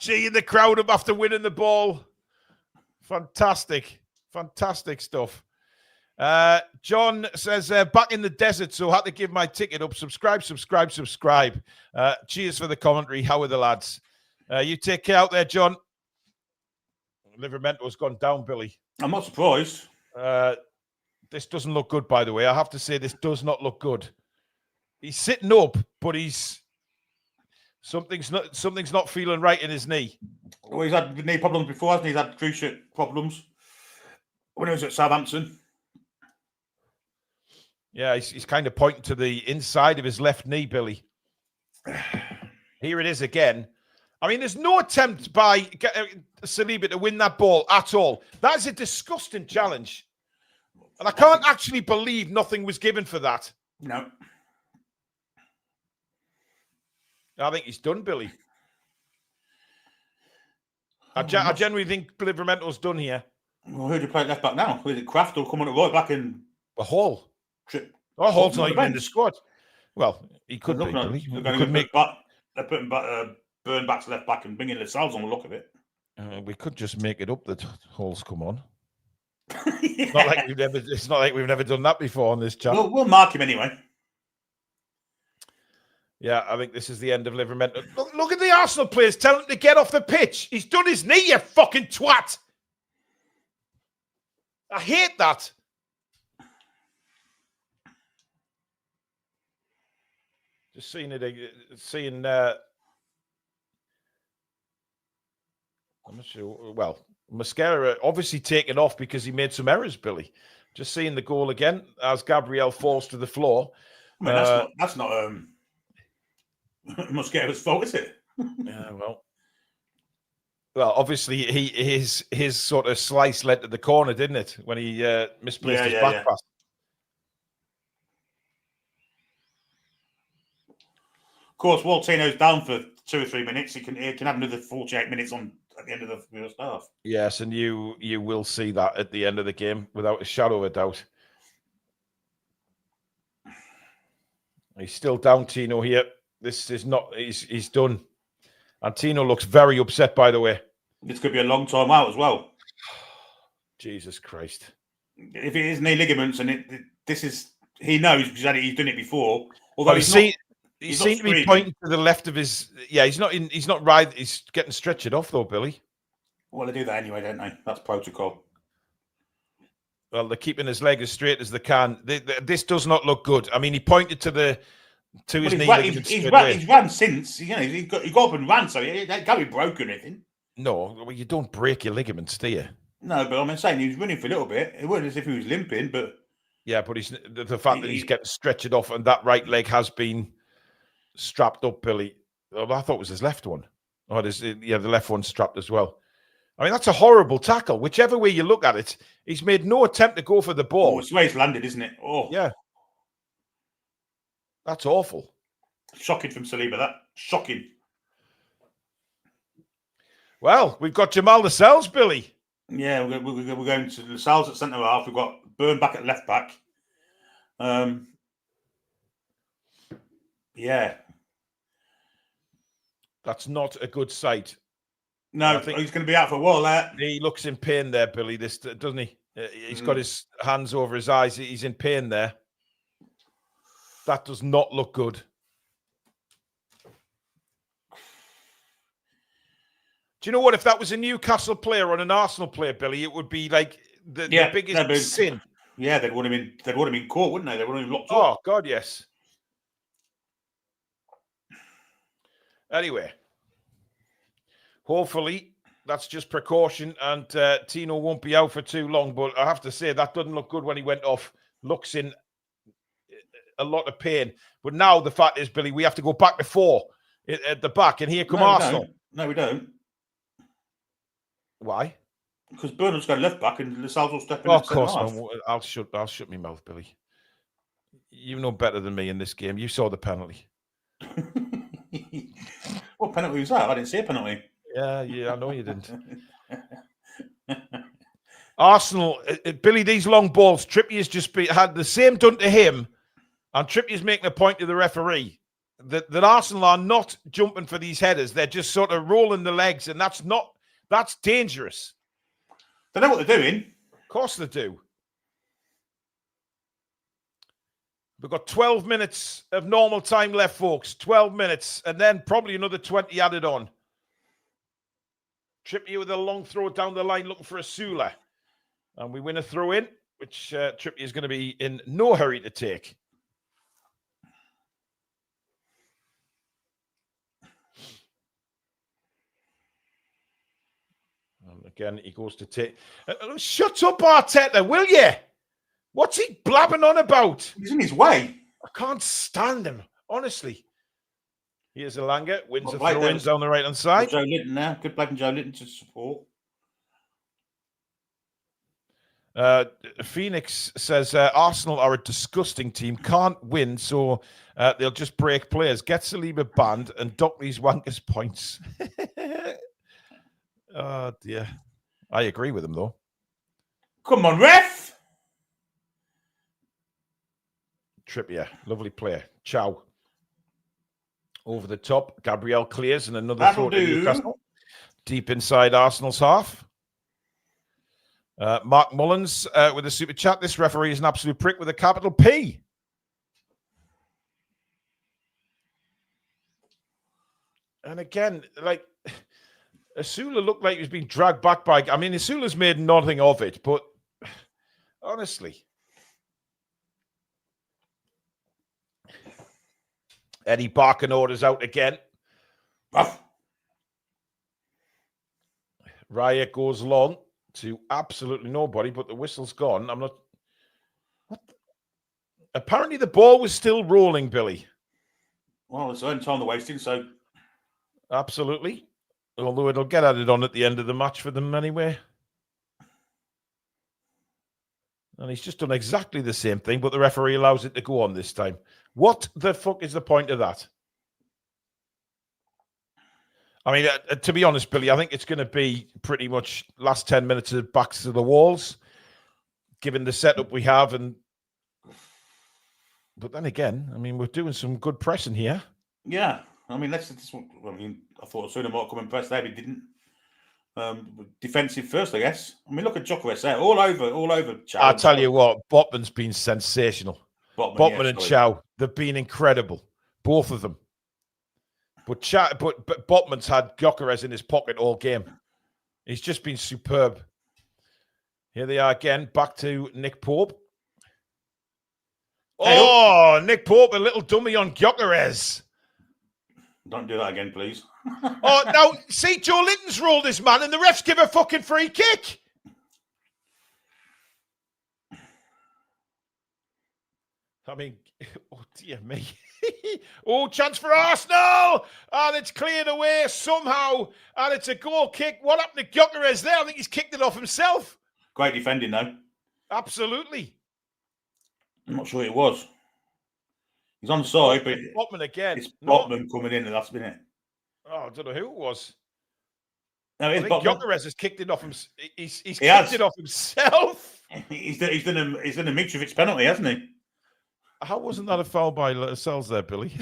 Geeing the crowd up after winning the ball. Fantastic. Fantastic stuff. John says, back in the desert, so had to give my ticket up. Subscribe. Cheers for the commentary. How are the lads? You take care out there, John. Livermento's gone down, Billy. I'm not surprised. This doesn't look good, by the way. I have to say, this does not look good. He's sitting up, but something's not feeling right in his knee. Well, he's had knee problems before, hasn't he? He's had cruciate problems when he was at Southampton. Yeah, he's kind of pointing to the inside of his left knee, Billy. Here it is again. I mean, there's no attempt by Saliba to win that ball at all. That is a disgusting challenge. And I can't actually believe nothing was given for that. No. I think he's done, Billy. I generally think Livermento's done here. Well, who do you play at left back now? Is it Kraft or coming at right back in? Hall. Oh, Hall's not even in the squad. Well, he could be. Billy. They're putting Burn back to left back and bringing Lascelles on the look of it. We could just make it up that Hall's come on. Yeah. It's not like we've never done that before on this channel. We'll mark him anyway. Yeah, I think this is the end of Livermento. Look at the Arsenal players telling him to get off the pitch. He's done his knee, you fucking twat. I hate that. Just seeing it, I'm not sure. Well, Mascara obviously taken off because he made some errors, Billy. Just seeing the goal again as Gabriel falls to the floor. I mean, that's not Mascara's fault, is it? Yeah, well, obviously his sort of slice led to the corner, didn't it? When he misplaced his back pass. Of course, Waltino's down for 2 or 3 minutes. He can have another 48 minutes on at the end of the first half. Yes, and you will see that at the end of the game without a shadow of a doubt. He's still down, Tino, here. This is not. He's done. And Tino looks very upset, by the way. This could be a long time out as well. Jesus Christ! If it is knee ligaments, and he knows because he's done it before. Although he seems to be pointing to the left of his. Yeah, he's not right. He's getting stretched off though, Billy. Well, they do that anyway, don't they? That's protocol. Well, they're keeping his leg as straight as they can. This does not look good. I mean, he pointed to his knee. He's ran since. He got up and ran, so he can't be broken or anything. No, well, you don't break your ligaments, do you? No, but I'm saying he was running for a little bit. It wasn't as if he was limping, but yeah, but the fact that he's getting stretched off and that right leg has been strapped up, Billy. Oh, I thought it was his left one. Oh, the left one's strapped as well. I mean, that's a horrible tackle. Whichever way you look at it, he's made no attempt to go for the ball. Oh, it's where he's landed, isn't it? Oh, yeah. That's awful. Shocking from Saliba, that. Shocking. Well, we've got Jamal Lascelles, Billy. Yeah, we're going to Lascelles at centre half. We've got Burn back at left back. Yeah. That's not a good sight. No, I think he's going to be out for a while. He looks in pain there, Billy, doesn't he? He's got his hands over his eyes. He's in pain there. That does not look good. Do you know what? If that was a Newcastle player or an Arsenal player, Billy, it would be like the biggest sin. Yeah, they would have been caught, wouldn't they? They would have been locked up. Oh God, yes. Anyway, hopefully that's just precaution, and Tino won't be out for too long. But I have to say that doesn't look good when he went off. Looks in a lot of pain. But now the fact is, Billy, we have to go back to 4 at the back, and here come Arsenal. No, we don't. Why? Because Burnham's got left back and Lascelles will step in. Of course, I'll shut my mouth, Billy. You know better than me in this game. You saw the penalty. What penalty was that? I didn't see a penalty. Yeah, I know you didn't. Arsenal, Billy, these long balls, Trippier's just had the same done to him, and Trippier's making a point to the referee. that Arsenal are not jumping for these headers. They're just sort of rolling the legs, and that's dangerous. They know what they're doing. Of course they do. We've got 12 minutes of normal time left, folks. 12 minutes, and then probably another 20 added on. Trippier with a long throw down the line looking for a Sula. And we win a throw in, which Trippier is going to be in no hurry to take. And again, he goes to take... shut up, Arteta, will you? What's he blabbing on about? He's in his way. I can't stand him, honestly. Here's Elanga, wins a Well, throw in down the right-hand side. Joe Linton now. Good play from Joe Linton to support. Phoenix says Arsenal are a disgusting team, can't win, so they'll just break players. Get Saliba banned and dock these wankers points. Oh, dear. I agree with him, though. Come on, ref! Trippier, lovely player. Ciao. Over the top, Gabriel clears and another That'll throw to do. Newcastle. Deep inside Arsenal's half. Mark Mullins with a super chat. This referee is an absolute prick with a capital P. And again, like, Asula looked like he was being dragged back by... I mean, Asula's made nothing of it, but honestly... Eddie Barkin orders out again. Raya goes long to absolutely nobody, but the whistle's gone. I'm not... What? Apparently the ball was still rolling, Billy. Well, it's the only time they're wasting, so... Absolutely. Although it'll get added on at the end of the match for them anyway. And he's just done exactly the same thing, but the referee allows it to go on this time. What the fuck is the point of that? I mean, to be honest, Billy, I think it's going to be pretty much last 10 minutes of backs to the walls, given the setup we have. But then again, I mean, we're doing some good pressing here. Yeah. I mean, I thought Suna might come and press there, but he didn't. Defensive first, I guess. I mean, look at Gyökeres there. All over. Chow. I'll tell you what, Botman's been sensational. Botman and Chow, they've been incredible. Both of them. But Botman's had Gyökeres in his pocket all game. He's just been superb. Here they are again, back to Nick Pope. Oh, Nick Pope, a little dummy on Gyökeres. Don't do that again, please. Oh, now, see, Joe Linton's rolled this man and the refs give a fucking free kick. I mean, oh, dear me. Oh, chance for Arsenal. And it's cleared away somehow. And it's a goal kick. What happened to Gyökeres there? I think he's kicked it off himself. Great defending, though. Absolutely. I'm not sure it was. He's on side, but Botman again. It's Botman coming in, and that's been it. Oh, I don't know who it was. No, I it's think Botman. Gyökeres has kicked it off him. He's kicked it off himself. He's done a Mitrovic penalty, hasn't he? How wasn't that a foul by Lascelles there, Billy?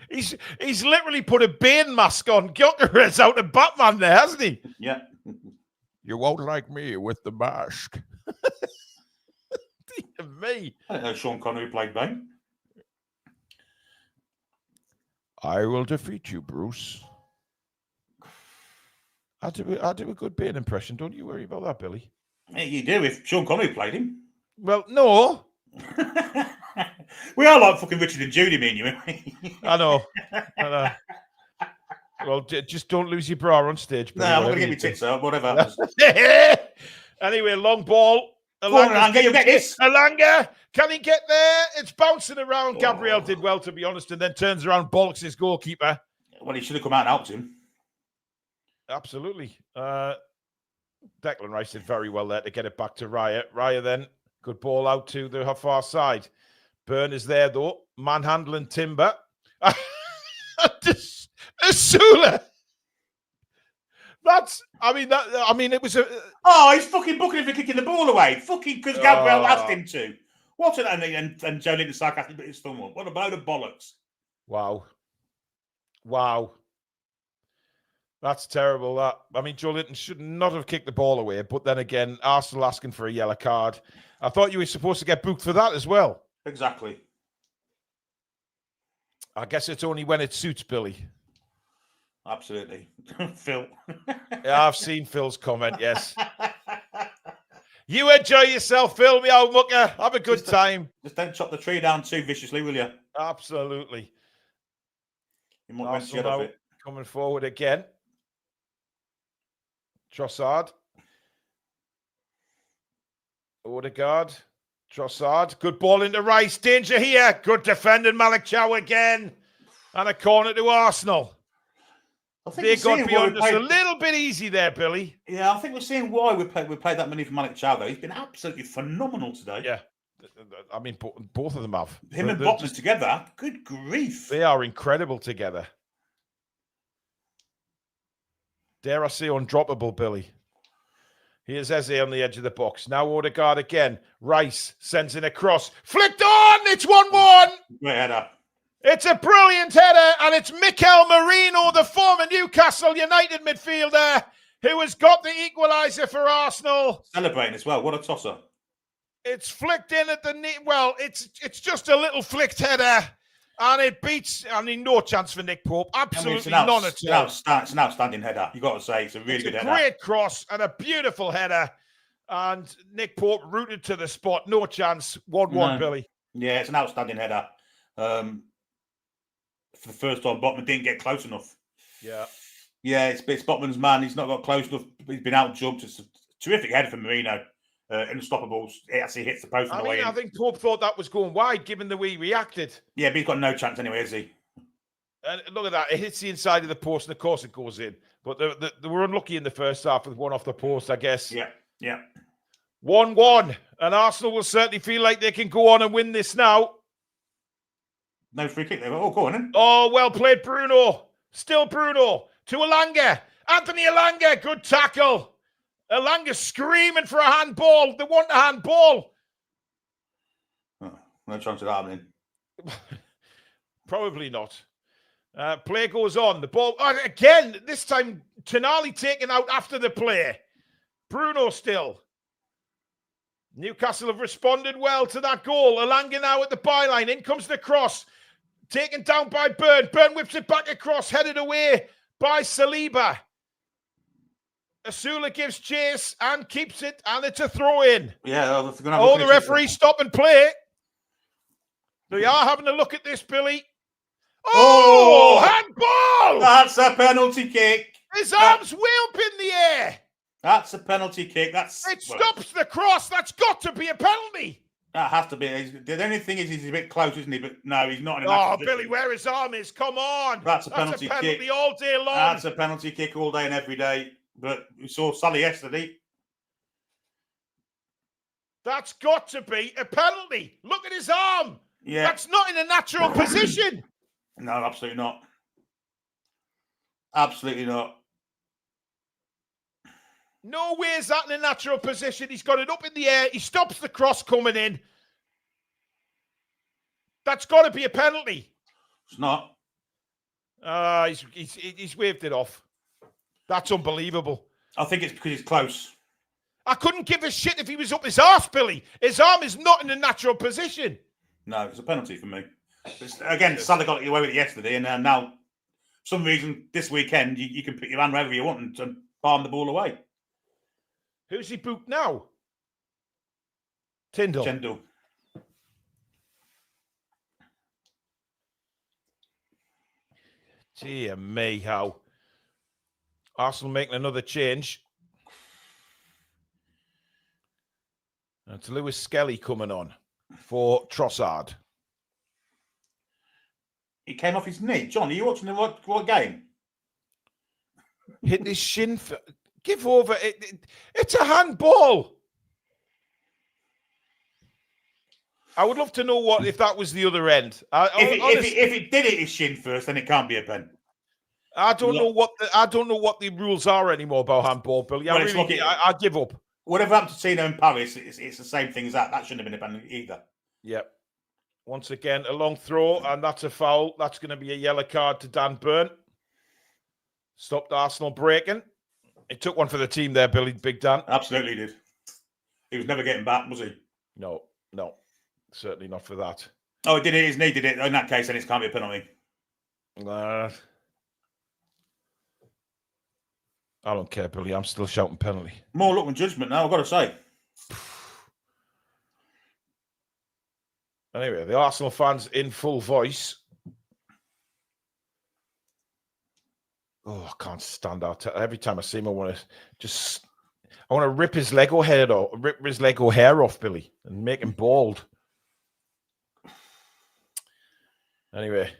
He's literally put a Bane mask on Gyökeres out of Batman there, hasn't he? Yeah. You won't like me with the mask. Dear me. I don't know Sean Connery played Bane. I will defeat you, Bruce. I do a good Bane impression. Don't you worry about that, Billy. Yeah, you do if Sean Connery played him. Well, no. We are like fucking Richard and Judy, me and you. I know. Well, just don't lose your bra on stage. No, I'm not going to get my tits out, whatever. Anyway, long ball. Elanga, you get this. Elanga, can he get there? It's bouncing around. Gabriel did well, to be honest, and then turns around, bollocks his goalkeeper. Well, he should have come out and helped him. Absolutely. Declan Rice did very well there to get it back to Raya. Raya then, good ball out to the far side. Burn is there, though. Manhandling Timber. Asula. It was a... Oh, he's fucking booking him for kicking the ball away. Fucking because Gabriel asked him to. What an... And Joe Linton sarcastic bit his thumb up. What a load of bollocks. Wow. That's terrible. That, I mean, Joe Linton should not have kicked the ball away. But then again, Arsenal asking for a yellow card. I thought you were supposed to get booked for that as well. Exactly. I guess it's only when it suits Billy. Absolutely. Phil. Yeah, I've seen Phil's comment, yes. You enjoy yourself, Phil, me old mucker. Have a good time. Just don't chop the tree down too viciously, will you? Absolutely. You might want to get Arsenal off now it. coming forward again. Trossard. Odegaard. Trossard. Good ball into Rice. Danger here. Good defending, Malik Chow again. And a corner to Arsenal. I think They we're seeing got why beyond we us a played- little bit easy there, Billy. Yeah, I think we're seeing why we played that many for Malik Chow, though. He's been absolutely phenomenal today. Yeah. I mean, both of them have. Him and They're Botman just- together, good grief. They are incredible together. Dare I say undroppable, Billy. Here's Eze on the edge of the box. Now Odegaard again. Rice sends in a cross. Flicked on! It's 1-1! Great header. It's a brilliant header, and it's Mikel Merino, the former Newcastle United midfielder, who has got the equaliser for Arsenal. Celebrating as well. What a tosser. It's flicked in at the knee. Well, it's just a little flicked header, and it beats. I mean, no chance for Nick Pope. Absolutely none at all. It's an outstanding header. You've got to say, it's a really good header. Great cross and a beautiful header, and Nick Pope rooted to the spot. No chance. 1-1, Billy. Yeah, it's an outstanding header. For the first time, Botman didn't get close enough. Yeah. Yeah, it's Botman's man. He's not got close enough. He's been out-jumped. It's a terrific header from Marino. Unstoppables. It actually hits the post on the way in. I think Pope thought that was going wide, given the way he reacted. Yeah, but he's got no chance anyway, has he? And look at that. It hits the inside of the post, and of course it goes in. But they were unlucky in the first half with one off the post, I guess. Yeah. 1-1. And Arsenal will certainly feel like they can go on and win this now. No free kick there. Oh, go on then. Oh, well played, Bruno. Still Bruno. To Elanga. Anthony Elanga. Good tackle. Elanga screaming for a handball. They want a handball. Oh, no chance of that happening. Probably not. Play goes on. The ball, again, this time Tonali taken out after the play. Bruno still. Newcastle have responded well to that goal. Elanga now at the byline. In comes the cross. Taken down by Burn. Burn whips it back across. Headed away by Saliba. Asula gives chase and keeps it. And it's a throw in. Yeah. The referee stop and play. They are having a look at this, Billy. Oh, handball! That's a penalty kick. His arms way up in the air. That's a penalty kick. It stops the cross. That's got to be a penalty. That has to be. The only thing is he's a bit close, isn't he? But no, he's not. Oh, Billy, where his arm is. Come on. That's a penalty kick. All day long. That's a penalty kick all day and every day. But we saw Sally yesterday. That's got to be a penalty. Look at his arm. Yeah. That's not in a natural position. No, absolutely not. Absolutely not. No way is that in a natural position. He's got it up in the air. He stops the cross coming in. That's got to be a penalty. It's not. He's waved it off. That's unbelievable. I think it's because he's close. I couldn't give a shit if he was up his arse, Billy. His arm is not in a natural position. No, it's a penalty for me. Again, Salah got away with it yesterday, and now, for some reason, this weekend, you can put your hand wherever you want and palm the ball away. Who's he booked now? Tyndall. Tyndall. Dear me, how. Arsenal making another change. And it's Lewis Skelly coming on for Trossard. He came off his knee. John, are you watching the what game? Hit his shin. Give over. It's a handball. I would love to know if that was the other end. If it did hit his shin first, then it can't be a pen. I don't know what the rules are anymore about handball, Billy. I give up. Whatever happened to Tino in Paris, it's the same thing as that. That shouldn't have been a penalty either. Yep. Once again, a long throw, and that's a foul. That's going to be a yellow card to Dan Burn. Stopped Arsenal breaking. He took one for the team there, Billy, Big Dan. Absolutely did. He was never getting back, was he? No, certainly not for that. Oh, he did it. His knee did it. In that case, then it can't be a penalty. I don't care, Billy. I'm still shouting penalty. More luck than judgment now, I've got to say. Anyway, the Arsenal fans in full voice. Oh, I can't stand Arteta. Every time I see him, I want to rip his Lego head off, rip his Lego hair off, Billy, and make him bald. Anyway,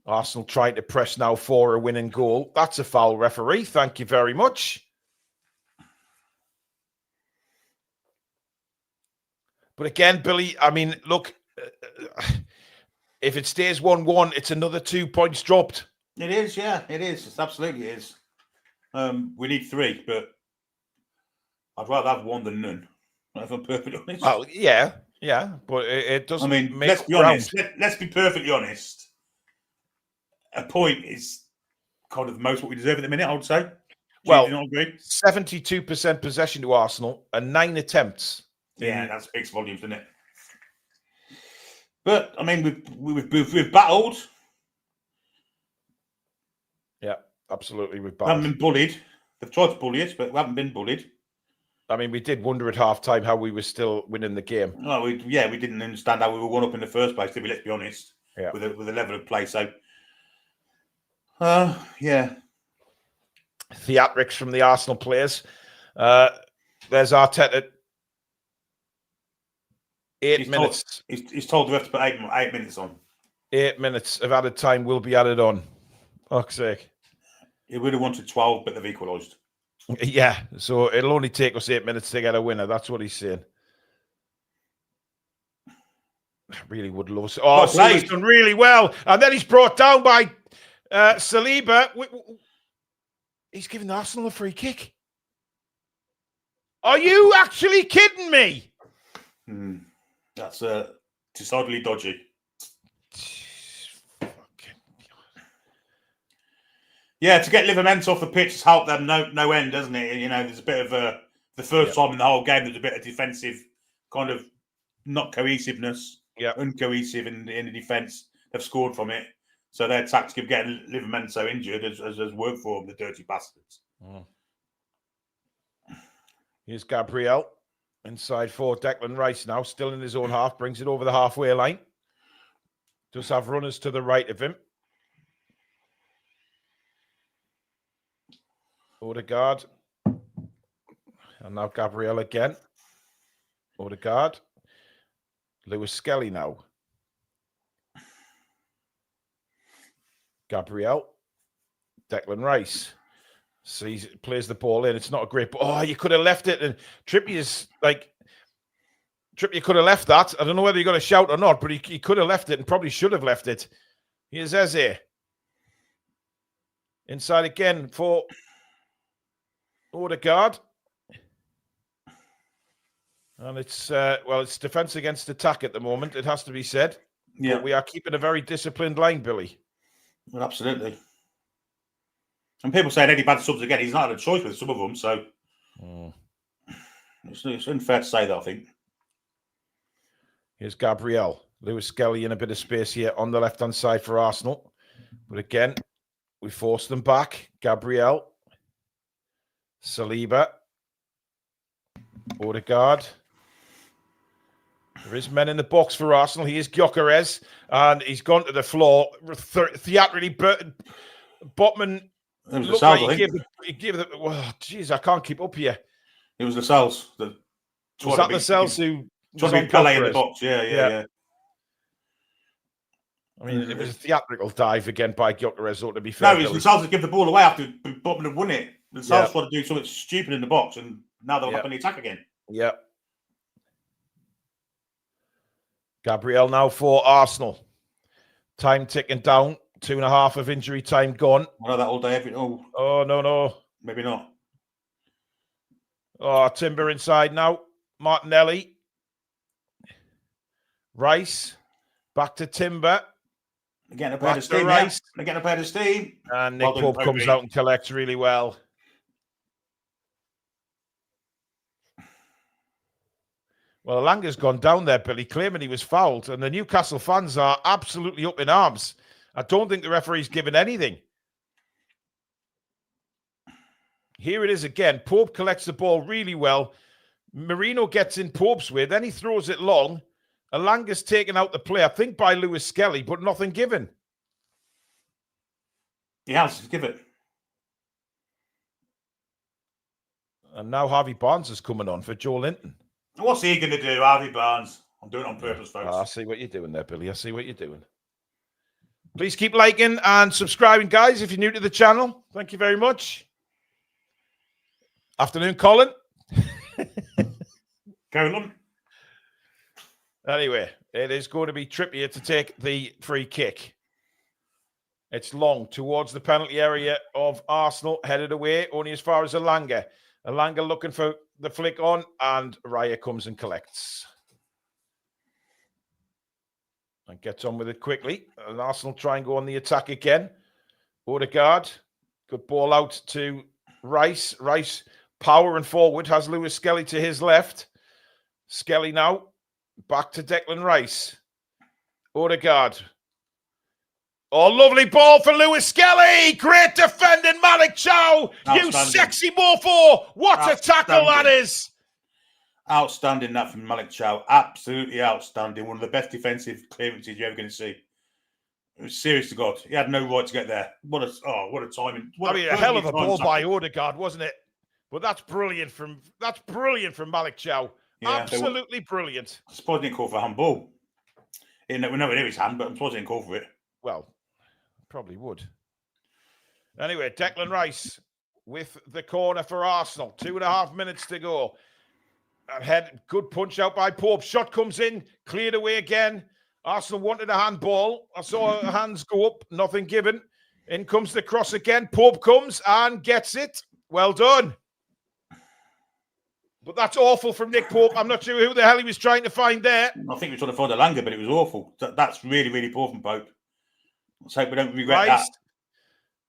Arsenal trying to press now for a winning goal. That's a foul, referee. Thank you very much. But again, Billy, I mean, look, if it stays 1-1, it's another 2 points dropped. It is, yeah, it is. It absolutely is. We need 3, but I'd rather have 1 than none, if I'm perfectly honest. Well, yeah, but it doesn't. I mean, make let's be honest. Let's be perfectly honest. A point is kind of the most what we deserve at the minute, I would say. Well, do you not agree? 72% possession to Arsenal and 9 attempts. Yeah, that speaks volumes, doesn't it? But I mean, we've battled. Yeah, absolutely. We've We haven't been bullied. They've tried to bully us, but we haven't been bullied. I mean, we did wonder at half-time how we were still winning the game. No, we didn't understand how we were 1 up in the first place, did we? Let's be honest. Yeah. With the level of play, so yeah. Theatrics from the Arsenal players. There's Arteta. 8 minutes. He's told we have to put 8 minutes on. 8 minutes of added time will be added on. Fuck's sake. He would have wanted 12, but they've equalised. Yeah, so it'll only take us 8 minutes to get a winner. That's what he's saying. I really would love to. Oh, so he's done really well. And then he's brought down by Saliba. He's giving Arsenal a free kick. Are you actually kidding me? That's decidedly dodgy. Yeah, to get Livermore off the pitch has helped them no end, doesn't it? You know, there's a bit of the first time in the whole game there's a bit of defensive kind of not cohesiveness, uncohesive in the defence. They've scored from it, so their tactic of getting Livermore injured has worked for them, the dirty bastards. Here's Gabriel inside for Declan Rice now, still in his own half, brings it over the halfway line. Does have runners to the right of him. Odegaard. And now Gabriel again. Odegaard. Lewis Skelly now. Gabriel. Declan Rice. Plays the ball in. It's not a great ball. Oh, you could have left it. And Trippier's like... Trippier could have left that. I don't know whether you're going to shout or not, but he could have left it and probably should have left it. Here's Eze. Inside again for... Odegaard. And it's it's defense against attack at the moment, it has to be said. Yeah. But we are keeping a very disciplined line, Billy. Well, absolutely. And people saying any bad subs again, he's not had a choice with some of them, so it's unfair to say that, I think. Here's Gabriel. Lewis Skelly in a bit of space here on the left-hand side for Arsenal. But again, we force them back. Gabriel. Saliba. Odegaard. There is men in the box for Arsenal. He is Gyökeres, and he's gone to the floor. Theatrically, Botman looked like he gave it. Oh, jeez, I can't keep up here. It was Lascelles. Was that Lascelles who was on Pele in the box? Yeah. I mean, it was a theatrical dive again by Gyökeres, to be fair. No, it was Lascelles to give the ball away after Botman had won it. Lascelles wanted to do something stupid in the box, and now they're up in the attack again. Yeah. Gabriel now for Arsenal. Time ticking down. 2.5 of injury time gone. I know that all day. Oh, no. Maybe not. Oh, Timber inside now. Martinelli. Rice. Back to Timber. They're getting a Back pair of to steam. Rice. Yeah. They're getting a pair of steam. And Nick Well done, Pope comes Popey. out and collects really well. Well, Langa's gone down there, Billy, claiming he was fouled. And the Newcastle fans are absolutely up in arms. I don't think the referee's given anything. Here it is again. Pope collects the ball really well. Marino gets in Pope's way. Then he throws it long. Alanga's taken out the play, I think, by Lewis Skelly, but nothing given. He has. Give it. And now Harvey Barnes is coming on for Joe Linton. What's he going to do, Harvey Barnes? I'm doing it on purpose, folks. I see what you're doing there, Billy. I see what you're doing. Please keep liking and subscribing, guys, if you're new to the channel. Thank you very much. Afternoon, Colin. Colin. Anyway, it is going to be Trippier to take the free kick. It's long towards the penalty area of Arsenal, headed away only as far as Alanga. Alanga looking for the flick on, and Raya comes and collects. And gets on with it quickly. And Arsenal try and go on the attack again. Odegaard, good ball out to Rice. Rice power and forward, has Lewis Skelly to his left. Skelly now back to Declan Rice. Odegaard. Oh, lovely ball for Lewis Skelly. Great defending, Malik Chow. You sexy mofo. What a tackle that is. Outstanding that from Malik Chow. Absolutely outstanding. One of the best defensive clearances you're ever going to see. It was serious to God. He had no right to get there. What a timing. A hell of a ball by Odegaard, wasn't it? But that's brilliant from Malik Chow. Yeah, absolutely brilliant. I suppose he didn't call for a handball. We know it his hand, but I'm supposed he didn't call for it. Well, probably would. Anyway, Declan Rice with the corner for Arsenal. 2.5 minutes to go. And good punch out by Pope. Shot comes in, cleared away again. Arsenal wanted a handball. I saw hands go up, nothing given. In comes the cross again. Pope comes and gets it. Well done. But that's awful from Nick Pope. I'm not sure who the hell he was trying to find there. I think he was trying to find Alanga, but it was awful. That's really, really poor from Pope. Let's hope we don't regret that.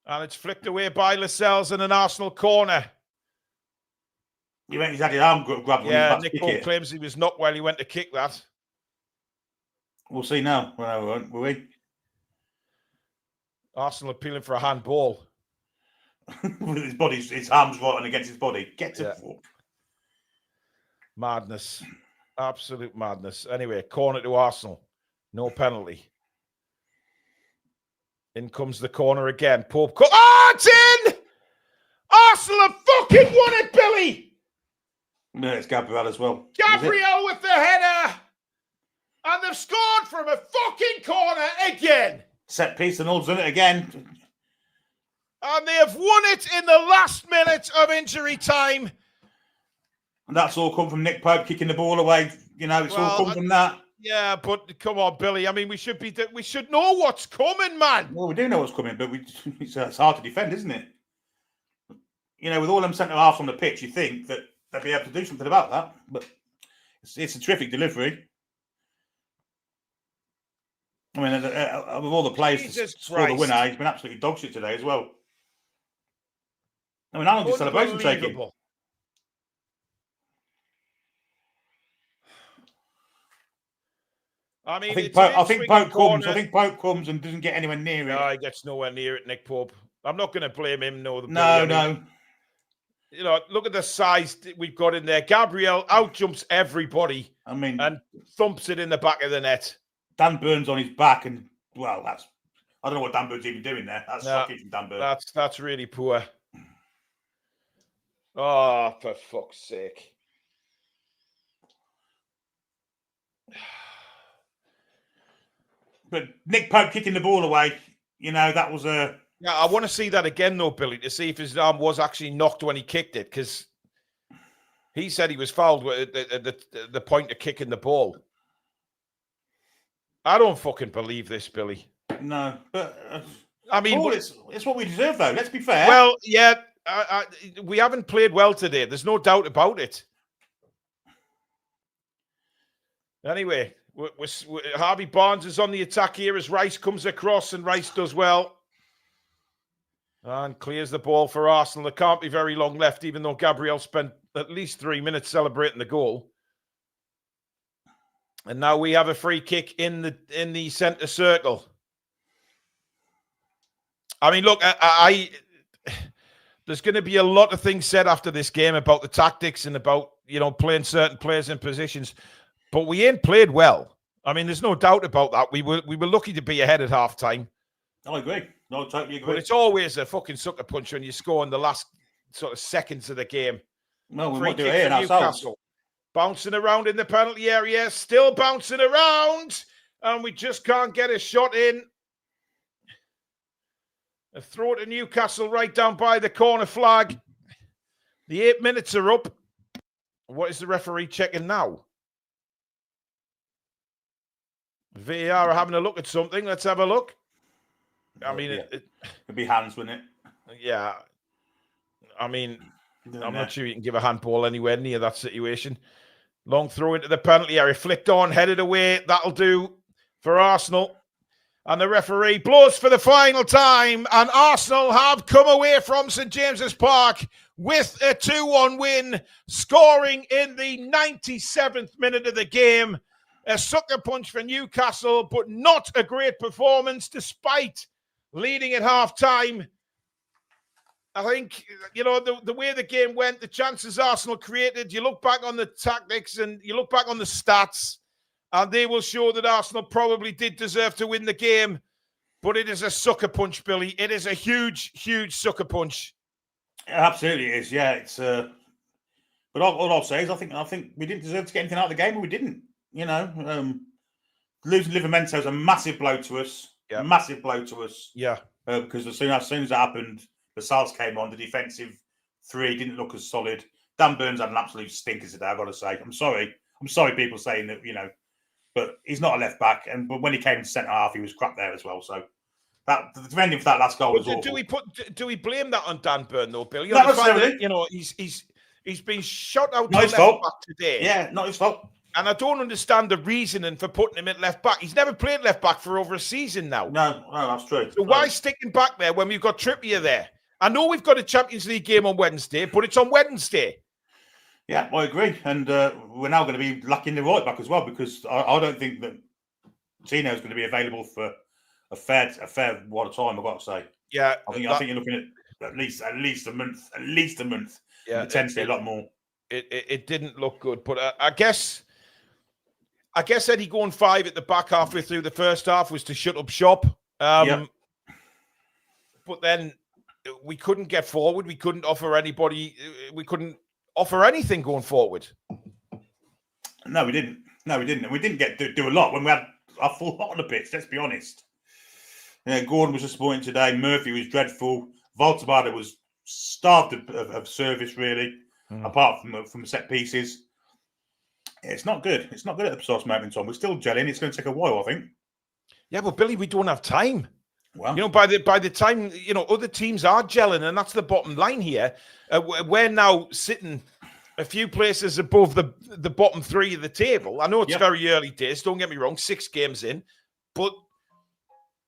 And it's flicked away by Lascelles in an Arsenal corner. You meant he's had his arm grabbed. Yeah, Nick Pope claims he was knocked while he went to kick that. We'll see now. Will we? Arsenal appealing for a handball. With his arms right on against his body. Get to fuck. Madness. Absolute madness. Anyway, corner to Arsenal. No penalty. In comes the corner again. Pope. It's in! Arsenal have fucking won it, Billy! No, it's Gabriel as well. Gabriel with the header! And they've scored from a fucking corner again! Set piece and all's done it again. And they have won it in the last minute of injury time. And that's all come from Nick Pope kicking the ball away. It's all come from that. Yeah, but come on, Billy. I mean, we should know what's coming, man. Well, we do know what's coming, but it's hard to defend, isn't it? With all them centre halves on the pitch, you think that they'd be able to do something about that. But it's a terrific delivery. I mean, of all the players to score the winner, he's been absolutely dog shit today as well. I mean, how long did the celebration take him? I mean, I think Pope comes and doesn't get anywhere near it. No, he gets nowhere near it, Nick Pope. I'm not going to blame him. No. Look at the size we've got in there. Gabriel outjumps everybody. I mean, and thumps it in the back of the net. Dan Burns on his back, and I don't know what Dan Burns even doing there. That's shocking from Dan Burns. That's really poor. Oh, for fuck's sake. But Nick Pope kicking the ball away, that was a... Yeah, I want to see that again, though, Billy, to see if his arm was actually knocked when he kicked it, because he said he was fouled at the point of kicking the ball. I don't fucking believe this, Billy. No, but... I mean... Paul, it's what we deserve, though. Let's be fair. Well, yeah, we haven't played well today. There's no doubt about it. Anyway... Harvey Barnes is on the attack here as Rice comes across, and Rice does well. And clears the ball for Arsenal. There can't be very long left, even though Gabriel spent at least 3 minutes celebrating the goal. And now we have a free kick in the centre circle. I mean, look, there's going to be a lot of things said after this game about the tactics and about, playing certain players in positions. But we ain't played well. I mean, there's no doubt about that. We were lucky to be ahead at half-time. I agree. No, I totally agree. But it's always a fucking sucker punch when you score in the last sort of seconds of the game. Well, we Free might do kick it here for ourselves. Newcastle. Bouncing around in the penalty area. Still bouncing around. And we just can't get a shot in. A throw to Newcastle right down by the corner flag. The 8 minutes are up. What is the referee checking now? VAR are having a look at something. Let's have a look. I mean, it'd be hands, wouldn't it? Yeah. I mean, I'm not sure you can give a handball anywhere near that situation. Long throw into the penalty area. Flicked on, headed away. That'll do for Arsenal. And the referee blows for the final time. And Arsenal have come away from St. James's Park with a 2-1 win, scoring in the 97th minute of the game. A sucker punch for Newcastle, but not a great performance despite leading at half-time. I think, the way the game went, the chances Arsenal created, you look back on the tactics and you look back on the stats, and they will show that Arsenal probably did deserve to win the game. But it is a sucker punch, Billy. It is a huge, huge sucker punch. It absolutely is, yeah. It's but all I'll say is I think we didn't deserve to get anything out of the game, and we didn't. Losing Livramento is a massive blow to us. Yeah. Massive blow to us. Yeah. Because as soon as it happened, the Sals came on. The defensive three didn't look as solid. Dan Burns had an absolute stinker today, I've got to say. I'm sorry people saying that, but he's not a left back. But when he came in centre half, he was crap there as well. So that the defending for that last goal was awful. Do we blame that on Dan Burn though, Bill? Not necessarily. He's been shot out not to his left fault. back today. Yeah, not his fault. And I don't understand the reasoning for putting him at left back. He's never played left back for over a season now. No, that's true. So why sticking back there when we've got Trippier there? I know we've got a Champions League game on Wednesday, but it's on Wednesday. Yeah, I agree. And we're now going to be lacking the right back as well, because I don't think that Tino is going to be available for a fair what a time, I've got to say. Yeah. I think you're looking at least a month. Yeah. Potentially a lot more. It didn't look good, but I guess Eddie going 5 at the back halfway through the first half was to shut up shop. But then we couldn't get forward. We couldn't offer anybody. We couldn't offer anything going forward. No, we didn't. And we didn't get to do a lot when we had our full lot on the pitch. Let's be honest. Gordon was disappointing today. Murphy was dreadful. Voltabada was starved of service, really, apart from set pieces. It's not good. It's not good at the precise moment in time. We're still gelling. It's going to take a while, I think. Yeah, but Billy, we don't have time. Well, by the time other teams are gelling, and that's the bottom line here. We're now sitting a few places above the bottom 3 of the table. I know it's very early days. Don't get me wrong. 6 games in, but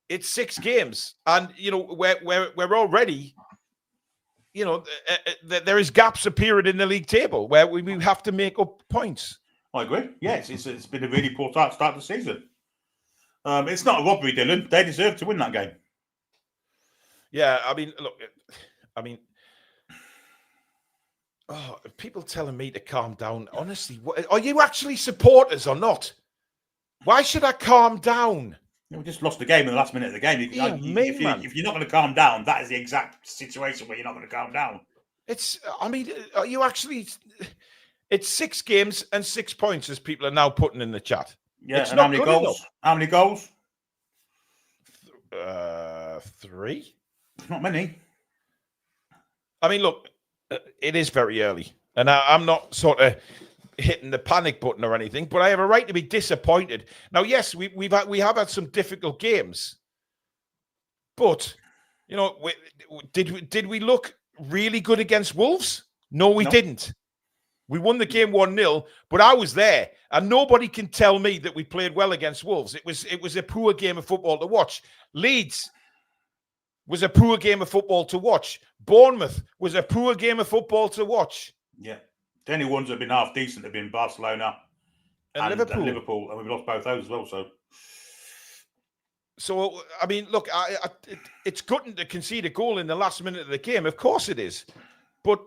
it's 6 games, and we're already. There is gaps appearing in the league table where we have to make up points. I agree. Yes, it's been a really poor start to the season. It's not a robbery, Dylan. They deserve to win that game. Yeah, people telling me to calm down. Honestly, are you actually supporters or not? Why should I calm down? We just lost the game in the last minute of the game. If you're not going to calm down, that is the exact situation where you're not going to calm down. Are you actually... It's 6 games and 6 points, as people are now putting in the chat. Yeah, it's and not how many good goals? enough. How many goals? 3. Not many. I mean, look, it is very early, and I'm not sort of hitting the panic button or anything, but I have a right to be disappointed. Now, yes, we have had some difficult games, but did we look really good against Wolves? No, we didn't. We won the game 1-0, but I was there, and nobody can tell me that we played well against Wolves. It was a poor game of football to watch. Leeds was a poor game of football to watch. Bournemouth was a poor game of football to watch. Yeah. The only ones that have been half decent have been Barcelona and Liverpool, and we've lost both those as well. So I mean, look, it's gutting to concede a goal in the last minute of the game. Of course it is. But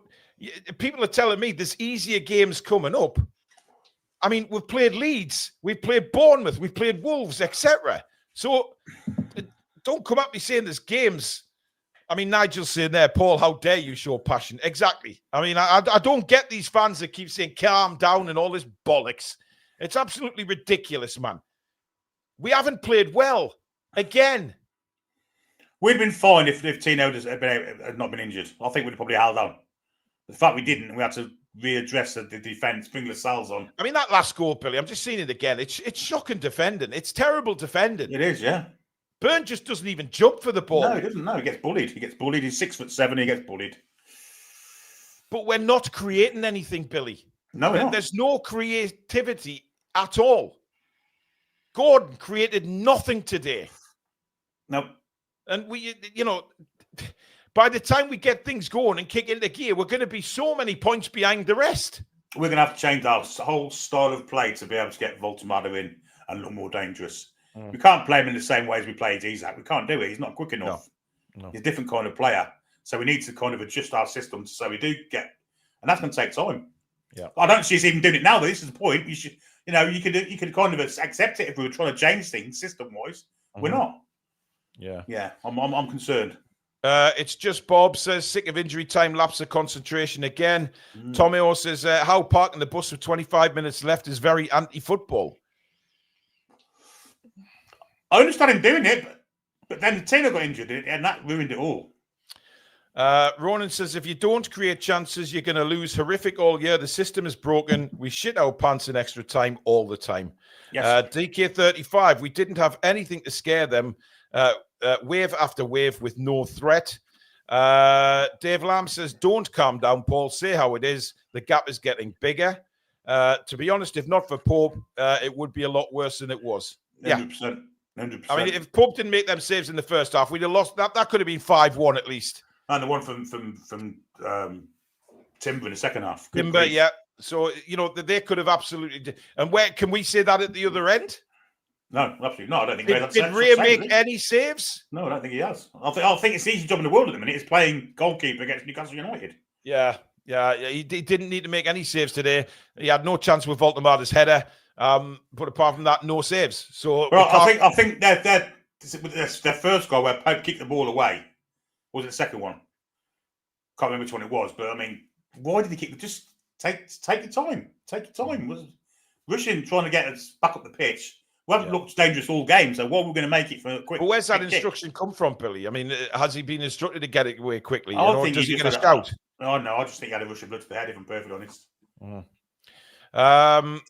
people are telling me there's easier games coming up. I mean, we've played Leeds, we've played Bournemouth, we've played Wolves, etc. So don't come at me saying there's games. I mean, Nigel's saying there, Paul, how dare you show passion? Exactly. I mean, I don't get these fans that keep saying calm down and all this bollocks. It's absolutely ridiculous, man. We haven't played well. Again. We'd been fine if Tino had not been injured. I think we'd probably held on. The fact we didn't, we had to readdress the defence, bring Lascelles on. I mean, that last goal, Billy, I'm just seeing it again. It's shocking defending. It's terrible defending. It is, yeah. Burn just doesn't even jump for the ball. No, he doesn't. No, he gets bullied. He's 6'7". He gets bullied. But we're not creating anything, Billy. No, we're not. There's no creativity at all. Gordon created nothing today. No. And by the time we get things going and kick into gear, we're going to be so many points behind the rest. We're going to have to change our whole style of play to be able to get Voltemado in and look more dangerous. We can't play him in the same way as we played Isaac. We can't do it. He's not quick enough. No. He's a different kind of player. So we need to kind of adjust our system so we do get, and that's going to take time. Yeah, I don't see us even doing it now. But this is the point. You should, you could kind of accept it if we were trying to change things system-wise. We're not. Yeah. I'm concerned. It's just Bob says sick of injury time, lapse of concentration again. Tomeo says how parking the bus with 25 minutes left is very anti-football. I understand him doing it, but then Taylor got injured and that ruined it all. Ronan says if you don't create chances, you're going to lose. Horrific all year. The system is broken. We shit our pants in extra time all the time. Yes. DK35, we didn't have anything to scare them. Wave after wave with no threat. Dave Lamb says, don't calm down, Paul. Say how it is. The gap is getting bigger. To be honest, if not for Pope, it would be a lot worse than it was. 100%. 100%. I mean, if Pope didn't make them saves in the first half, we'd have lost. That could have been 5-1 at least. And the one from Timber in the second half. Timber, yeah. So, they could have absolutely... And where can we say that at the other end? No, absolutely not. I don't think Did Ray make any saves? No, I don't think he has. I think it's the easiest job in the world at the minute. It's playing goalkeeper against Newcastle United. Yeah. He didn't need to make any saves today. He had no chance with Voltemada's header. But apart from that, no saves. So I think their first goal where Pope kicked the ball away, was it the second one? Can't remember which one it was, but I mean, why did he kick? Just take your time. Take your time. Was rushing trying to get us back up the pitch. We haven't looked dangerous all game, so what we're going to make it for a quick. But where's that instruction come from, Billy? I mean, has he been instructed to get it away quickly? Does he get a scout? Oh no, I just think he had a rush of blood to the head. If I'm perfectly honest.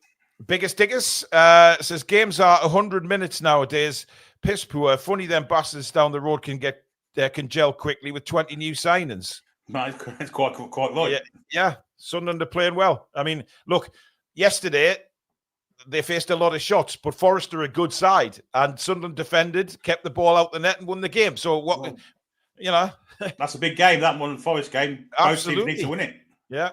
Biggest Diggers says games are 100 minutes nowadays. Piss poor. Funny them bastards down the road can gel quickly with 20 new signings. No, it's quite right. Yeah. Sunderland are playing well. I mean, look, yesterday they faced a lot of shots, but Forest are a good side, and Sunderland defended, kept the ball out the net, and won the game. So what, that's a big game. That one, Forest game. Both teams need to win it. Yeah.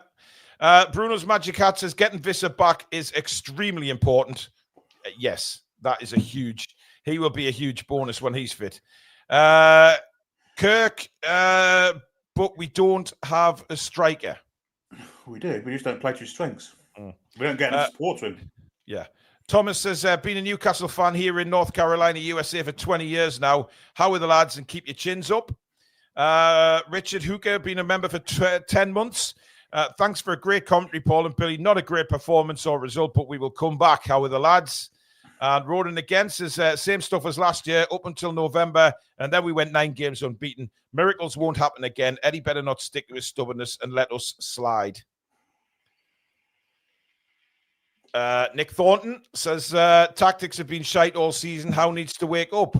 Bruno's Magic Hat says getting Visser back is extremely important. Yes, that is he will be a huge bonus when he's fit. Kirk, but we don't have a striker. We do. We just don't play to his strengths. We don't get enough support to him. Yeah. Thomas says, been a Newcastle fan here in North Carolina, USA for 20 years now. How are the lads? And keep your chins up. Richard Hooker, been a member for 10 months. Thanks for a great commentary, Paul and Billy. Not a great performance or result, but we will come back. How are the lads? And Roden again says, same stuff as last year, up until November, and then we went 9 games unbeaten. Miracles won't happen again. Eddie better not stick to his stubbornness and let us slide. Nick Thornton says, tactics have been shite all season. Howe needs to wake up.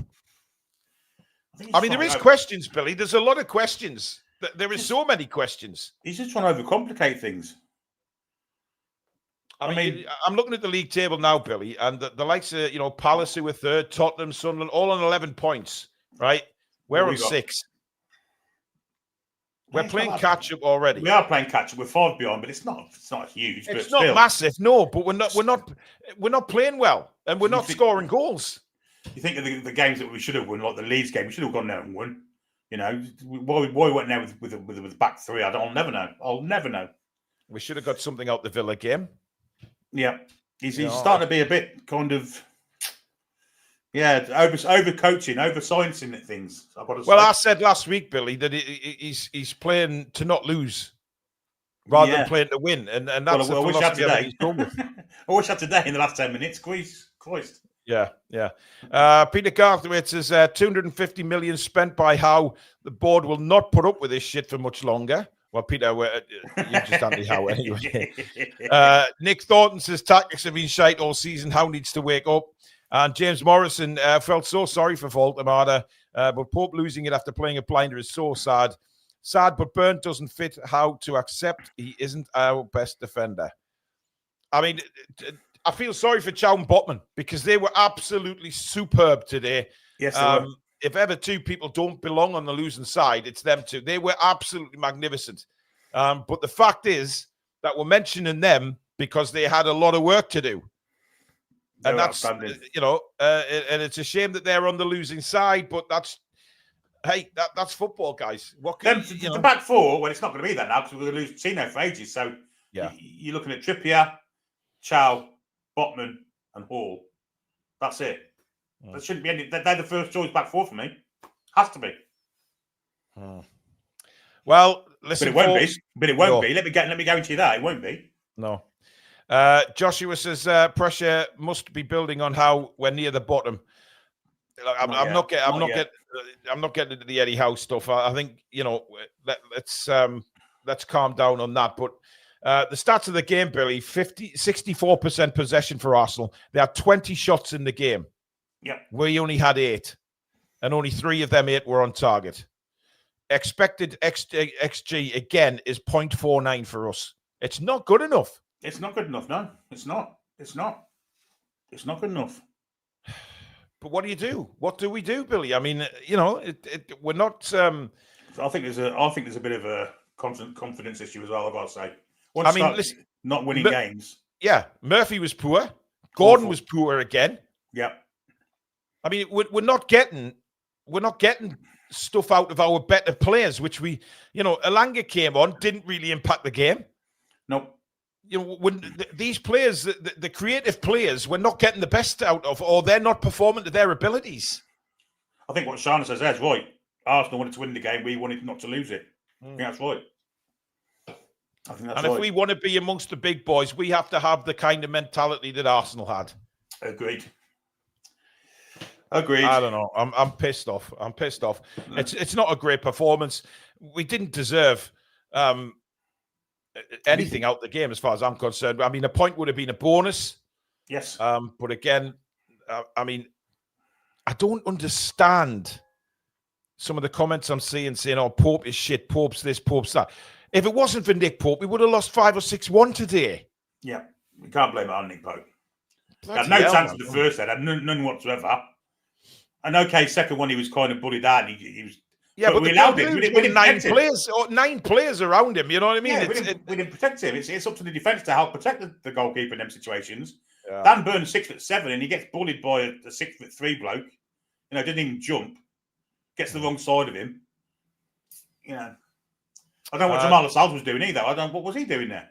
I mean, there is questions, Billy. There's a lot of questions. There is so many questions. He's just trying to overcomplicate things. I mean, I'm looking at the league table now, Billy, and the likes of, Palace, who were third, Tottenham, Sunderland, all on 11 points, right? We're on 6. We're playing catch-up already. We are playing catch-up. We're 5 behind, but it's not huge. It's but not massive, no, but we're not playing well, and we're not scoring goals. You think of the games that we should have won, like the Leeds game, we should have gone there and won. Why we went there with back 3, I'll never know. I'll never know. We should have got something out the Villa game. Yeah, he's starting to be a bit kind of, over coaching, over sciencing things. I said last week, Billy, that he's playing to not lose rather than playing to win, and that's the philosophy of he's gone with. I wish I had today in the last 10 minutes. Christ. Yeah. Peter Garthwaite says 250 million spent by Howe. The board will not put up with this shit for much longer. Well, Peter, you're just anti-Howe anyway. Nick Thornton says tactics have been shite all season. Howe needs to wake up. And James Morrison felt so sorry for Voltemada, but Pope losing it after playing a blinder is so sad. Sad, but Burn doesn't fit Howe to accept he isn't our best defender. I mean, I feel sorry for Chow and Botman because they were absolutely superb today. Yes, they were. If ever two people don't belong on the losing side, it's them two. They were absolutely magnificent. But the fact is that we're mentioning them because they had a lot of work to do. And that's, and it's a shame that they're on the losing side, but that's football, guys. What can the back 4, well, it's not going to be that now because we're going to lose Tino for ages. So you're looking at Trippier, Chow, Botman, and Hall. That's it. There shouldn't be any. They're the first choice back 4 for me. Has to be. Well, listen, but it won't be. But it won't be. Let me guarantee that it won't be. No. Joshua says pressure must be building on how we're near the bottom. I'm not getting into the Eddie Howe stuff. I think let's calm down on that. But the stats of the game, Billy: 64% possession for Arsenal. There are 20 shots in the game. Yeah, we only had 8, and only 3 of them 8 were on target. Expected XG again is 0.49 for us. It's not good enough. It's not good enough. No, it's not. It's not good enough. But what do you do? What do we do, Billy? I mean, we're not. I think there's a bit of a confidence issue as well. I've got to say. Listen, not winning games. Yeah, Murphy was poor. Gordon was poor again. Yeah. I mean, we're not getting stuff out of our better players, which Elanga came on, didn't really impact the game. Nope. When these players, the creative players, we're not getting the best out of, or they're not performing to their abilities. I think what Shana says there is right. Arsenal wanted to win the game. We wanted not to lose it. I think that's right. If we want to be amongst the big boys, we have to have the kind of mentality that Arsenal had. Agreed. I don't know. I'm pissed off. It's not a great performance. We didn't deserve anything out the game as far as I'm concerned. I mean, a point would have been a bonus. Yes. But again, I don't understand some of the comments I'm seeing saying, "Oh, Pope is shit. Pope's this, Pope's that." If it wasn't for Nick Pope, we would have lost 5 or 6-1 today. Yeah, we can't blame it on Nick Pope. Had no chance in the first set. Had none whatsoever. And okay, second one he was kind of bullied out. He was. Yeah, but we allowed him. We didn't 9 players around him. You know what I mean? Yeah, we didn't protect him. It's up to the defence to help protect the goalkeeper in them situations. Yeah. Dan Burn's 6'7" and he gets bullied by a 6'3" bloke. Didn't even jump. Gets the wrong side of him. I don't know what Jamal Lascelles was doing either. What was he doing there?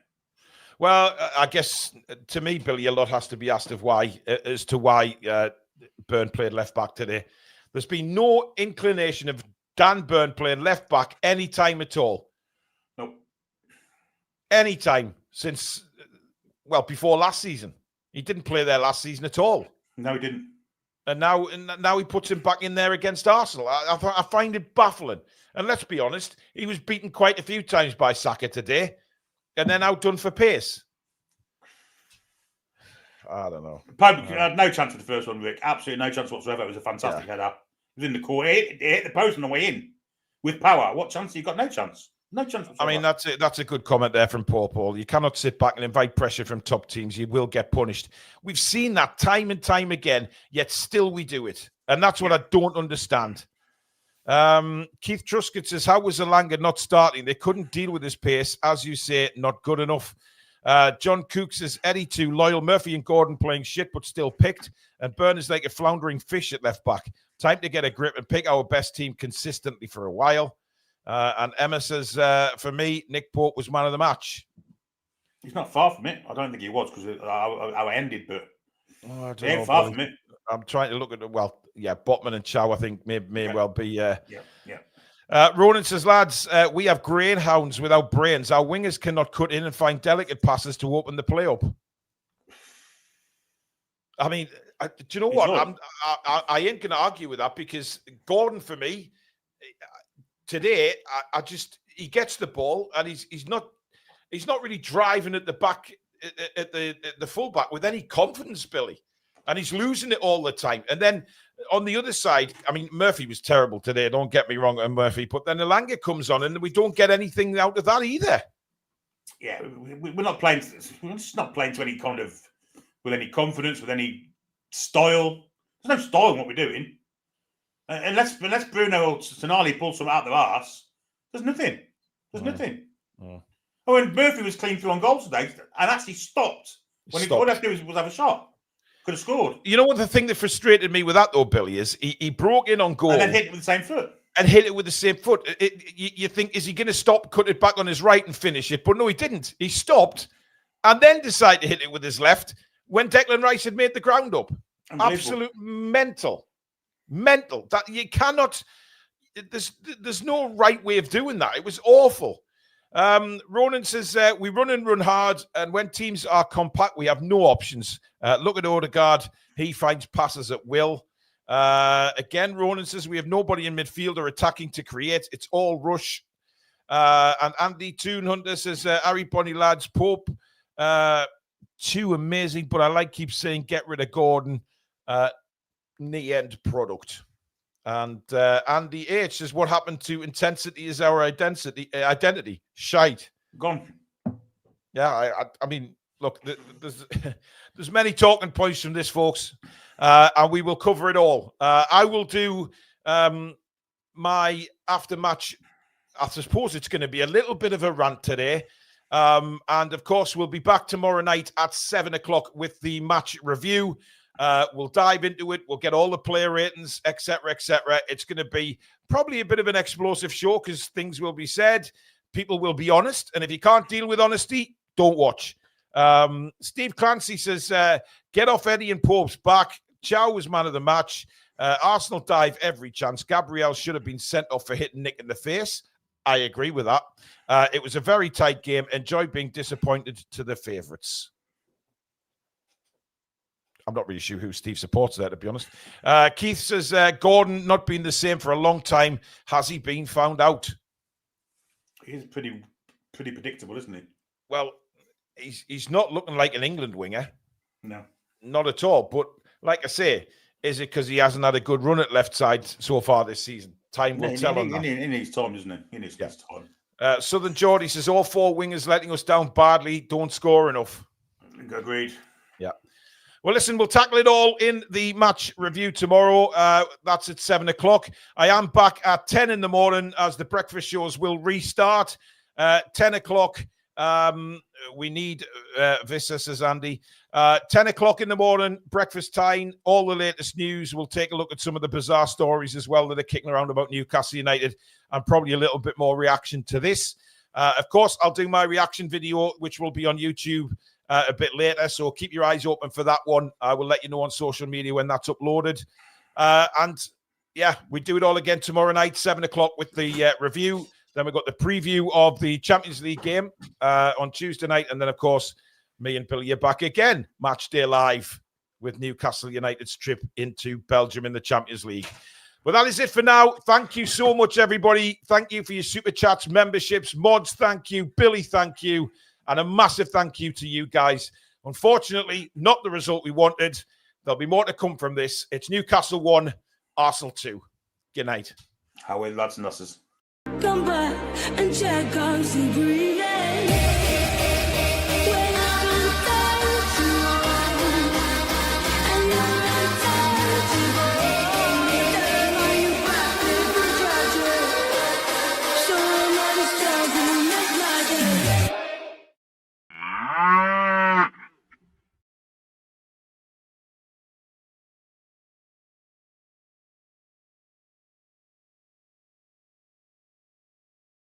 Well, I guess to me, Billy, a lot has to be asked as to why Burn played left back today. There's been no inclination of Dan Burn playing left back any time at all. Nope. Any time since, before last season. He didn't play there last season at all. No, he didn't. And now he puts him back in there against Arsenal. I find it baffling. And let's be honest, he was beaten quite a few times by Saka today and then outdone for pace. I don't know. Pope had no chance for the first one, Rick. Absolutely no chance whatsoever. It was a fantastic header. It was in the corner. It hit the post on the way in with power. What chance? He got no chance. No chance. I mean, that's a good comment there from Paul. You cannot sit back and invite pressure from top teams. You will get punished. We've seen that time and time again, yet still we do it. And that's what I don't understand. Keith Truscott says, how was Alanga not starting? They couldn't deal with his pace. As you say, not good enough. John Cook says, Eddie too loyal. Murphy and Gordon playing shit, but still picked. And Burn is like a floundering fish at left back. Time to get a grip and pick our best team consistently for a while. And Emma says, for me, Nick Pope was man of the match. He's not far from it. I don't think he was because how it ended, but I he ain't far from it. I'm trying to look at Botman and Chow, I think, may well be. Yeah. Ronan says, lads, we have greyhounds without brains. Our wingers cannot cut in and find delicate passes to open the play up. I mean, do you know what? I ain't going to argue with that because Gordon, for me, today, he gets the ball and he's not really driving at the back at the fullback with any confidence, Billy, and he's losing it all the time. And then on the other side, I mean, Murphy was terrible today. Don't get me wrong, Murphy, but then Alanga comes on and we don't get anything out of that either. Yeah, we're not playing. We're just not playing to any kind of with any confidence, with any style. There's no style in what we're doing. Unless Bruno or Tonali pulls some out of their arse, there's nothing. There's nothing. Oh, and Murphy was clean through on goal today and actually stopped. All he had to do was have a shot. Could have scored. You know what the thing that frustrated me with that, though, Billy, is he broke in on goal. And then hit it with the same foot. You think, is he going to stop, cut it back on his right and finish it? But no, he didn't. He stopped and then decided to hit it with his left when Declan Rice had made the ground up. Absolute mental. That you cannot. There's no right way of doing that. It was awful. Ronan says we run and run hard, and when teams are compact, we have no options. Look at Odegaard; he finds passes at will. Again, Ronan says we have nobody in midfield or attacking to create. It's all rush. And Andy Toon Hunter says Harry Bonny lads, Pope too amazing, but I keep saying get rid of Gordon. The end product. And Andy H says, what happened to intensity is our identity. Shite. Gone. Yeah, I mean, look, there's many talking points from this, folks, and we will cover it all. I will do my after-match. I suppose it's going to be a little bit of a rant today. And, of course, we'll be back tomorrow night at 7 o'clock with the match review. We'll dive into it. We'll get all the player ratings, etc., etc. It's going to be probably a bit of an explosive show because things will be said. People will be honest. And if you can't deal with honesty, don't watch. Steve Clancy says, get off Eddie and Pope's back. Chow was man of the match. Arsenal dive every chance. Gabriel should have been sent off for hitting Nick in the face. I agree with that. It was a very tight game. Enjoyed being disappointed to the favourites. I'm not really sure who Steve supports there, to be honest. Keith says, Gordon not been the same for a long time. Has he been found out? He's pretty predictable, isn't he? Well, he's not looking like an England winger. No. Not at all. But like I say, is it because he hasn't had a good run at left side so far this season? Time will tell on that. He needs time, doesn't he? He needs time. Southern Geordie says, all four wingers letting us down badly. Don't score enough. Agreed. Yeah. Well, listen, we'll tackle it all in the match review tomorrow. That's at 7 o'clock. I am back at 10 in the morning as the breakfast shows will restart. 10 o'clock. We need Vissa, says Andy. 10 o'clock in the morning, breakfast time, all the latest news. We'll take a look at some of the bizarre stories as well that are kicking around about Newcastle United and probably a little bit more reaction to this. Of course, I'll do my reaction video, which will be on YouTube a bit later, so keep your eyes open for that one. I will let you know on social media when that's uploaded. And yeah, we do it all again tomorrow night, 7 o'clock with the review. Then we've got the preview of the Champions League game on Tuesday night. And then, of course, me and Billy are back again, match day live with Newcastle United's trip into Belgium in the Champions League. But that is it for now. Thank you so much, everybody. Thank you for your super chats, memberships, mods. Thank you. Billy, thank you. And a massive thank you to you guys. Unfortunately, not the result we wanted. There'll be more to come from this. It's Newcastle 1, Arsenal 2. Good night. How are lads and lasses? Come back and check out the breeze.